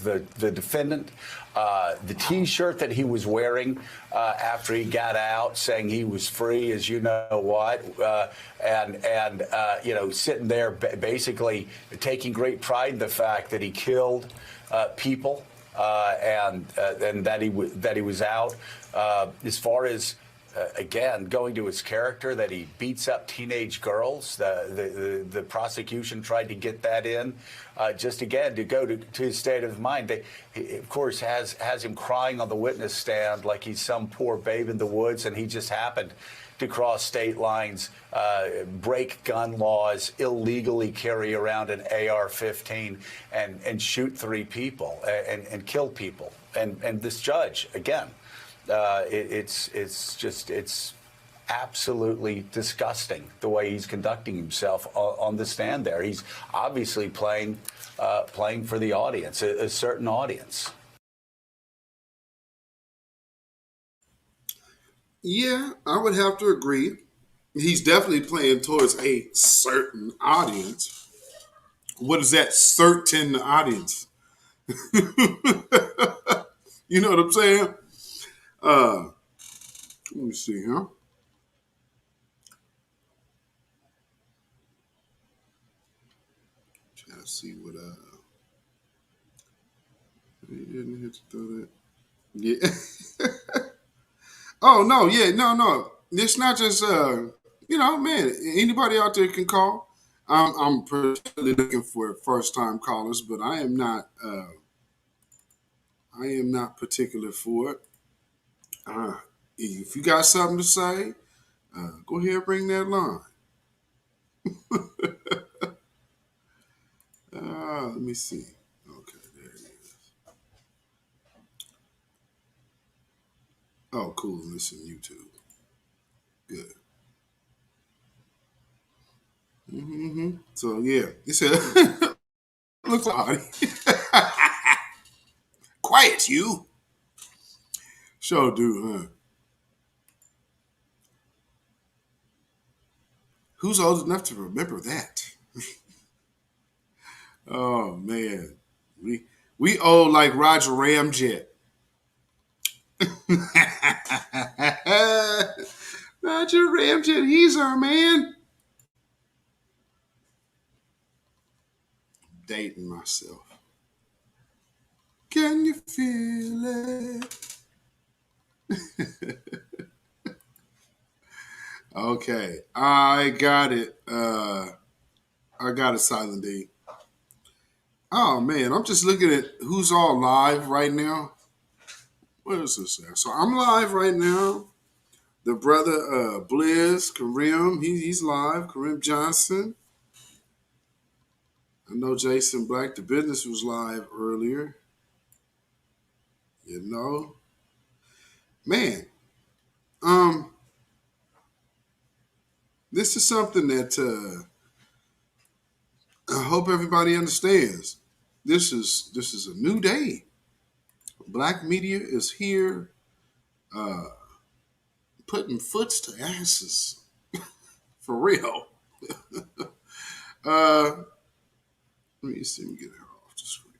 the defendant, the T-shirt that he was wearing after he got out, saying he was free, as you know what, and sitting there basically taking great pride in the fact that he killed people and that he was out. As far as again, going to his character that he beats up teenage girls. The prosecution tried to get that in, just again to go to his state of mind. He, of course, has him crying on the witness stand like he's some poor babe in the woods, and he just happened to cross state lines, break gun laws, illegally carry around an AR-15, and shoot 3 people and kill people. And this judge, again. It's absolutely disgusting the way he's conducting himself on the stand there. He's obviously playing for the audience, a certain audience. Yeah, I would have to agree. He's definitely playing towards a certain audience. What is that certain audience? You know what I'm saying? Let me see, huh? Trying to see what he didn't hit to throw that. Yeah. Oh no, yeah, no. It's not just man, anybody out there can call. I'm particularly looking for first time callers, but I am not particular for it. If you got something to say, go ahead and bring that line. Let me see. Okay, there it is. Oh, cool. Listen, YouTube. Good. Mm-hmm. So, yeah. He said, looks like quiet, you. Sure do, huh? Who's old enough to remember that? Oh, man. We old like Roger Ramjet. Roger Ramjet, he's our man. Dating myself. Can you feel it? Okay, I got it. I got it, Silent D. Oh man, I'm just looking at who's all live right now. What is this at? So I'm live right now. The brother Blizz, Kareem, he's live. Kareem Johnson. I know Jason Black, the business was live earlier. You know. Man. This is something that I hope everybody understands. This is a new day. Black media is here putting foots to asses. For real. Let me see. Let me get her off the screen.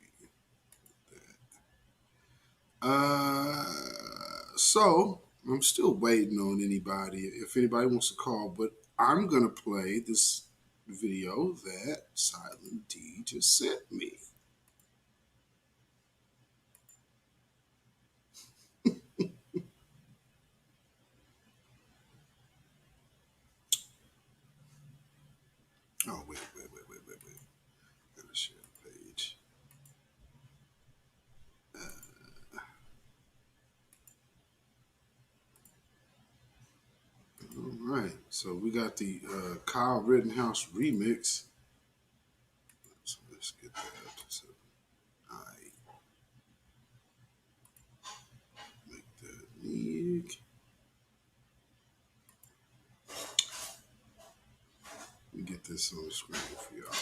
So I'm still waiting on anybody. If anybody wants to call, but I'm gonna play this video that Silent D just sent me. Oh, wait. Gotta share the page. So we got the Kyle Rittenhouse remix. So let's get that up to 7. I make that big. Let me get this on the screen for y'all.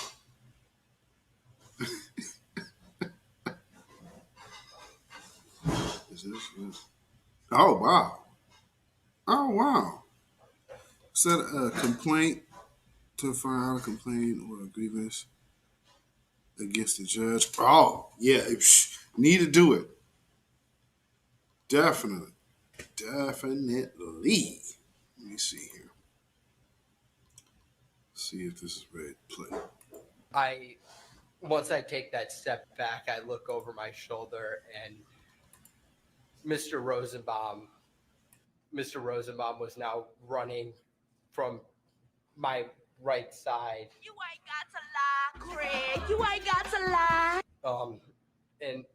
Is this? Oh wow! Oh wow! Is that a complaint to file a complaint or a grievance against the judge? Oh yeah, need to do it. Definitely. Let me see here. See if this is ready to play. Once I take that step back, I look over my shoulder and Mr. Rosenbaum was now running from my right side. You ain't got to lie, Craig. You ain't got to lie. And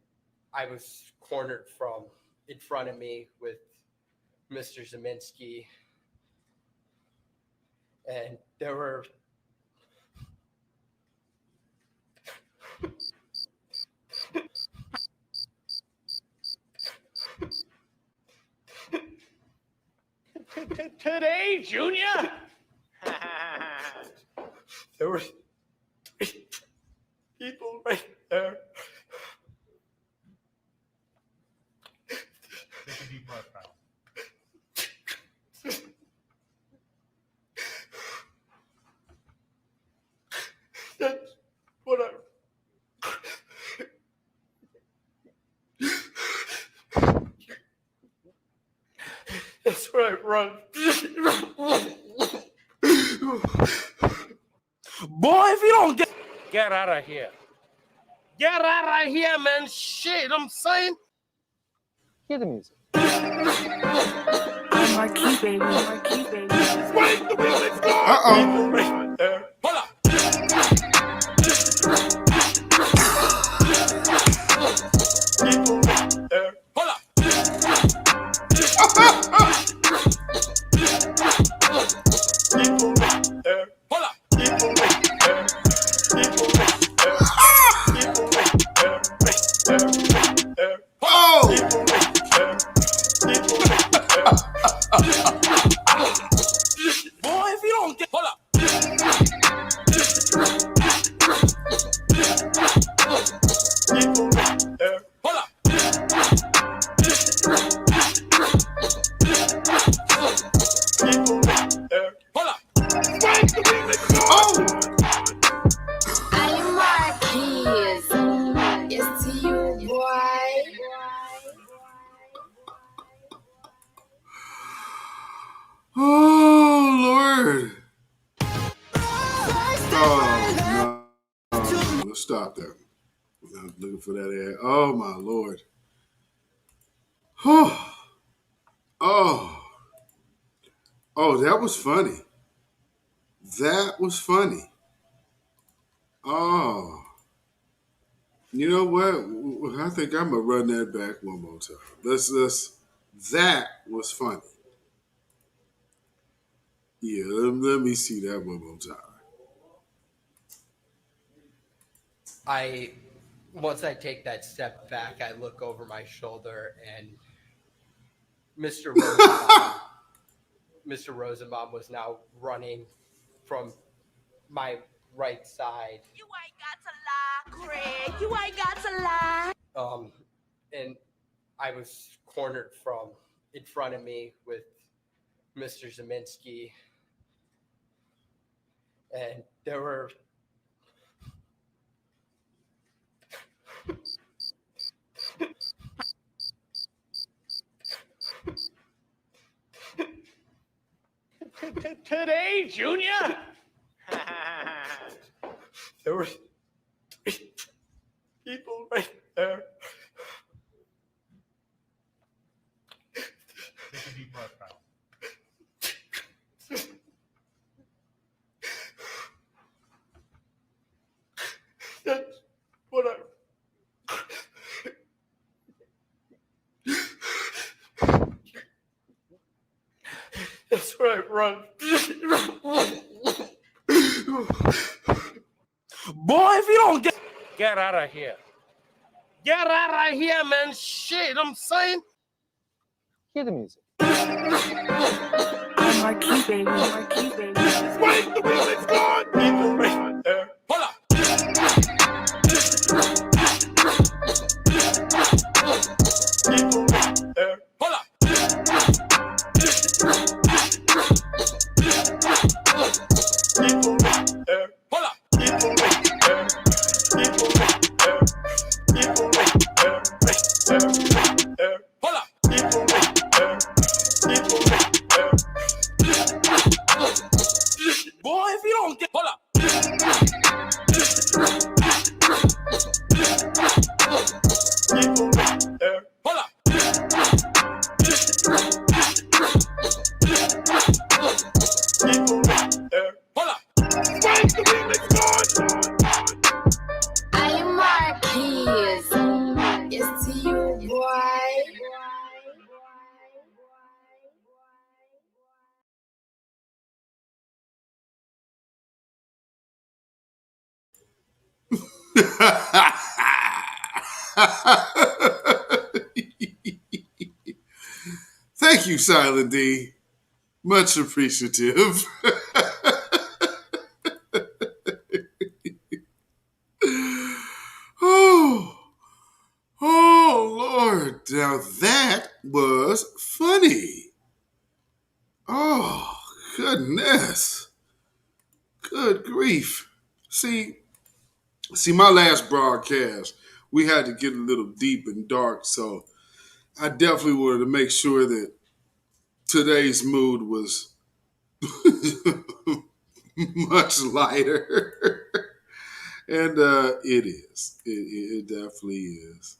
I was cornered from in front of me with Mr. Zeminski. And there were Today, Junior? there were 3 people right there. Take a deep breath now. That's what That's where I run. Boy, if you don't get out of here. Get out of here, man. Shit, I'm saying. Hear the music. I'm Marquis, baby. Marquis, baby. Wait, the music's gone. Hold up. Hold up. Hold up. Boy, if you don't get, hold up. Hold up. Hold up. I'm Marquis. It's to you, boy. Oh Lord! Oh no! Let's stop that. I'm looking for that ad. Oh my Lord! Oh, that was funny. That was funny. Oh, you know what? I think I'm gonna run that back one more time. Let's. That was funny. Yeah, let me see that one more time. Once I take that step back, I look over my shoulder and Mr. Rosenbaum was now running from my right side. You ain't got to lie, Craig. You ain't got to lie. And I was cornered from in front of me with Mr. Zeminski. And there were Today, Junior? there were 3 people right there. Take a deep breath now. That's what That's where I run. Boy, if you don't get out of here. Get out of here, man. Shit, I'm saying. Hear the music. I'm Marquis, baby. Marquis, baby. Wait, the music's gone. People right there. Hold up. People right there. Hold up. People right there. Hold up. People right there. People right there. People right there. Right there. Right there. Hold up. People right there. People right there. Boy, if you don't get, hold up. People right there. Hold up. People right there. Hold up. Wait, the remix gone. I'm Marquis. It's to you, boy. Thank you, Silent D. Much appreciative. Oh, Lord. Now that was funny. Oh, goodness. Good grief. See, my last broadcast, we had to get a little deep and dark, so I definitely wanted to make sure that today's mood was much lighter. And it is. It definitely is.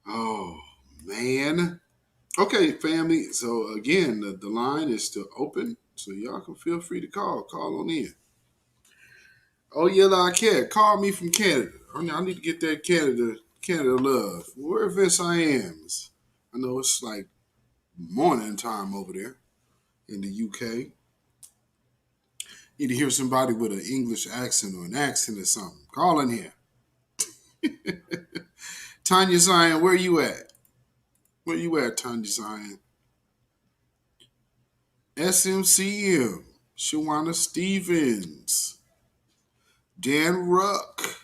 Oh, man. Okay, family. So, again, the line is still open, so y'all can feel free to call. Call on in. Oh, yeah, I can. Call me from Canada. I need to get that Canada love. Where Vince I am. I know it's like morning time over there in the UK. Need to hear somebody with an English accent or an accent or something. Call in here. Tanya Zion, where you at? Where you at, Tanya Zion? SMCM, Shawana Stevens, Dan Ruck.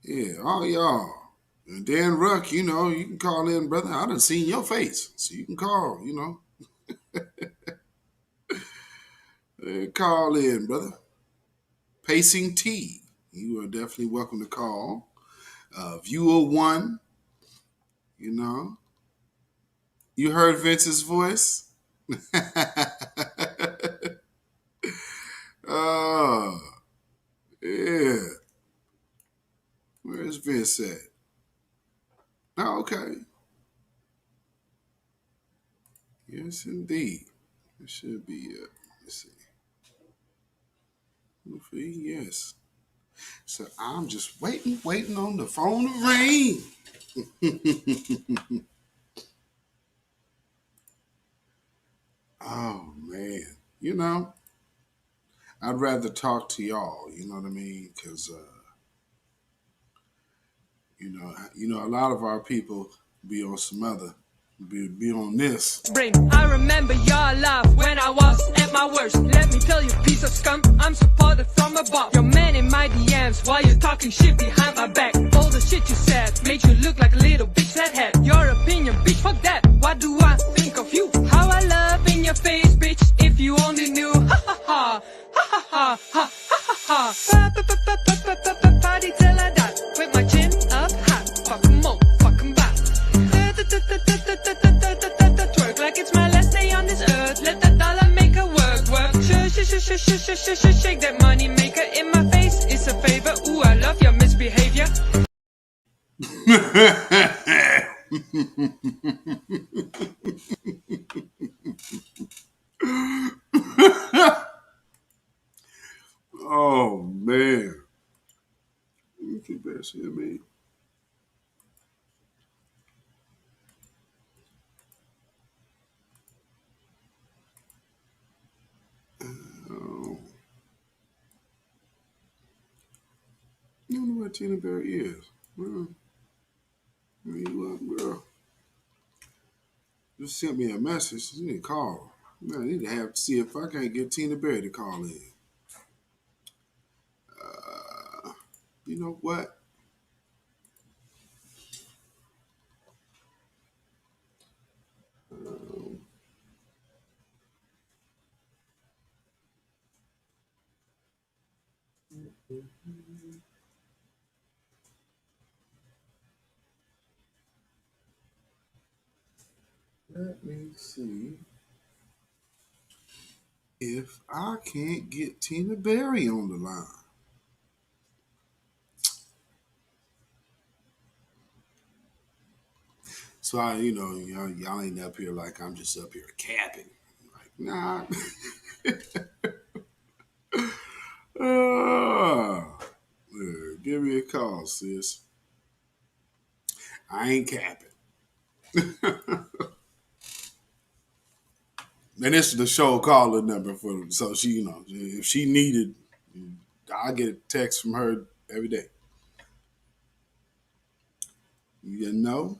Yeah, all y'all. And Dan Ruck, you know, you can call in, brother. I done seen your face, so you can call, you know. Call in, brother. Pacing T, you are definitely welcome to call. Viewer 1, you know. You heard Vince's voice? Oh, yeah. Where's Vince at? Oh, okay. Yes, indeed. It should be, let's see. Yes. So I'm just waiting on the phone to ring. Oh, man. You know, I'd rather talk to y'all, you know what I mean? Because, you know, a lot of our people be on some other, be on this. I remember your laugh when I was at my worst. Let me tell you, piece of scum, I'm supported from above. Your man in my DMs while you're talking shit behind my back. All the shit you said made you look like a little bitch that had your opinion, bitch, fuck that. What do I think of you? How I love in your face, bitch, if you only knew. Ha ha ha, ha ha ha, ha ha ha. Party till I die, with my chin up high. Fuck 'em all, fuck 'em back. Twerk like it's my last day on this earth. Let that dollar make her work. Shake that money maker in my face. It's a favor. Ooh, I love your misbehavior. Oh, man. You keep asking me. Oh. where Tina Berry is. Well, where you up, girl? Just sent me a message. You need to call. Man, I need to have to see if I can't get Tina Berry to call in. You know what? Let me see if I can't get Tina Berry on the line. So y'all ain't up here like I'm just up here capping. Like, nah. Give me a call, sis. I ain't capping. And this is the show caller number for them. So she, if she needed, I get a text from her every day. You know?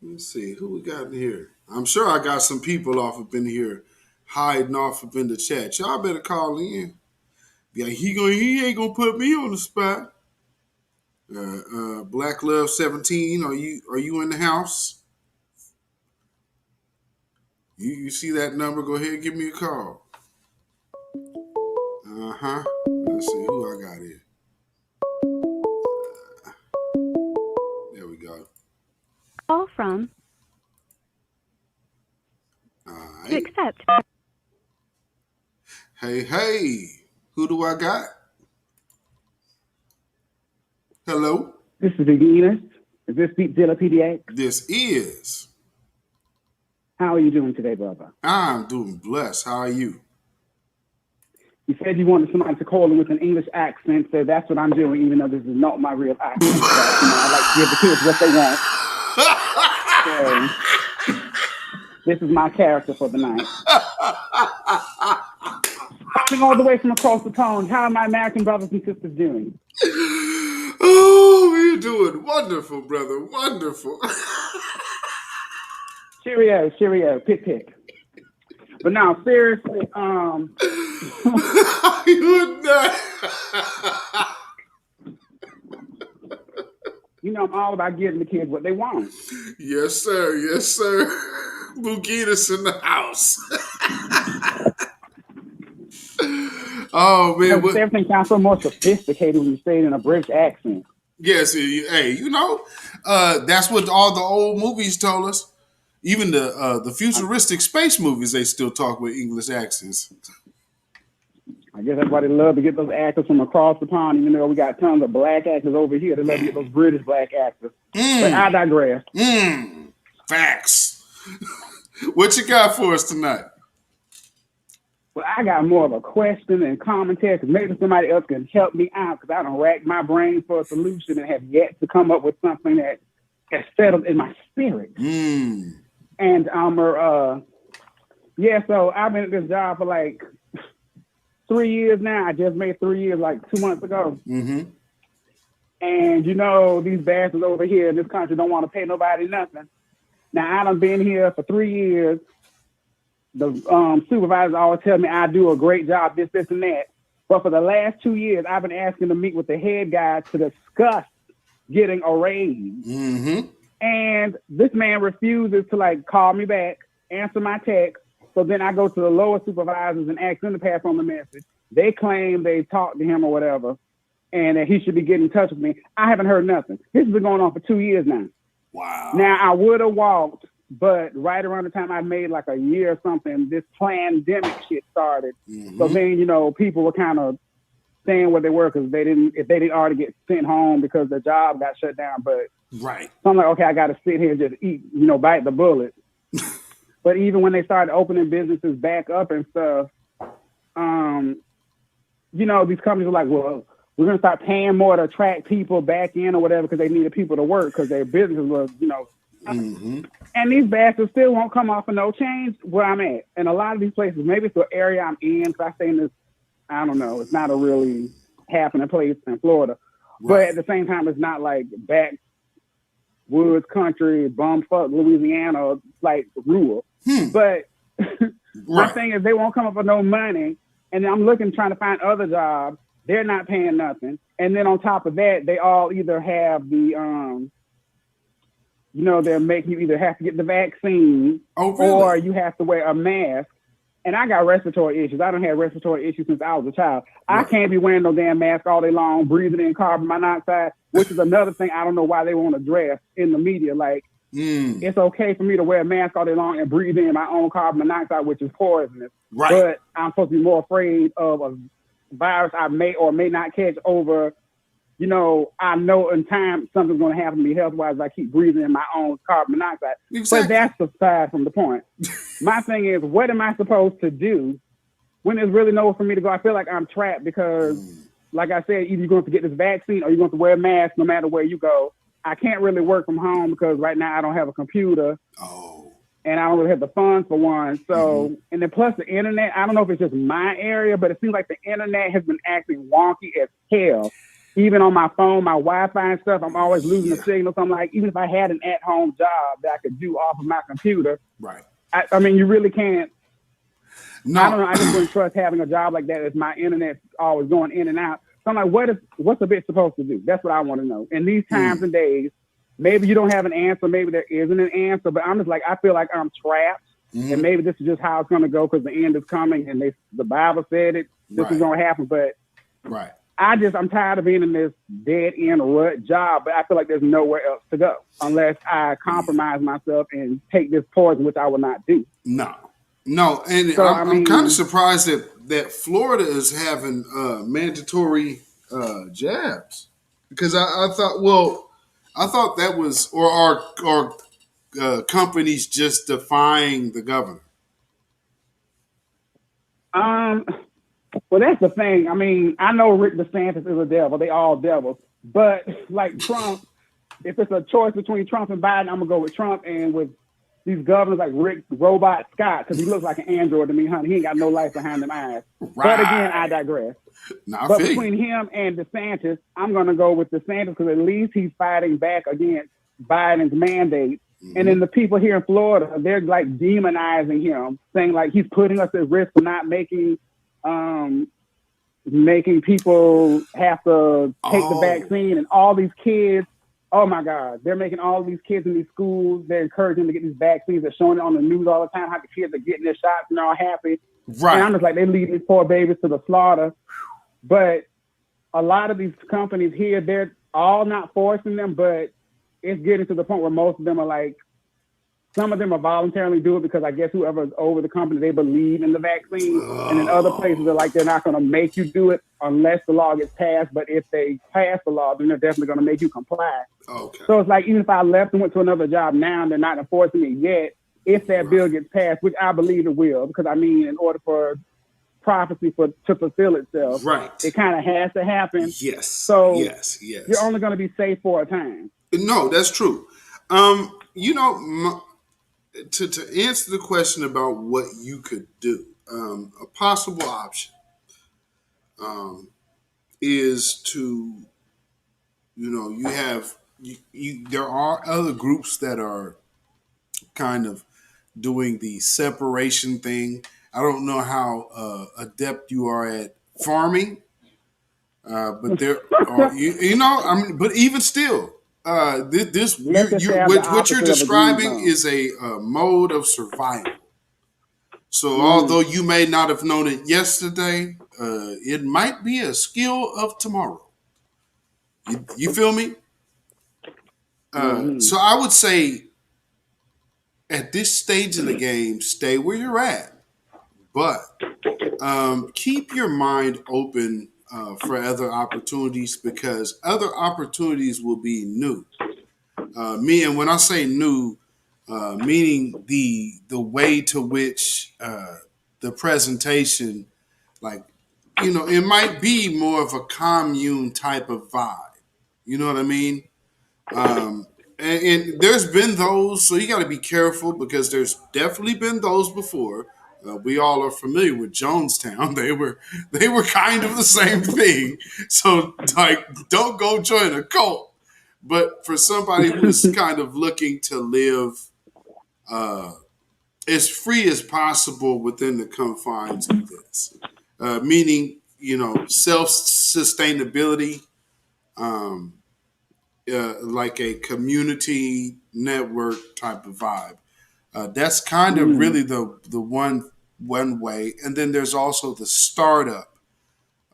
Let's see who we got in here. I'm sure I got some people off up in here hiding off up in the chat. Y'all better call in. Yeah, he ain't gonna put me on the spot. Black Love 17, are you in the house? You see that number? Go ahead and give me a call. Let's see who I got here. There we go. Call from. All right. To accept. Hey, who do I got? Hello? This is Enos. Is this beatzillapdx? This is. How are you doing today, brother? I'm doing blessed. How are you? You said you wanted somebody to call in with an English accent, so that's what I'm doing, even though this is not my real accent. But, I like to give the kids what they want. So, this is my character for the night. Coming all the way from across the pond, how are my American brothers and sisters doing? Oh, you're doing wonderful, brother. Wonderful. Cheerio, pick. But now, seriously, you're not. I'm all about giving the kids what they want. Yes, sir. Bukitas in the house. Oh, man. Everything sounds so more sophisticated when you say it in a British accent. Yes, hey, that's what all the old movies told us. Even the futuristic space movies, they still talk with English accents. I guess that's why they love to get those actors from across the pond, even though we got tons of black actors over here. They love to get those British black actors. But I digress. Facts. What you got for us tonight? Well, I got more of a question and commentary because maybe somebody else can help me out because I don't rack my brain for a solution and have yet to come up with something that has settled in my spirit. And so I've been at this job for like 3 years now. I just made 3 years like 2 months ago. And these bastards over here in this country don't want to pay nobody nothing. Now I done been here for 3 years. The supervisors always tell me I do a great job, this, and that. But for the last 2 years, I've been asking to meet with the head guy to discuss getting a raise. And this man refuses to call me back, answer my text. So then I go to the lower supervisors and ask them to pass on the message. They claim they talked to him or whatever, and that he should be getting in touch with me. I haven't heard nothing. This has been going on for 2 years now. Wow. Now I would have walked, but right around the time I made like a year or something, this pandemic shit started. So then, people were kind of staying where they were because if they didn't already get sent home because their job got shut down. But right. So I'm like, okay, I got to sit here and just eat, bite the bullet. But even when they started opening businesses back up and stuff, these companies were like, well, we're going to start paying more to attract people back in or whatever because they needed people to work because their business was, And these bastards still won't come off of no change where I'm at. And a lot of these places, maybe it's the area I'm in, because I stay in this I don't know. It's not a really happening place in Florida. But at the same time, it's not like backwoods country, bumfuck Louisiana, like rural. But my thing is, they won't come up with no money, and I'm looking, trying to find other jobs. They're not paying nothing, and then on top of that, they all either have the they're making you either have to get the vaccine or you have to wear a mask. And I got respiratory issues. I don't have respiratory issues since I was a child. I can't be wearing no damn mask all day long, breathing in carbon monoxide, which is another thing I don't know why they want to address in the media. Like, it's okay for me to wear a mask all day long and breathe in my own carbon monoxide, which is poisonous. Right. But I'm supposed to be more afraid of a virus I may or may not catch over, I know in time something's going to happen to me health-wise if I keep breathing in my own carbon monoxide. But that's aside from the point. My thing is, what am I supposed to do when there's really nowhere for me to go? I feel like I'm trapped because, like I said, either you're going to get this vaccine or you're going to wear a mask no matter where you go. I can't really work from home because right now I don't have a computer. And I don't really have the funds for one. So, and then plus the internet, I don't know if it's just my area, but it seems like the internet has been acting wonky as hell. Even on my phone, my Wi-Fi and stuff, I'm always losing the signal. So I'm like, even if I had an at-home job that I could do off of my computer, I mean, you really can't. No. I don't know. I just wouldn't trust having a job like that if my internet's always going in and out. So I'm like, what's a bitch supposed to do? That's what I want to know. In these times and days, maybe you don't have an answer. Maybe there isn't an answer. But I'm just like, I feel like I'm trapped. And maybe this is just how it's going to go because the end is coming. And the Bible said it. This is going to happen. But I'm tired of being in this dead end rut job, but I feel like there's nowhere else to go unless I compromise myself and take this poison, which I will not do. No. And so, I'm kind of surprised that Florida is having mandatory jabs because I thought that was, or are companies just defying the governor? Well, that's the thing. I mean, I know Rick DeSantis is a devil. They all devils. But like Trump, if it's a choice between Trump and Biden, I'm going to go with Trump. And with these governors like Rick Robot Scott, because he looks like an android to me, honey. He ain't got no life behind them eyes. But again, I digress. But between him and DeSantis, I'm going to go with DeSantis because at least he's fighting back against Biden's mandate. And then the people here in Florida, they're like demonizing him, saying like he's putting us at risk for not making people have to take the vaccine, and all these kids, oh my God, they're making all these kids in these schools, they're encouraging them to get these vaccines. They're showing it on the news all the time, how the kids are getting their shots and they're all happy. Right. And I'm just like, they lead these poor babies to the slaughter. But a lot of these companies here, they're all not forcing them, but it's getting to the point where most of them are like, some of them are voluntarily do it because I guess whoever's over the company, they believe in the vaccine. And then other places are like, they're not going to make you do it unless the law gets passed. But if they pass the law, then they're definitely going to make you comply. Okay. So it's like, even if I left and went to another job now and they're not enforcing it yet, if that bill gets passed, which I believe it will, because I mean, in order for prophecy to fulfill itself, it kind of has to happen. Yes. So yes. You're only going to be safe for a time. No, that's true. To answer the question about what you could do, a possible option is to, there are other groups that are kind of doing the separation thing. I don't know how adept you are at farming, but there are, but even still, what you're describing is a mode of survival. So although you may not have known it yesterday, it might be a skill of tomorrow. You feel me? So I would say at this stage of the game, stay where you're at, but keep your mind open for other opportunities because other opportunities will be new. And when I say new, meaning the way to which the presentation, it might be more of a commune type of vibe. You know what I mean? And there's been those, so you got to be careful because there's definitely been those before We all are familiar with Jonestown. They were kind of the same thing. So like, don't go join a cult. But for somebody who's kind of looking to live as free as possible within the confines of this, meaning, self-sustainability, like a community network type of vibe. That's kind of really the one way. And then there's also the startup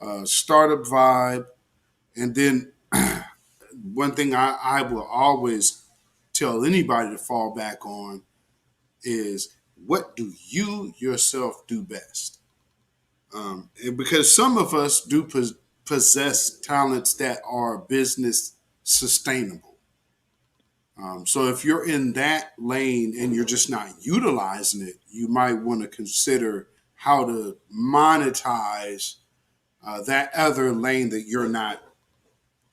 vibe. And then one thing I will always tell anybody to fall back on is, what do you yourself do best? And because some of us do possess talents that are business sustainable. So if you're in that lane and you're just not utilizing it, you might want to consider how to monetize that other lane that you're not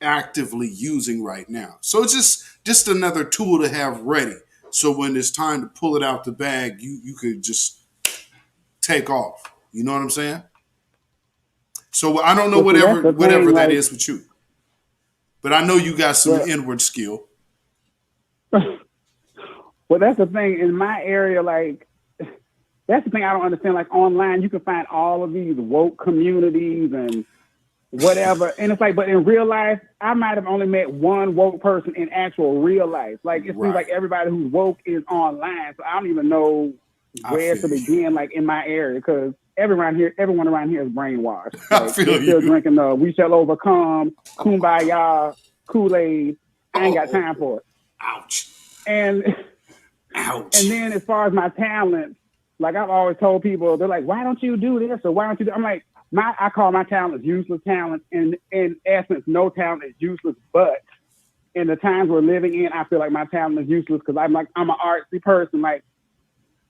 actively using right now. So it's just another tool to have ready. So when it's time to pull it out the bag, you could just take off. You know what I'm saying? So I don't know whatever that is with you, but I know you got some inward skill. Well, that's the thing in my area. Like, that's the thing I don't understand. Like, online, you can find all of these woke communities and whatever. And it's like, but in real life, I might have only met one woke person in actual real life. Like, it seems like everybody who's woke is online. So I don't even know where to begin, like, in my area, because everyone around here is brainwashed. Like, they're still drinking the "We Shall Overcome," Kumbaya, Kool-Aid. I ain't got time for it. Ouch. And then as far as my talent, like I've always told people, they're like, why don't you do this or why don't you do? I'm like, I call my talents useless talent, and in essence, no talent is useless. But in the times we're living in, I feel like my talent is useless because I'm an artsy person. Like,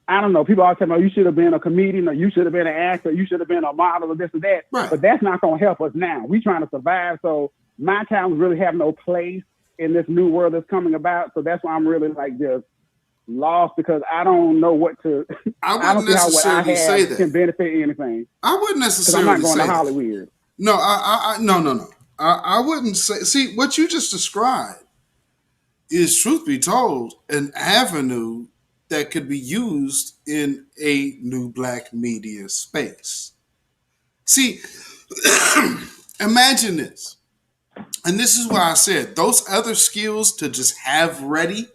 I don't know. People always tell me, you should have been a comedian, or you should have been an actor, you should have been a model, or this or that. Right. But that's not going to help us now. We're trying to survive. So my talents really have no place in this new world that's coming about. So that's why I'm really like just lost, because I don't know what to. I don't see how what I have can benefit anything. I wouldn't necessarily. I'm not going to Hollywood. No, no. I wouldn't say. See, what you just described is, truth be told, an avenue that could be used in a new black media space. See, imagine this. And this is why I said those other skills to just have ready,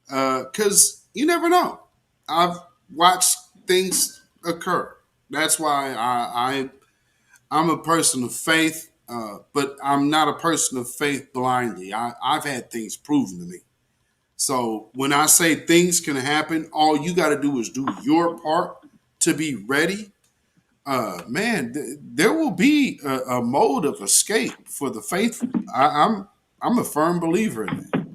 because you never know. I've watched things occur. That's why I'm a person of faith, but I'm not a person of faith blindly. I've had things proven to me. So when I say things can happen, all you got to do is do your part to be ready. There will be a mode of escape for the faithful. I'm a firm believer in that.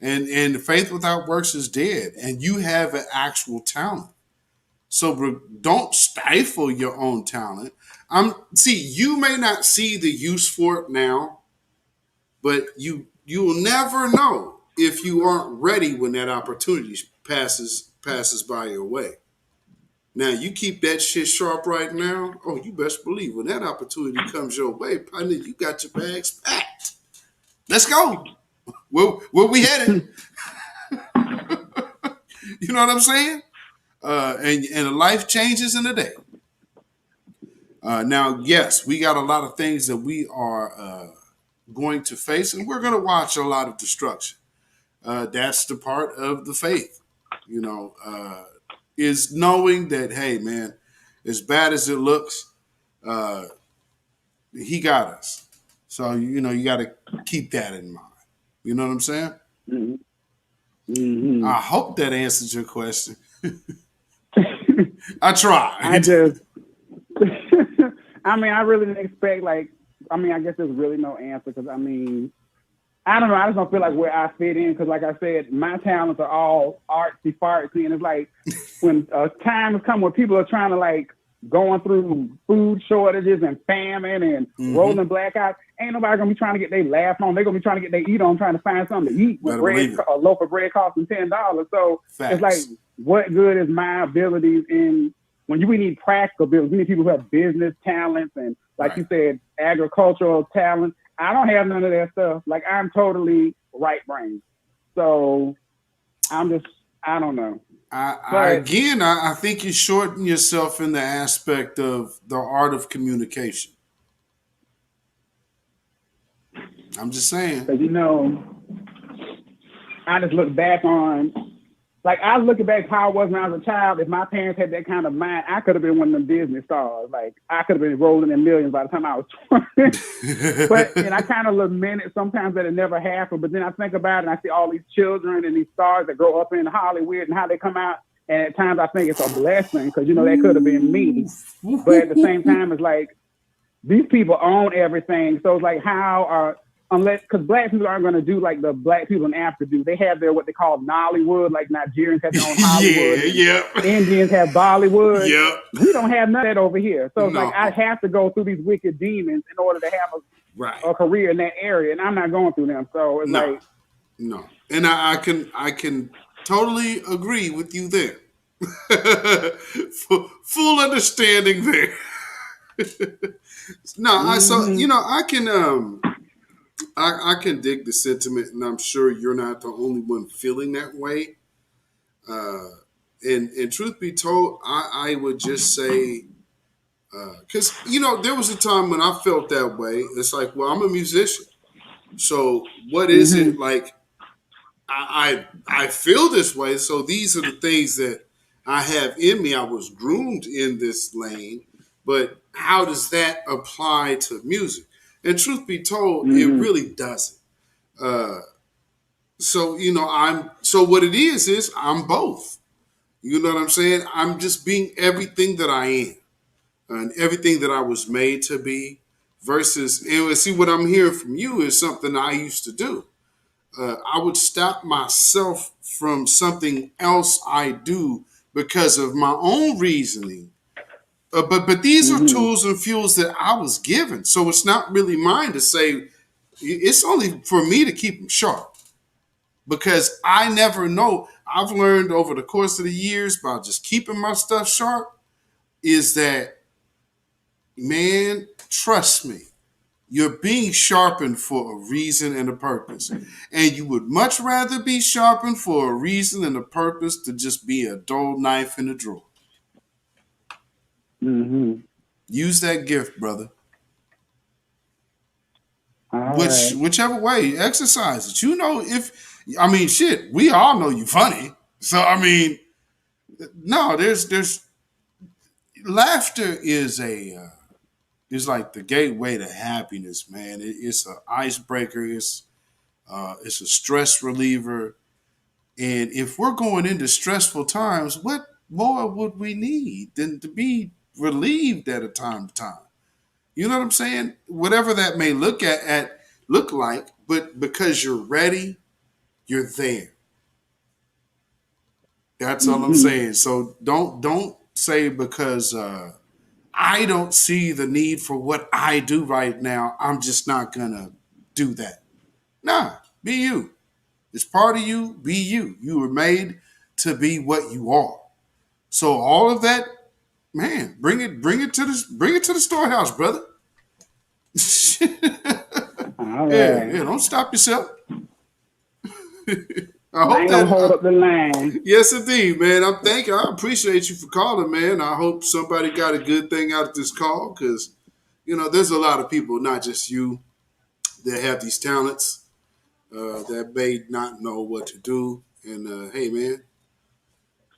And faith without works is dead. And you have an actual talent. So don't stifle your own talent. You may not see the use for it now, but you will never know if you aren't ready when that opportunity passes by your way. Now, you keep that shit sharp right now. Oh, you best believe when that opportunity comes your way, partner, you got your bags packed. Let's go. Where we headed? You know what I'm saying? And a life changes in a day. Now, yes, we got a lot of things that we are going to face, and we're going to watch a lot of destruction. That's the part of the faith, is knowing that, hey, man, as bad as it looks, he got us. So, you got to keep that in mind. You know what I'm saying? Mm-hmm. Mm-hmm. I hope that answers your question. I tried. I really didn't expect, I guess there's really no answer, because, I don't know. I just don't feel like where I fit in, because, like I said, my talents are all artsy-fartsy, and it's like when time has come where people are trying to, going through food shortages and famine and rolling blackouts, ain't nobody going to be trying to get their laugh on. They're going to be trying to get their eat on, trying to find something to eat with a loaf of bread costing $10. So Facts. It's like, what good is my abilities in we need practical business, we need people who have business talents and, like you said, agricultural talent. I don't have none of that stuff. Like, I'm totally right brain. So I don't know. I think you shorten yourself in the aspect of the art of communication. I'm just saying. Because, I just look back on, like, I was looking back how I was when I was a child. If my parents had that kind of mind, I could have been one of them Disney stars. Like, I could have been rolling in millions by the time I was 20. And I kind of lament it sometimes that it never happened. But then I think about it and I see all these children and these stars that grow up in Hollywood and how they come out. And at times I think it's a blessing because, that could have been me. But at the same time, it's like, these people own everything. So it's like, because black people aren't going to do like the black people in Africa do. They have their what they call Nollywood, like Nigerians have their own Hollywood. Indians have Bollywood. We don't have none of that over here. So it's like I have to go through these wicked demons in order to have a career in that area, and I'm not going through them. So it's and I can totally agree with you there. Full understanding there. I can dig the sentiment, and I'm sure you're not the only one feeling that way. And truth be told, I would just say, because there was a time when I felt that way. It's like, well, I'm a musician, so what is it like? I feel this way, so these are the things that I have in me. I was groomed in this lane, but how does that apply to music? And truth be told, it really doesn't. So what it is I'm both. You know what I'm saying? I'm just being everything that I am and everything that I was made to be versus, and see what I'm hearing from you is something I used to do. I would stop myself from something else I do because of my own reasoning. But these are tools and fuels that I was given. So it's not really mine to say, it's only for me to keep them sharp. Because I never know. I've learned over the course of the years by just keeping my stuff sharp is that, man, trust me, you're being sharpened for a reason and a purpose. And you would much rather be sharpened for a reason and a purpose to just be a dull knife in a drawer. Use that gift, brother. Whichever way, exercise it. We all know you funny. So there's laughter is like the gateway to happiness, man. It's an icebreaker. It's a stress reliever. And if we're going into stressful times, what more would we need than to be relieved at a time to time? You know what I'm saying? Whatever that may look like, but because you're ready, you're there. That's all I'm saying. So don't say because I don't see the need for what I do right now, I'm just not gonna do that. Nah, be you. It's part of you. Be you. You were made to be what you are. So all of that, man, bring it to the storehouse, brother. Yeah, don't stop yourself. I ain't gonna hold up the line. Yes, indeed, man. I appreciate you for calling, man. I hope somebody got a good thing out of this call because, there's a lot of people, not just you, that have these talents that may not know what to do. And hey, man,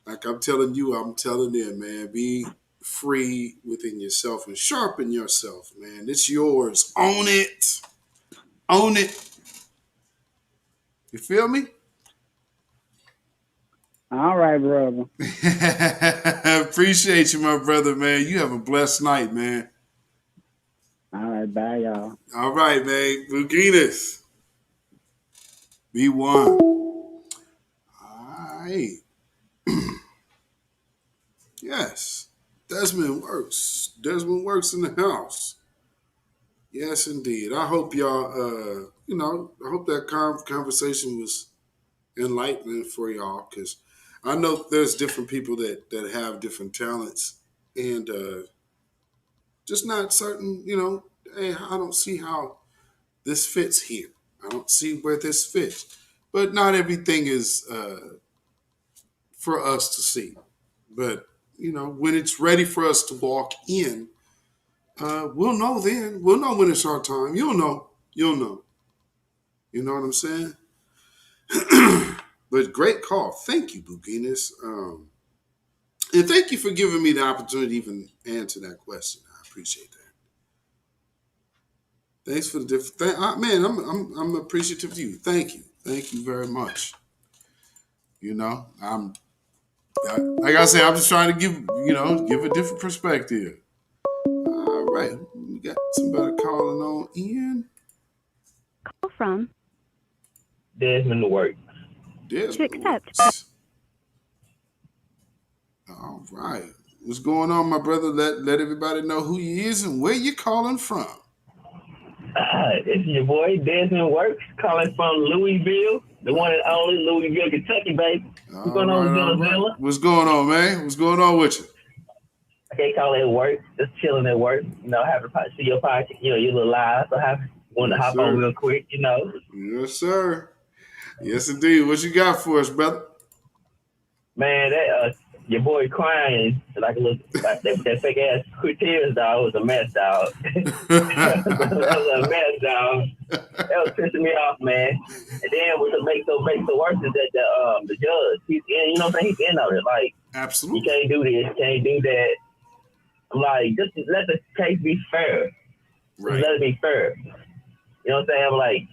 like I'm telling you, I'm telling them, man, be free within yourself and sharpen yourself, man. It's yours. Own it. Own it. You feel me? All right, brother. Appreciate you, my brother, man. You have a blessed night, man. All right, bye, y'all. All right, man. Buginas. B1. All right. Yes. Desmond works. Desmond works in the house. Yes, indeed. I hope y'all, I hope that conversation was enlightening for y'all because I know there's different people that have different talents and just not certain, hey, I don't see how this fits here. I don't see where this fits. But not everything is for us to see. But, when it's ready for us to walk in, we'll know then. We'll know when it's our time. You'll know. You'll know. You know what I'm saying? But great call. Thank you, Buginas. And thank you for giving me the opportunity to even answer that question. I appreciate that. Thanks for the different man. I'm appreciative of you. Thank you very much. Like I said, I'm just trying to give a different perspective. All right, we got somebody calling on in. Call from Desmond Works. Desmond Works. All right, what's going on, my brother? Let everybody know who you is and where you calling from. It's your boy Desmond Works, calling from Louisville, the one and only Louisville, Kentucky, baby. What's going on, Venezuela? What's going on, man? What's going on with you? I can't call it at work, just chilling at work. Happy to see your podcast, your little live. So I want to hop on real quick, Yes, sir. Yes, indeed. What you got for us, brother? Man, that your boy crying like a little that fake ass quick tears dog was a mess, dog. That was a mess, dog. That was pissing me off, man. And then what makes it worse is that the judge, he's in, he's in on it. Like, absolutely, you can't do this, can't do that. I'm like, just let the case be fair. Right. Just let it be fair. You know what I'm saying? I'm like,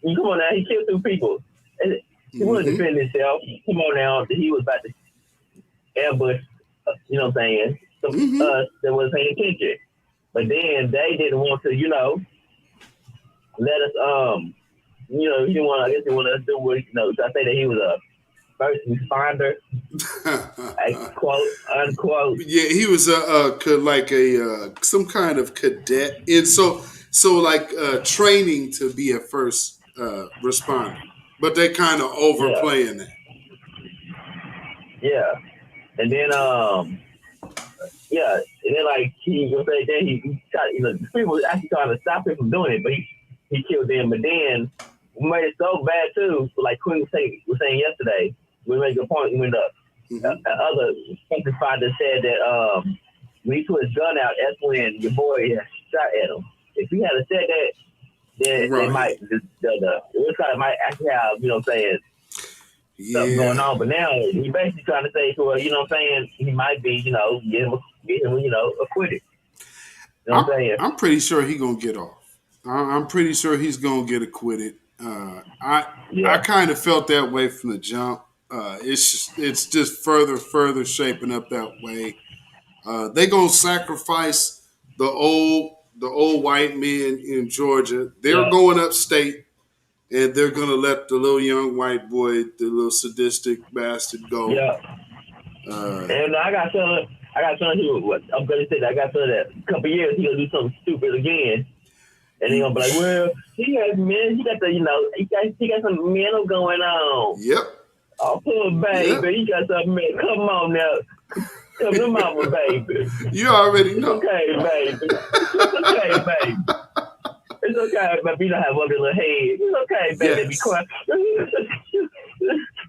come on now, he killed 2 people. He wasn't defending himself. Come on now, he was about to ambush, you know what I'm saying, some us that was paying attention. But then they didn't want to, let us, he didn't want, I guess he wanted us to do what, so I say that he was a first responder, quote, unquote. Yeah, he was some kind of cadet. And so like training to be a first responder. But they kind of overplaying that. Yeah. And then, like he shot, people was actually trying to stop him from doing it, but he killed them. But then we made it so bad too. So like Quinn was saying yesterday, we made a good point. When the other first responder said that when he put his gun out, that's when your boy shot at him. If he had said that, then it might the might actually have, you know what I'm saying, something going on. But now he basically trying to say to her, you know what I'm saying, he might be, get him acquitted. You know what I'm saying? I'm pretty sure he's gonna get off. I'm pretty sure he's gonna get acquitted. I kind of felt that way from the jump. It's just further shaping up that way. They gonna sacrifice the old white men in Georgia. They're going upstate, and they're gonna let the little young white boy, the little sadistic bastard, go. Yeah. And I got son who I'm gonna say that I got son that a couple years he gonna do something stupid again. And they gonna be like, well, he got he got some mental going on. Yep. Oh, poor baby, he got something mental. Come on now. Come to mama, baby. You already know. It's okay, baby. It's okay, baby. It's okay, baby. You don't have one little head. It's okay, baby. Yes. Be quiet.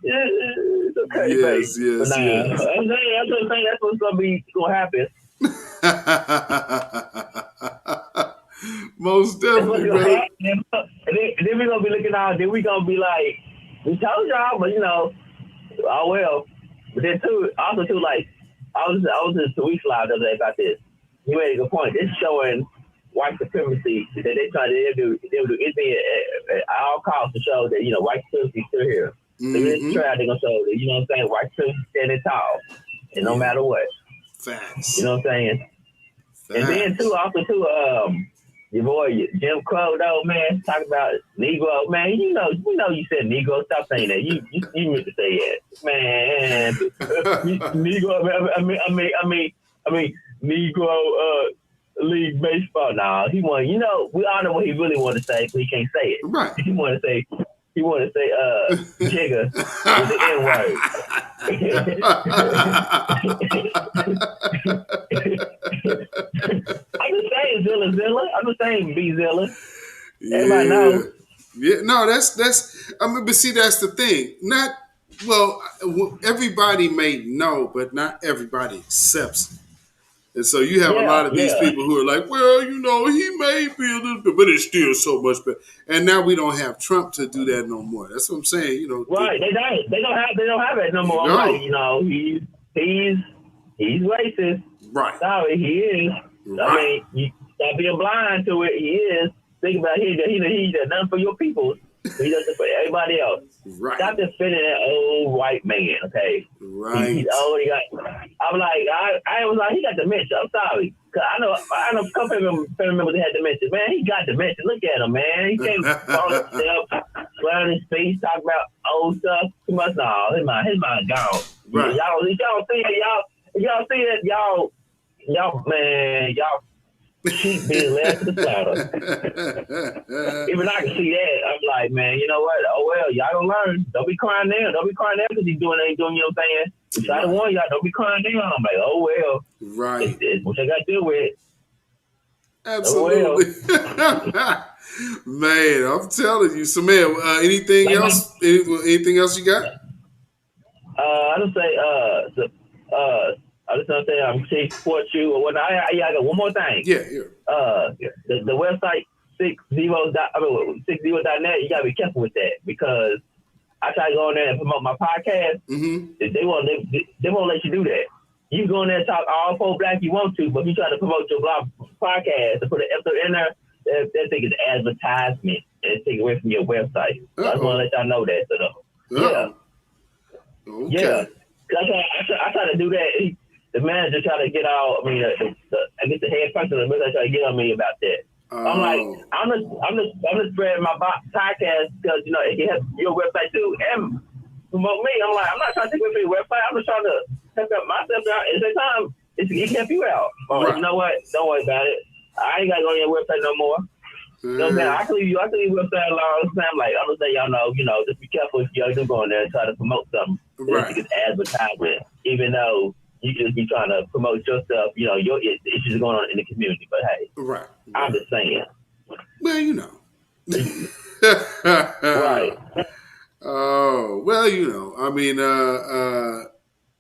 It's okay, baby. Yes. I'm just saying that's what's gonna happen. Most definitely, bro. And then we're gonna be looking out. Then we're gonna be like, we told y'all, but oh well. But then also like, I was in 2 weeks live the other day about this. He made a good point. It's showing white supremacy that they'll do anything at all costs to show that white supremacy is still here. So this trial, they're gonna show that what I'm saying, white supremacy standing tall, and no matter what. Facts. You know what I'm saying? Facts. And then your boy Jim Crow though, man, talk about Negro, man. You know you said Negro. Stop saying that. You meant to say it, man. Negro. I mean Negro League Baseball. Nah, he want. We all know what he really want to say, but he can't say it. Right. He want to say he wanted to say jigger with the N word. I'm just saying Zilla. I'm just saying B-Zilla. Everybody knows. Yeah, no, that's. I mean, but see, that's the thing. Not well. Everybody may know, but not everybody accepts it. And so you have a lot of these people who are like, well, you know, he may be a little bit, but it's still so much better. And now we don't have Trump to do that no more. That's what I'm saying. You know, right? They don't have it no more. I'm like, you know, he's racist. Right. Sorry, he is. Right. I mean, you stop being blind to it. He is. Think about it. He does nothing for your people. He does it for everybody else. Right. Stop defending that old white man, okay? Right. He's old. I'm like, I was like, he got dementia. I'm sorry. Cause I know a couple of family members that had dementia. Man, he got dementia. Look at him, man. He can't fall himself, swear his face, talk about old stuff. Too much. No, his mind gone. Right. Y'all see it, y'all see it, y'all, man, y'all sheep being led to the slaughter. Even I can see that. I'm like, man, you know what? Oh well, y'all gonna learn. Don't be crying now. Don't be crying now because he's doing ain't doing. You know what I'm saying? We try to warn y'all. Don't be crying now. I'm like, oh well. Right. It's what I got to deal with. Absolutely. Oh, well. Man, I'm telling you. So, man, anything else? Anything else you got? I just say, I just want to say I'm here to support you or whatnot. I got one more thing. Yeah. The website 60.net. You gotta be careful with that because I try to go in there and promote my podcast. Mm-hmm. They won't let you do that. You can go in there and talk all for black you want to, but if you try to promote your blog podcast and put an episode in there, that thing is advertisement and take away from your website. So I just want to let y'all know that. So, Okay. Yeah. I try to do that. The manager tried to get all. I mean, I guess the head person of the business tried to get on me about that. I'm like, I'm just spreading my podcast because you know it can help your website too and promote me. I'm like, I'm not trying to take away from your website. I'm just trying to help out myself out. At the same time, it can help you out. I'm like, you know what? Don't worry about it. I ain't got to go on your website no more. You know what I'm saying? I can leave your website alone. I'm like, I'm just saying, y'all know, just be careful if y'all do go in there and try to promote something. Right. It's advertisement, even though you just be trying to promote yourself, your issues going on in the community. But hey, right. I'm just saying. Well, you know. Right. Oh, well, I mean,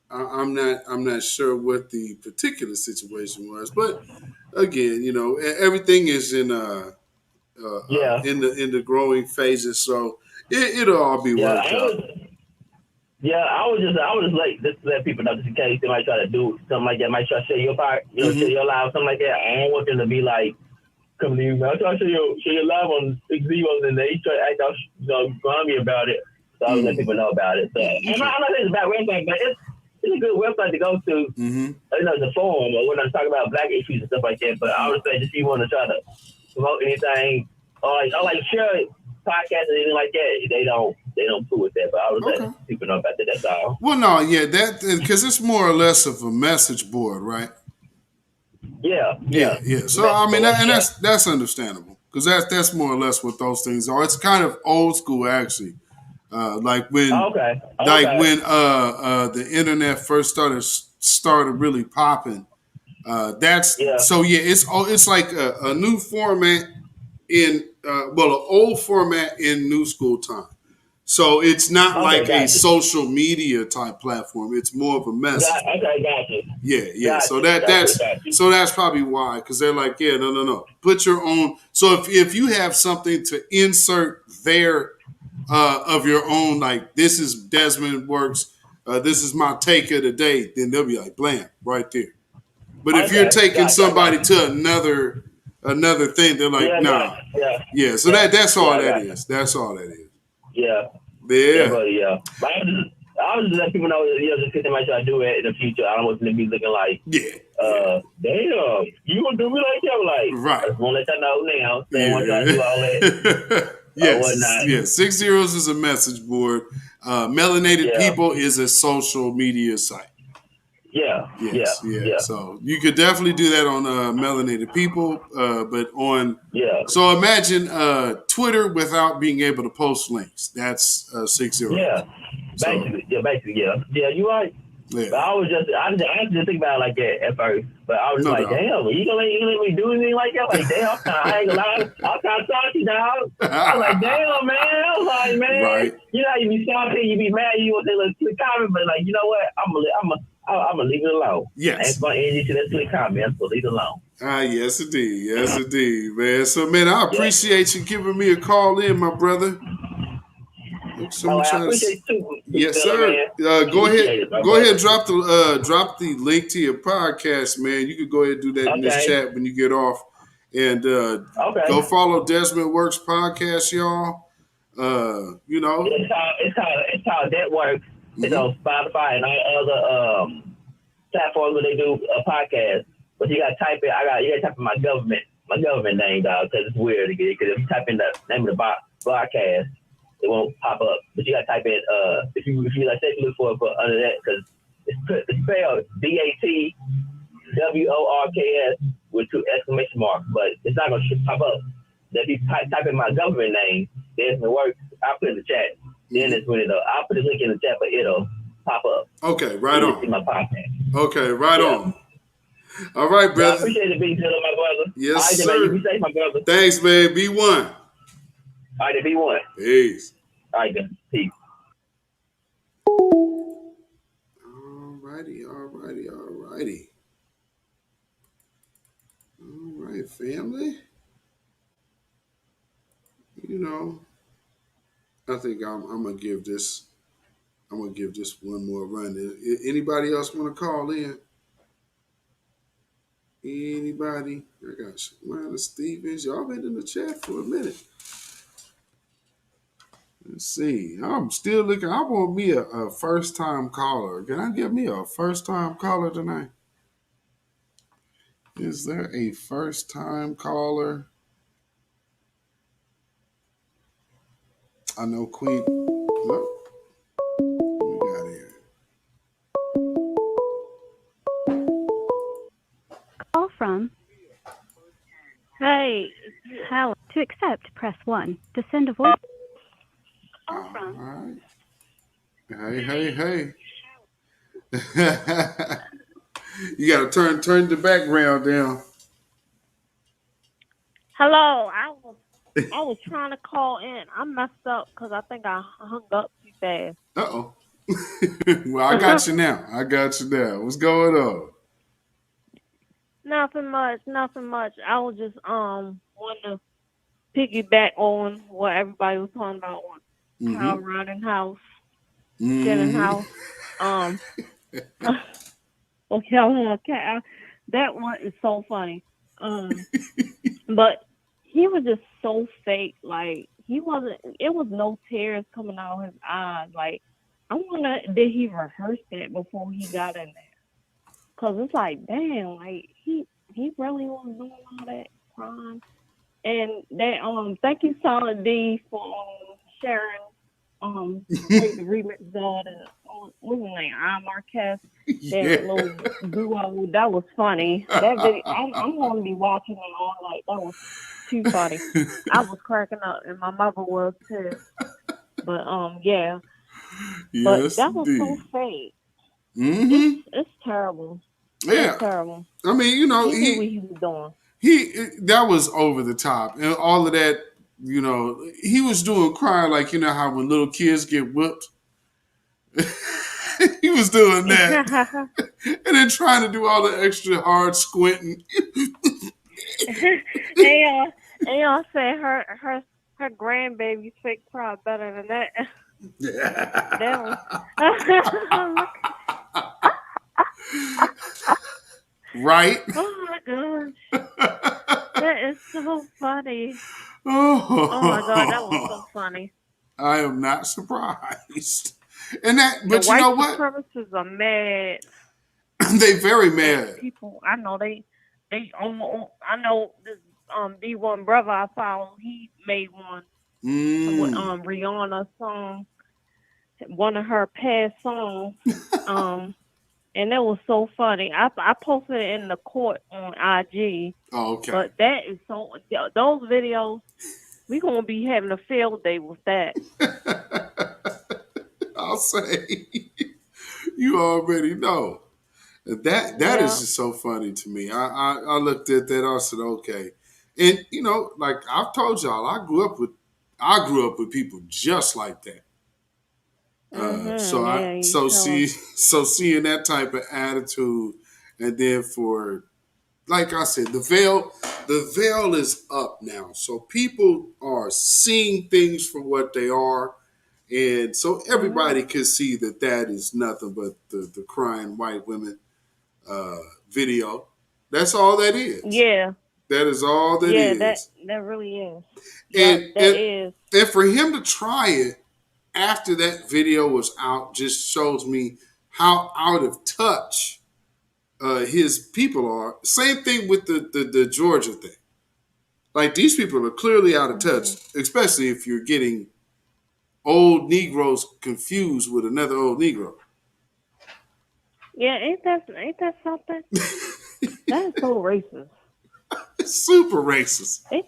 I'm not sure what the particular situation was, but again, everything is in the growing phases, so it'll all be worked out. I was just like just to let people know just in case they might try to do something like that, might try to share your part, share your live, something like that. I don't want them to be like, come to you, man. I try to share your live on 6 Zeros and they try to act out, grimy about it. So I was letting people know about it. So I'm not saying it's a bad website, but it's a good website to go to. It's a forum or when I'm talking about black issues and stuff like that. But I would say just if you want to try to promote anything or like share podcasts or anything like that, they don't fool with that. But I would let people know about that. That's all. Well, no, that because it's more or less of a message board, right? Yeah. So I mean, that's understandable because that's more or less what those things are. It's kind of old school, actually. Like when the internet first started really popping. It's like a new format in an old format in new school time. So it's not like a social media type platform. It's more of a message. Gotcha. Yeah. So that's probably why, because they're like, no. Put your own. So if you have something to insert there of your own, like this is Desmond Works, this is my take of the day, then they'll be like, blam, right there. But if you're taking somebody to another thing, they're like, nah. Yeah. So that's all that is. That's all that is. Yeah. But I was just letting people know, just because they might try to do it in the future. I don't want them to be looking like, damn, you gonna do me like that? Like, right. I just want to let y'all know now. They want to do all that. Yes. 6 Zeros is a message board. Melanated People is a social media site. Yeah. Yes, Yeah. So you could definitely do that on Melanated People, but on Yeah. So imagine Twitter without being able to post links. That's 6-0. Yeah. Basically, yeah. You're right. Yeah. But I just think about it like that at first. But I was just No like, doubt. damn, you gonna let me do anything like that? Like, damn, I ain't gonna lie, I'm kind of salty, dog. I was like, damn, man. I was like, man, Right. you know how you be salty, you be mad, you want to let click comment, but like, you know what? I'm gonna leave it alone. Yes. I ain't gonna end you to that click comment. So leave it alone. Yes, indeed, man. So, man, I appreciate you giving me a call in, my brother. I appreciate you too. Yes, fella, sir. man. Go ahead. Appreciate it, my Go ahead and brother. drop the link to your podcast, man. You could go ahead and do that in this Okay. chat when you get off, and go follow Desmond Works podcast, y'all. You know, it's called That Works. It's on Spotify and all other platforms where they do a podcast. But you gotta type it. You gotta type in my government name, dog, because it's weird to get it. Because if you type in the name of the broadcast, it won't pop up. But you gotta type in if you like say look for it under that, because it's spelled BATWORKS with 2 exclamation marks, but it's not gonna pop up. If you type in my government name, there's the work. I'll put it in the chat. Then it's when I'll put the link in the chat, but it'll pop up. Okay, right on. See my podcast. Okay, right on. All right, brother. I appreciate it, Big Zilla, my brother. Yes, all right, sir. Man, you be safe, my brother. Thanks, man. Be one. All right, then, be one. Peace. All right, then. Peace. Alrighty. All right, family. You know, I think I'm gonna give this one more run. Anybody else want to call in? Anybody? I got Shamana Stevens. Y'all been in the chat for a minute. Let's see. I'm still looking. I want me a first-time caller. Can I get me a first-time caller tonight? Is there a first-time caller? I know Queen. Look. We got here. Call from. Hey, hello. To accept, press 1. To send a voice. Call from. Hey. You gotta turn the background down. Hello, I was trying to call in. I messed up because I think I hung up too fast. Uh-oh. Well, I got you now. What's going on? Nothing much. I was just wanting to piggyback on what everybody was talking about on how running house, getting house. Okay, that one is so funny. But he was just so fake. Like it was no tears coming out of his eyes. Like I wonder, did he rehearse that before he got in there? Cause it's like, damn, like he really was doing all that crime. And that thank you, Solid D, for sharing the remix of the what's his name, Marquez. That little duo, that was funny. That video, I'm gonna be watching it all night. That was too funny. I was cracking up, and my mother was too. But yeah. But that was so fake. It's terrible. Yeah, it's terrible. I mean, you know, he knew what he was doing. That was over the top, and all of that. You know, he was doing crying like, you know how when little kids get whipped. He was doing that, and then trying to do all the extra hard squinting. And y'all say her grandbaby's fake cry better than that. Right? Oh my gosh, that is so funny. Oh my god, that was so funny. I am not surprised. And but the you know white what? supremacists are mad. They very mad. People, I know they. I know this D1 brother I follow. He made one with Rihanna's song, one of her past songs. and it was so funny. I posted it in the court on IG. Oh, okay. But that is so. Those videos, we gonna be having a field day with that. I'll say, you already know. That is just so funny to me. I looked at that. I said, okay, and you know, like I've told y'all, I grew up with people just like that. Seeing that type of attitude, and then for, like I said, the veil is up now, so people are seeing things for what they are. And so everybody can see that is nothing but the crying white women video. That's all that is. Yeah. That is all that is. Yeah, that really is. And for him to try it after that video was out just shows me how out of touch his people are. Same thing with the Georgia thing. Like, these people are clearly out of touch, especially if you're getting old Negroes confused with another old Negro. Yeah, ain't that something? That is so racist. It's super racist. They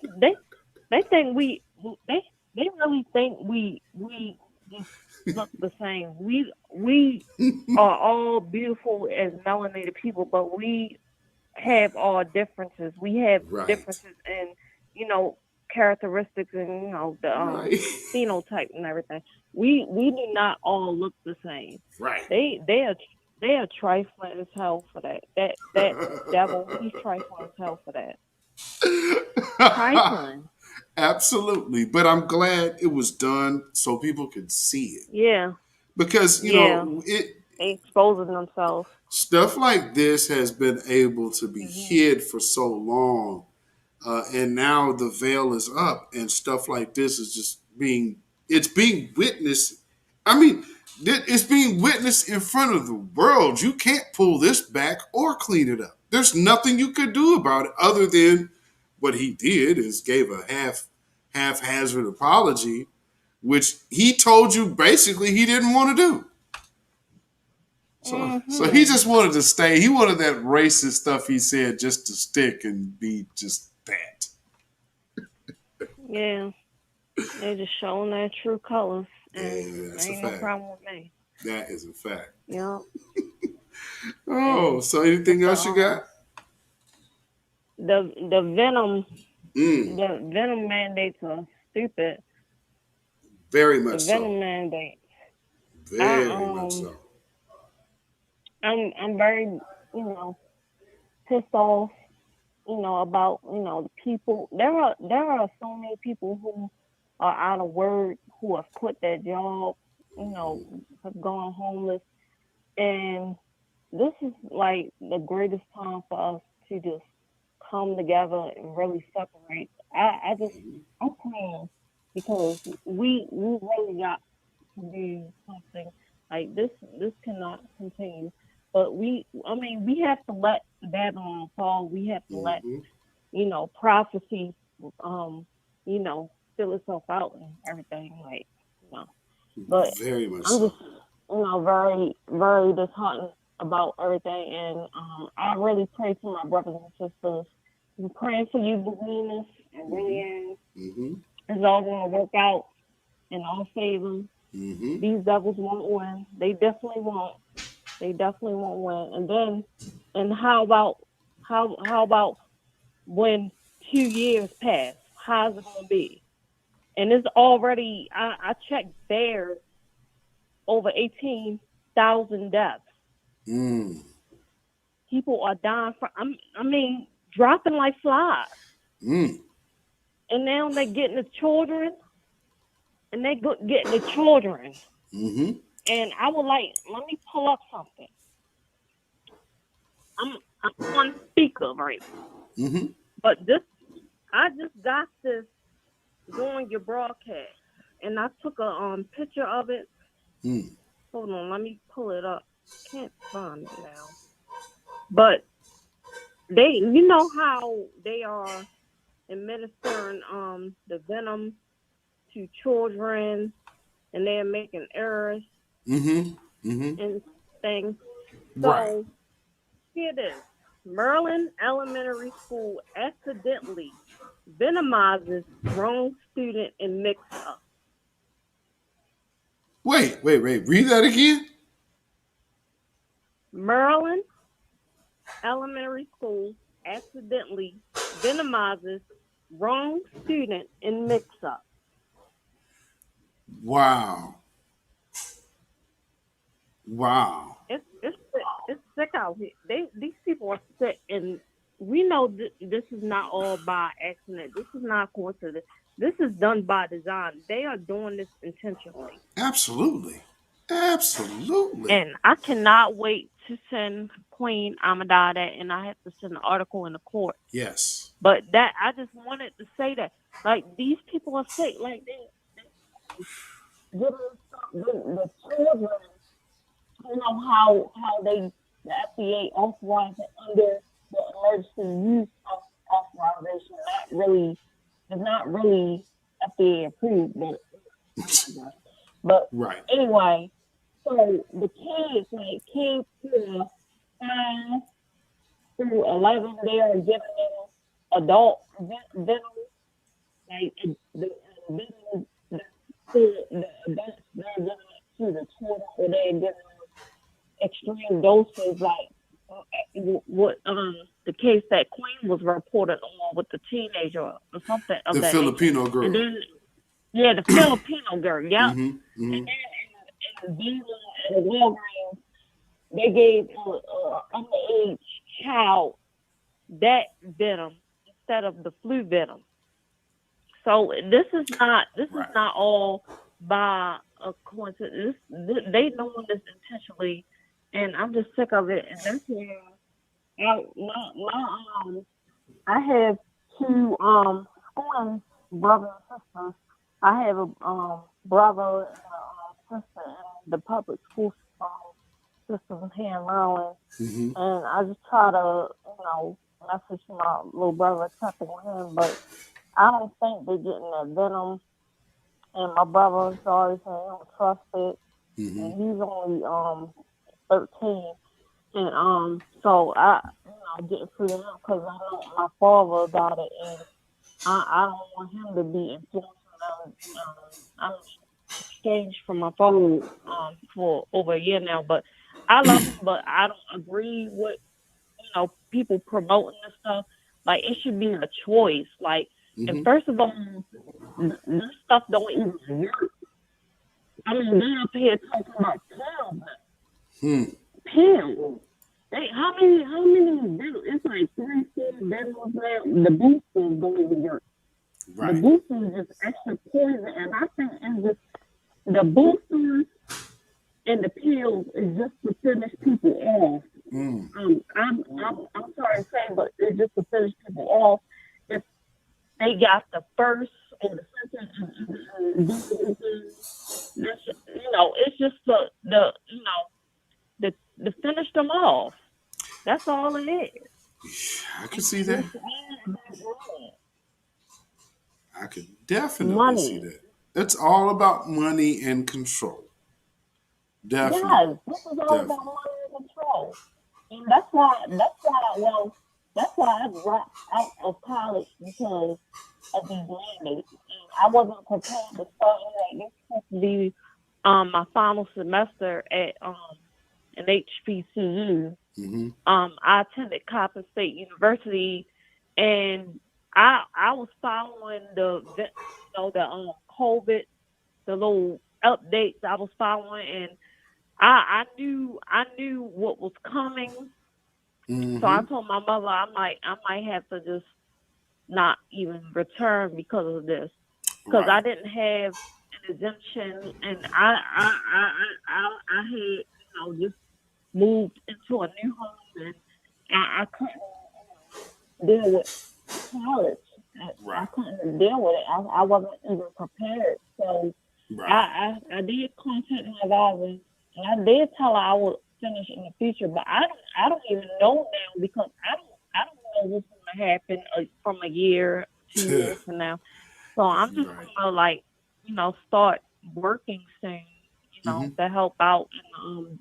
think they really think we just look the same. We are all beautiful as melanated people, but we have all differences. We have differences in, characteristics and the phenotype and everything. We do not all look the same. Right. They are trifling as hell for that. That devil, he's trifling as hell for that. Trifling. Absolutely. But I'm glad it was done so people could see it. Yeah. Because, it exposing themselves. Stuff like this has been able to be hid for so long. And now the veil is up and stuff like this is just being witnessed. I mean, it's being witnessed in front of the world. You can't pull this back or clean it up. There's nothing you could do about it other than what he did is gave a haphazard apology, which he told you basically he didn't want to do. So he just wanted to stay. He wanted that racist stuff he said just to stick and be just that. Yeah. They're just showing their true colors. And that's ain't a no fact. problem with me. That is a fact. Yeah. So anything else you got? The venom mandates are stupid. Very much the venom mandates. Very much so. I'm very, pissed off, about, the people. There are so many people who are out of work, who have quit their job, have gone homeless. And this is like the greatest time for us to just come together and really separate. I'm praying because we really got to do something. Like this cannot continue. But we have to let Babylon fall. We have to let, prophecy, fill itself out and everything. But very much I'm just, very, very disheartened about everything. And I really pray for my brothers and sisters. I'm praying for you, Believers. I really am. It's all going to work out in our favor. These devils won't win. They definitely won't. They definitely won't win. And how about when 2 years pass? How's it going to be? And it's already, I checked there, over 18,000 deaths. People are dying dropping like flies. And now they're getting the children. And they getting the children. And I would let me pull up something. I'm on speaker right now. But I just got this during your broadcast. And I took a picture of it. Hold on, let me pull it up. Can't find it now. But you know how they are administering the venom to children, and they're making errors and things. Right. So here it is. Maryland Elementary School accidentally venomizes wrong student in mix-up. Wait. Read that again. Maryland Elementary School accidentally venomizes wrong student in mix-up. Wow. Wow. It's sick out here. These people are sick, and we know this is not all by accident. This is not coincidence. This is done by design. They are doing this intentionally. Absolutely. Absolutely. And I cannot wait to send Queen Amadada, and I have to send an article in the court. Yes. But that I just wanted to say that, like, these people are sick. Like the children, you know how the FDA authorized it under the emergency use authorization. It's not really FDA approved, but right. Anyway, so the kids, like kids who are 5 through 11, they are giving them adult venom, like the venom, the adults, they're giving it to the children, or they're giving them extreme doses, like what the case that Queen was reported on with the teenager or something of The that Filipino nature. girl. And then, yeah, the Filipino girl, yeah. Mhm, mhm. And then in the Walgreens, they gave an underage child that venom instead of the flu venom. So this is not all by a coincidence. They doing this intentionally, and I'm just sick of it. And that's why I have two schooling brothers and sisters. I have a brother and a sister in the public school system here in Maryland, Mhm. and I just try to message my little brother, checking with him, but I don't think they're getting that venom. And my brother is always saying he don't trust it. And he's only 13. And so I getting through to him because I know my father about it, and I don't want him to be influencing them. I'm exchanged from my phone for over a year now, but I love him, but I don't agree with people promoting this stuff. Like, it should be a choice. Like, and first of all, this stuff don't even work. I mean, they up here talking about pills. Pills. How many? It's like 3, 4 venomous now. The boosters don't even work. Right. The boosters is just extra poison, and I think it's just the boosters and the pills is just to finish people off. I'm sorry to say, but it's just to finish people off. If they got the first or the second, it's just to finish them off. That's all it is. I can see that. I could definitely Money. see that. It's all about money and control. Definitely. Yes, this is all about money and control. And that's why I dropped out of college, because of these mandates. And I wasn't prepared to start like this. Supposed to be my final semester at an HBCU. I attended Coppin State University, and I was following the COVID, the little updates I was following, and I knew what was coming. So I told my mother I might have to just not even return because of this, because I didn't have an exemption, and I had just moved into a new home, and I couldn't deal with college. I couldn't deal with it. I wasn't even prepared. So I did contact my advisor, and I did tell her I would finish in the future, but I don't even know now, because I don't know what's going to happen from a year, 2 years from now. So I'm just going to start working soon, to help out and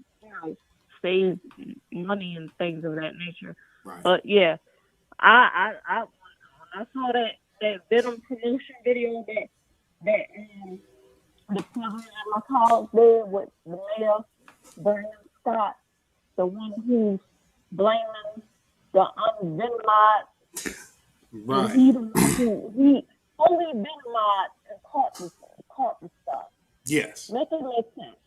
save money and things of that nature. Right. But yeah, I when I saw that Venom promotion video that the president of my college did with the mayor Brandon Scott, the one who's blaming the unvenomized, Right. and he the one he only venomized and caught the stuff. Yes. Make it make sense.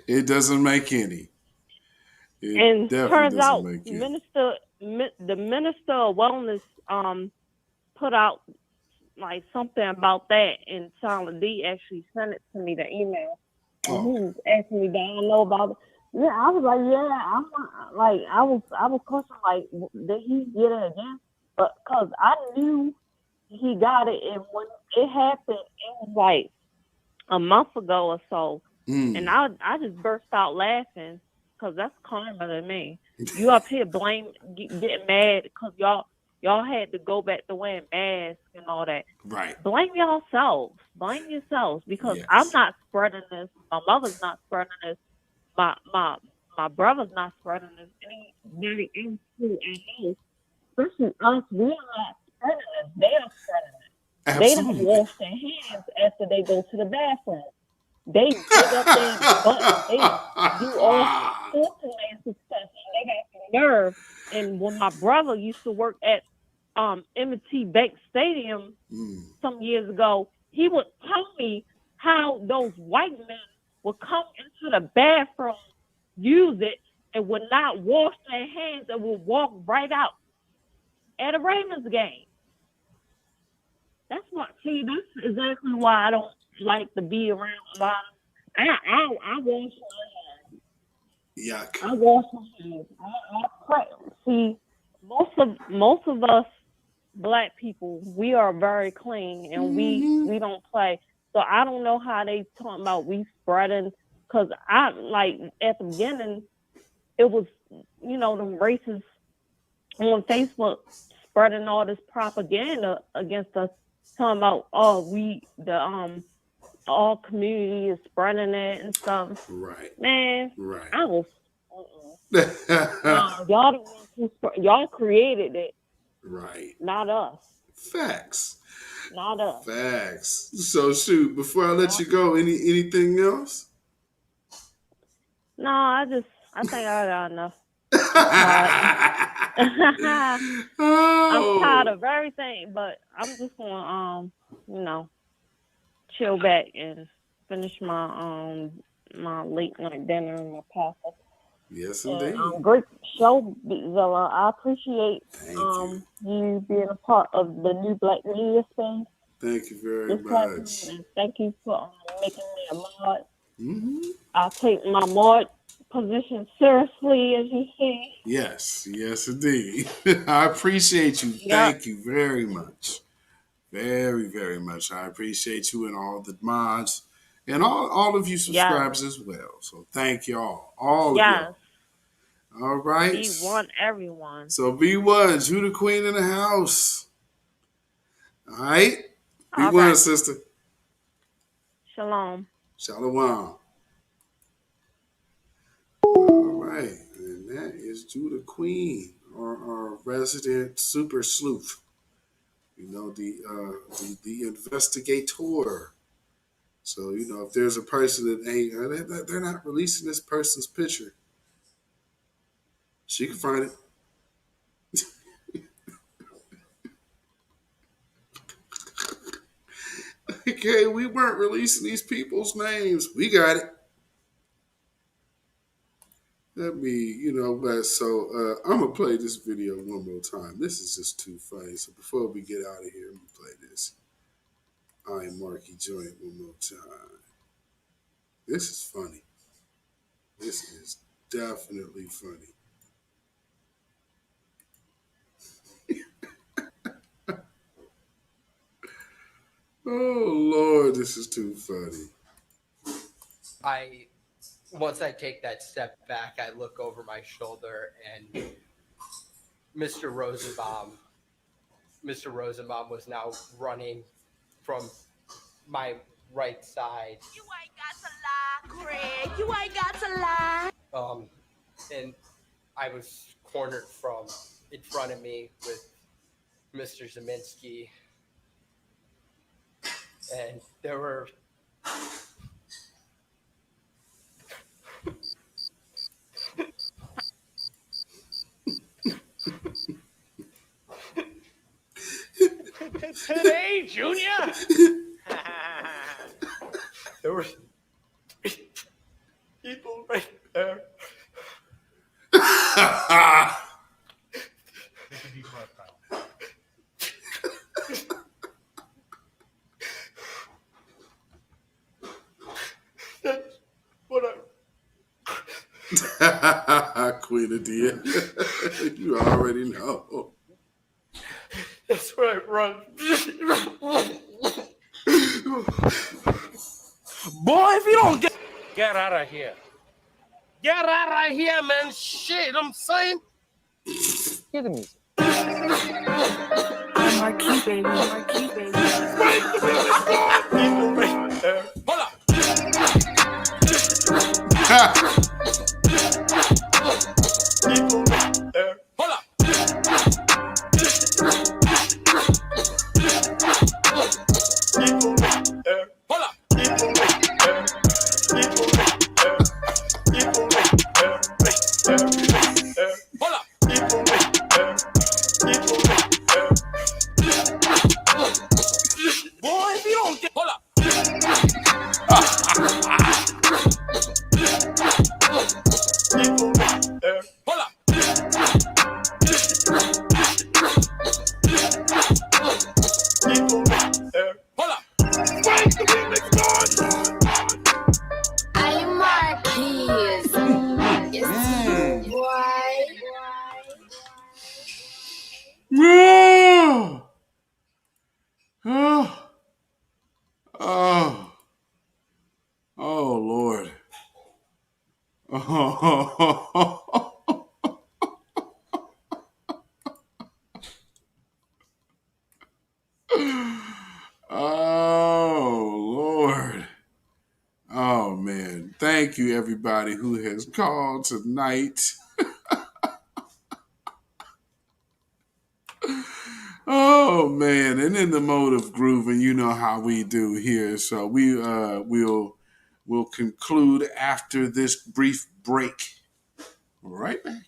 It doesn't make any. It And definitely turns doesn't out make any. the minister of wellness put out like something about that, and Silent D actually sent it to me, the email. And he was asking me, do I know about it? Yeah, I was like, yeah, I was questioning, like, did he get it again? But because I knew he got it, and when it happened, it was like a month ago or so, and I just burst out laughing because that's karma to me. You up here getting mad because y'all had to go back to wearing masks and all that. Right. Blame yourselves. Blame yourselves because I'm not spreading this. My mother's not spreading this. My brother's not spreading this. Anybody else who I know, especially us, we are not spreading this. They are spreading it. Absolutely. They don't wash their hands after they go to the bathroom. They dig up their butt. They do all sorts of nasty stuff. And they got the nerve. And when my brother used to work at M&T Bank Stadium some years ago, he would tell me how those white men would come into the bathroom, use it, and would not wash their hands and would walk right out at a Ravens game. That's exactly why I don't like to be around a lot of. I wash my hands. Yuck. I wash my hands. I pray. See, most of us Black people, we are very clean and we don't play. So I don't know how they talking about we spreading, because I like at the beginning it was, you know, them racists on Facebook spreading all this propaganda against us, talking about all community is spreading it and stuff. Right. Man, right. I was y'all created it. Right. Not us. Facts. Not us. Facts. So shoot, before I let you go, anything else? No, I think I got enough. I'm tired of everything, but I'm just gonna chill back and finish my my late night dinner and my pasta. Yes, indeed. Great show, Beatzilla. I appreciate you being a part of the New Black Media space. Thank you very much. And thank you for making me a mod. Mm-hmm. I'll take my mod position seriously, as you say. Yes, indeed. I appreciate you. Yeah. Thank you very much. Very, very much. I appreciate you and all the mods and all of you subscribers as well. So thank you all of you. All right. B1, everyone. So B1, you the queen in the house. All right. B1, right. sister. Shalom. Shalom. All right. And that is Judah Queen, our resident super sleuth. You know, the investigator. So, you know, if there's a person that ain't, they're not releasing this person's picture, she can find it. Okay, we weren't releasing these people's names. We got it. But so I'm going to play this video one more time. This is just too funny. So before we get out of here, let me play this. I am Marky Joint one more time. This is funny. This is definitely funny. Oh, Lord, this is too funny. Once I take that step back, I look over my shoulder and Mr. Rosenbaum was now running from my right side. You ain't got to lie, Fred, you ain't got to lie. And I was cornered from in front of me with Mr. Zeminski, and there were Today, Junior. there were people right there. That's what Queen of Dia. You already know. That's what I run. Boy, if you don't get out of here. Get out of here, man. Shit, I'm saying. Hear the music. I'm Marquis, baby. Marquis, baby. Hold up. Hold up. Hold up. Hold up. Boy, if you don't get. Hold up. Hold up. Hold up. Wait the remix on. I'm Marquis. Yes, boy. Oh, Lord. Oh, Lord. Oh, man. Thank you, everybody who has called tonight. Oh, man. And in the mode of grooving, you know how we do here. So we'll conclude after this brief break. Right back.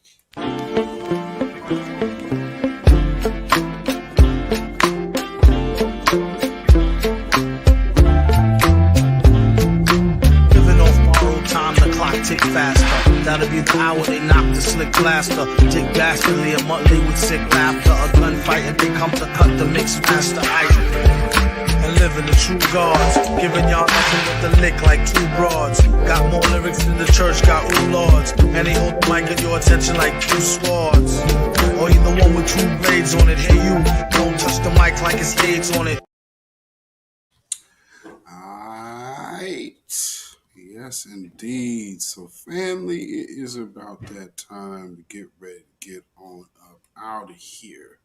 Living off borrowed time, the clock tick faster. That'll be the hour they knock the slick blaster. Dick dastardly, a Muttley with sick laughter. A gunfight and they come to cut the mix master. And living the true gods, giving y'all nothing but the lick like two broads. Got more lyrics than the church got ooh lords. And they hold the mic at your attention like two swords. Or you the one with two blades on it. Hey you, don't touch the mic like it's AIDS on it. Alright. Yes, indeed. So, family, it is about that time to get ready to get on up out of here.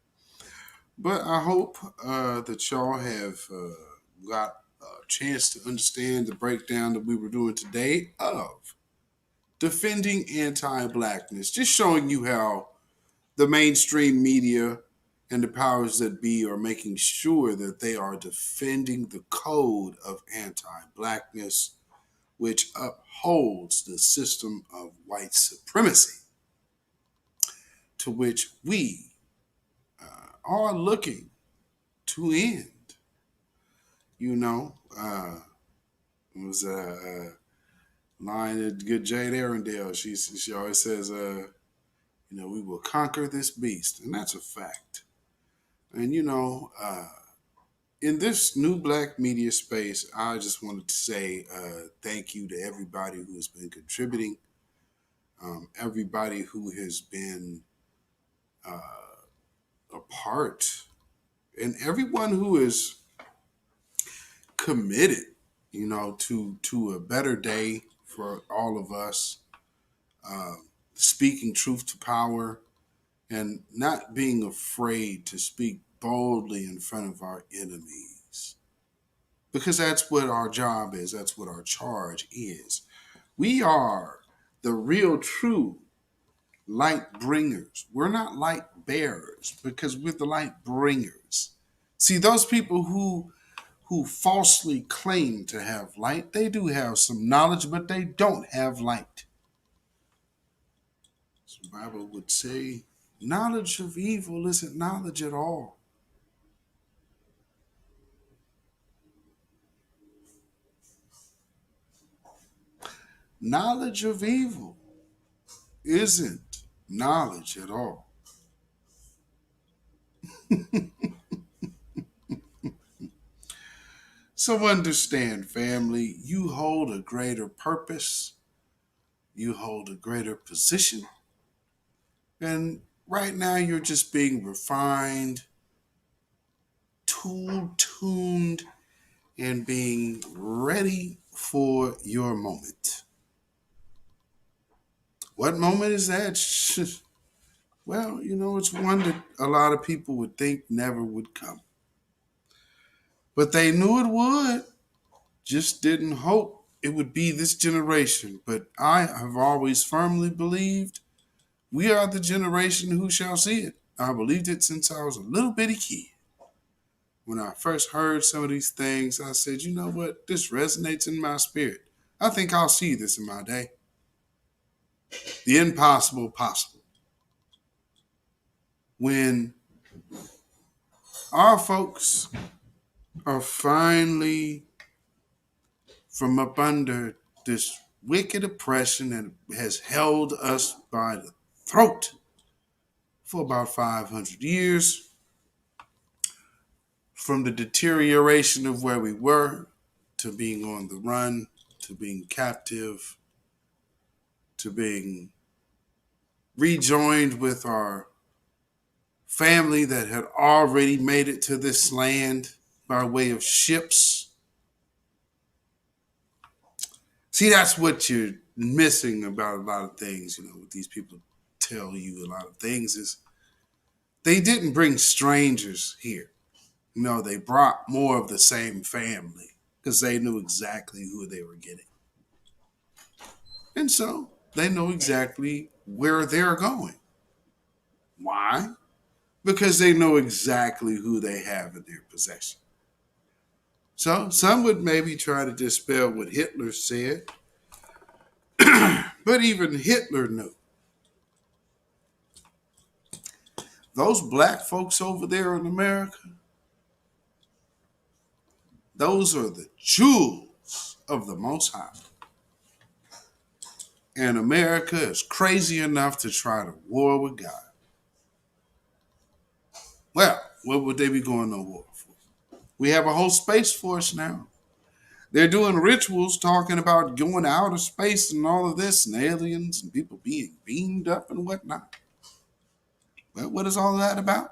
But I hope that y'all have got a chance to understand the breakdown that we were doing today of defending anti-blackness. Just showing you how the mainstream media and the powers that be are making sure that they are defending the code of anti-blackness, which upholds the system of white supremacy, to which we are looking to end. You know, it was a line that good Jade Arendelle. She always says, you know, we will conquer this beast, and that's a fact. And you know, in this new black media space, I just wanted to say thank you to everybody who has been contributing, everybody who has been a part, and everyone who is committed, you know, to a better day for all of us, speaking truth to power and not being afraid to speak boldly in front of our enemies, because that's what our job is. That's what our charge is. We are the real true light bringers. We're not light bearers because we're the light bringers. See, those people who falsely claim to have light, they do have some knowledge, but they don't have light. So the Bible would say, knowledge of evil isn't knowledge at all. Knowledge of evil isn't knowledge at all. So understand, family, you hold a greater purpose, you hold a greater position, and right now you're just being refined, tool-tuned, and being ready for your moment. What moment is that? Well, it's one that a lot of people would think never would come. But they knew it would, just didn't hope it would be this generation. But I have always firmly believed we are the generation who shall see it. I believed it since I was a little bitty kid. When I first heard some of these things, I said, you know what? This resonates in my spirit. I think I'll see this in my day. The impossible possible. When our folks are finally from up under this wicked oppression that has held us by the throat for about 500 years, from the deterioration of where we were to being on the run, to being captive, to being rejoined with our family that had already made it to this land by way of ships. See, that's what you're missing about a lot of things, what these people tell you a lot of things is they didn't bring strangers here. No, they brought more of the same family because they knew exactly who they were getting. And so they know exactly where they're going. Why? Because they know exactly who they have in their possession. So some would maybe try to dispel what Hitler said, but even Hitler knew. Those black folks over there in America, those are the jewels of the Most High. And America is crazy enough to try to war with God. Well, what would they be going to war for? We have a whole space force now. They're doing rituals talking about going out of space and all of this and aliens and people being beamed up and whatnot. Well, what is all that about?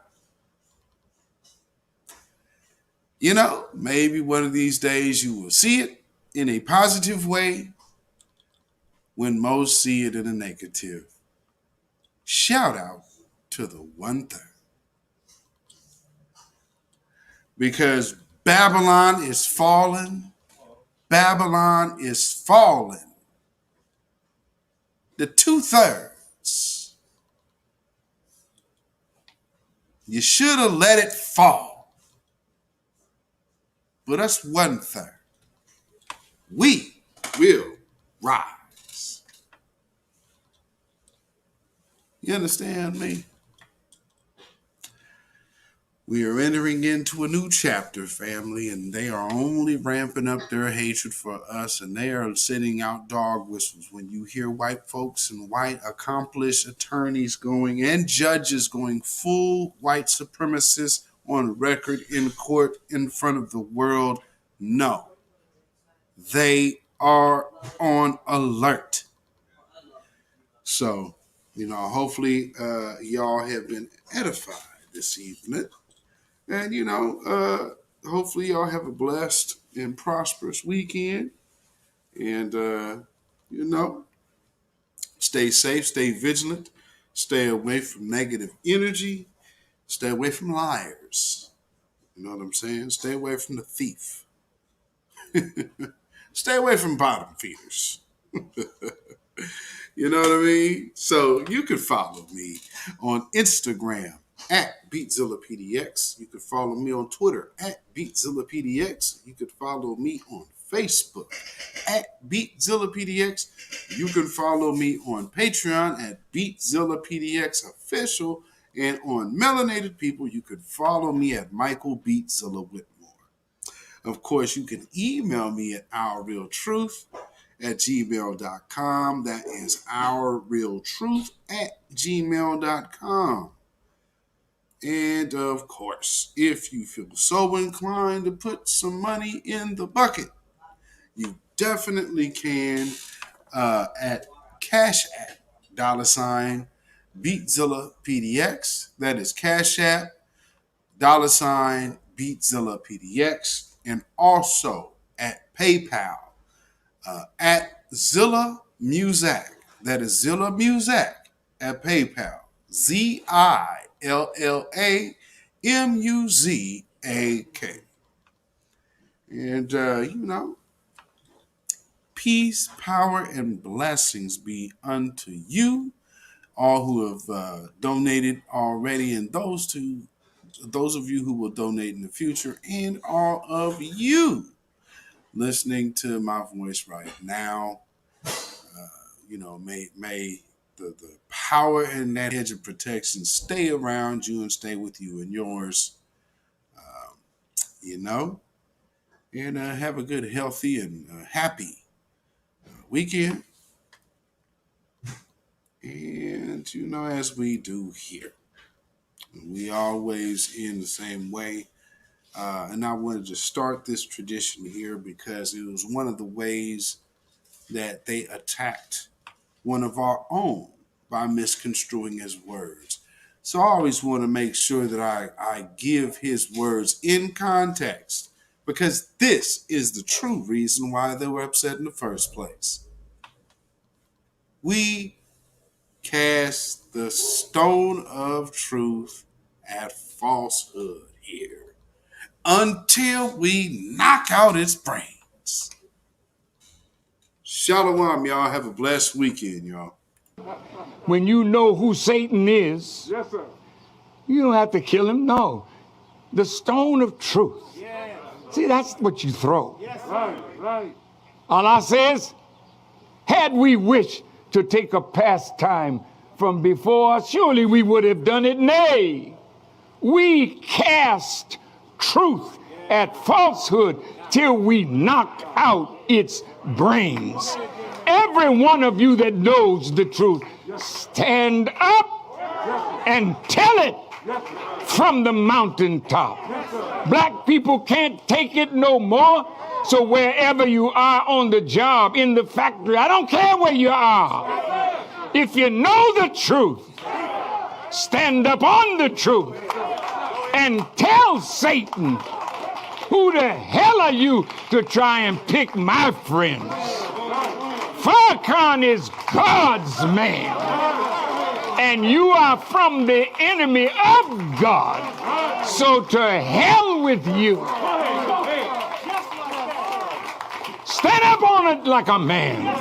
Maybe one of these days you will see it in a positive way when most see it in a negative. Shout out to the 1/3. Because Babylon is fallen. Babylon is fallen. The 2/3. You should have let it fall. But us 1/3. We will rise. You understand me? We are entering into a new chapter, family, and they are only ramping up their hatred for us, and they are sending out dog whistles when you hear white folks and white accomplished attorneys going and judges going full white supremacists on record in court in front of the world. No, they are on alert. So, hopefully y'all have been edified this evening. And, hopefully y'all have a blessed and prosperous weekend. And, stay safe, stay vigilant, stay away from negative energy, stay away from liars. You know what I'm saying? Stay away from the thief. Stay away from bottom feeders. You know what I mean? So you can follow me on Instagram at beatzillapdx. You can follow me on Twitter at beatzillapdx. You can follow me on Facebook at beatzillapdx. You can follow me on Patreon at beatzillapdx official. And on Melanated People, you can follow me at Michael Beatzilla Whitmore. Of course, you can email me at ourrealtruth@gmail.com. That is ourrealtruth@gmail.com. And of course, if you feel so inclined to put some money in the bucket, you definitely can at CashApp, $BeatZillaPDX. That is CashApp, $BeatZillaPDX. And also at PayPal, at Zilla Muzak. That is Zilla Muzak at PayPal. ZILLAMUZAK. And, peace, power, and blessings be unto you, all who have donated already, and those of you who will donate in the future, and all of you listening to my voice right now. May the power and that hedge of protection stay around you and stay with you and yours, and have a good, healthy, and happy weekend. And, as we do here, we always end the same way. And I wanted to start this tradition here because it was one of the ways that they attacked one of our own by misconstruing his words. So I always want to make sure that I give his words in context, because this is the true reason why they were upset in the first place. We cast the stone of truth at falsehood here until we knock out its brains. Shalom, y'all. Have a blessed weekend, y'all. When you know who Satan is, Yes, sir. you don't have to kill him. No. The stone of truth. Yes. See, that's what you throw. Yes, right, right. Allah says, had we wished to take a pastime from before, surely we would have done it. Nay, we cast truth at falsehood till we knock out its brains. Every one of you that knows the truth, stand up and tell it from the mountaintop. Black people can't take it no more. So wherever you are, on the job, in the factory, I don't care where you are. If you know the truth, stand up on the truth and tell Satan, who the hell are you to try and pick my friends? Farrakhan is God's man, and you are from the enemy of God. So to hell with you. Stand up on it like a man.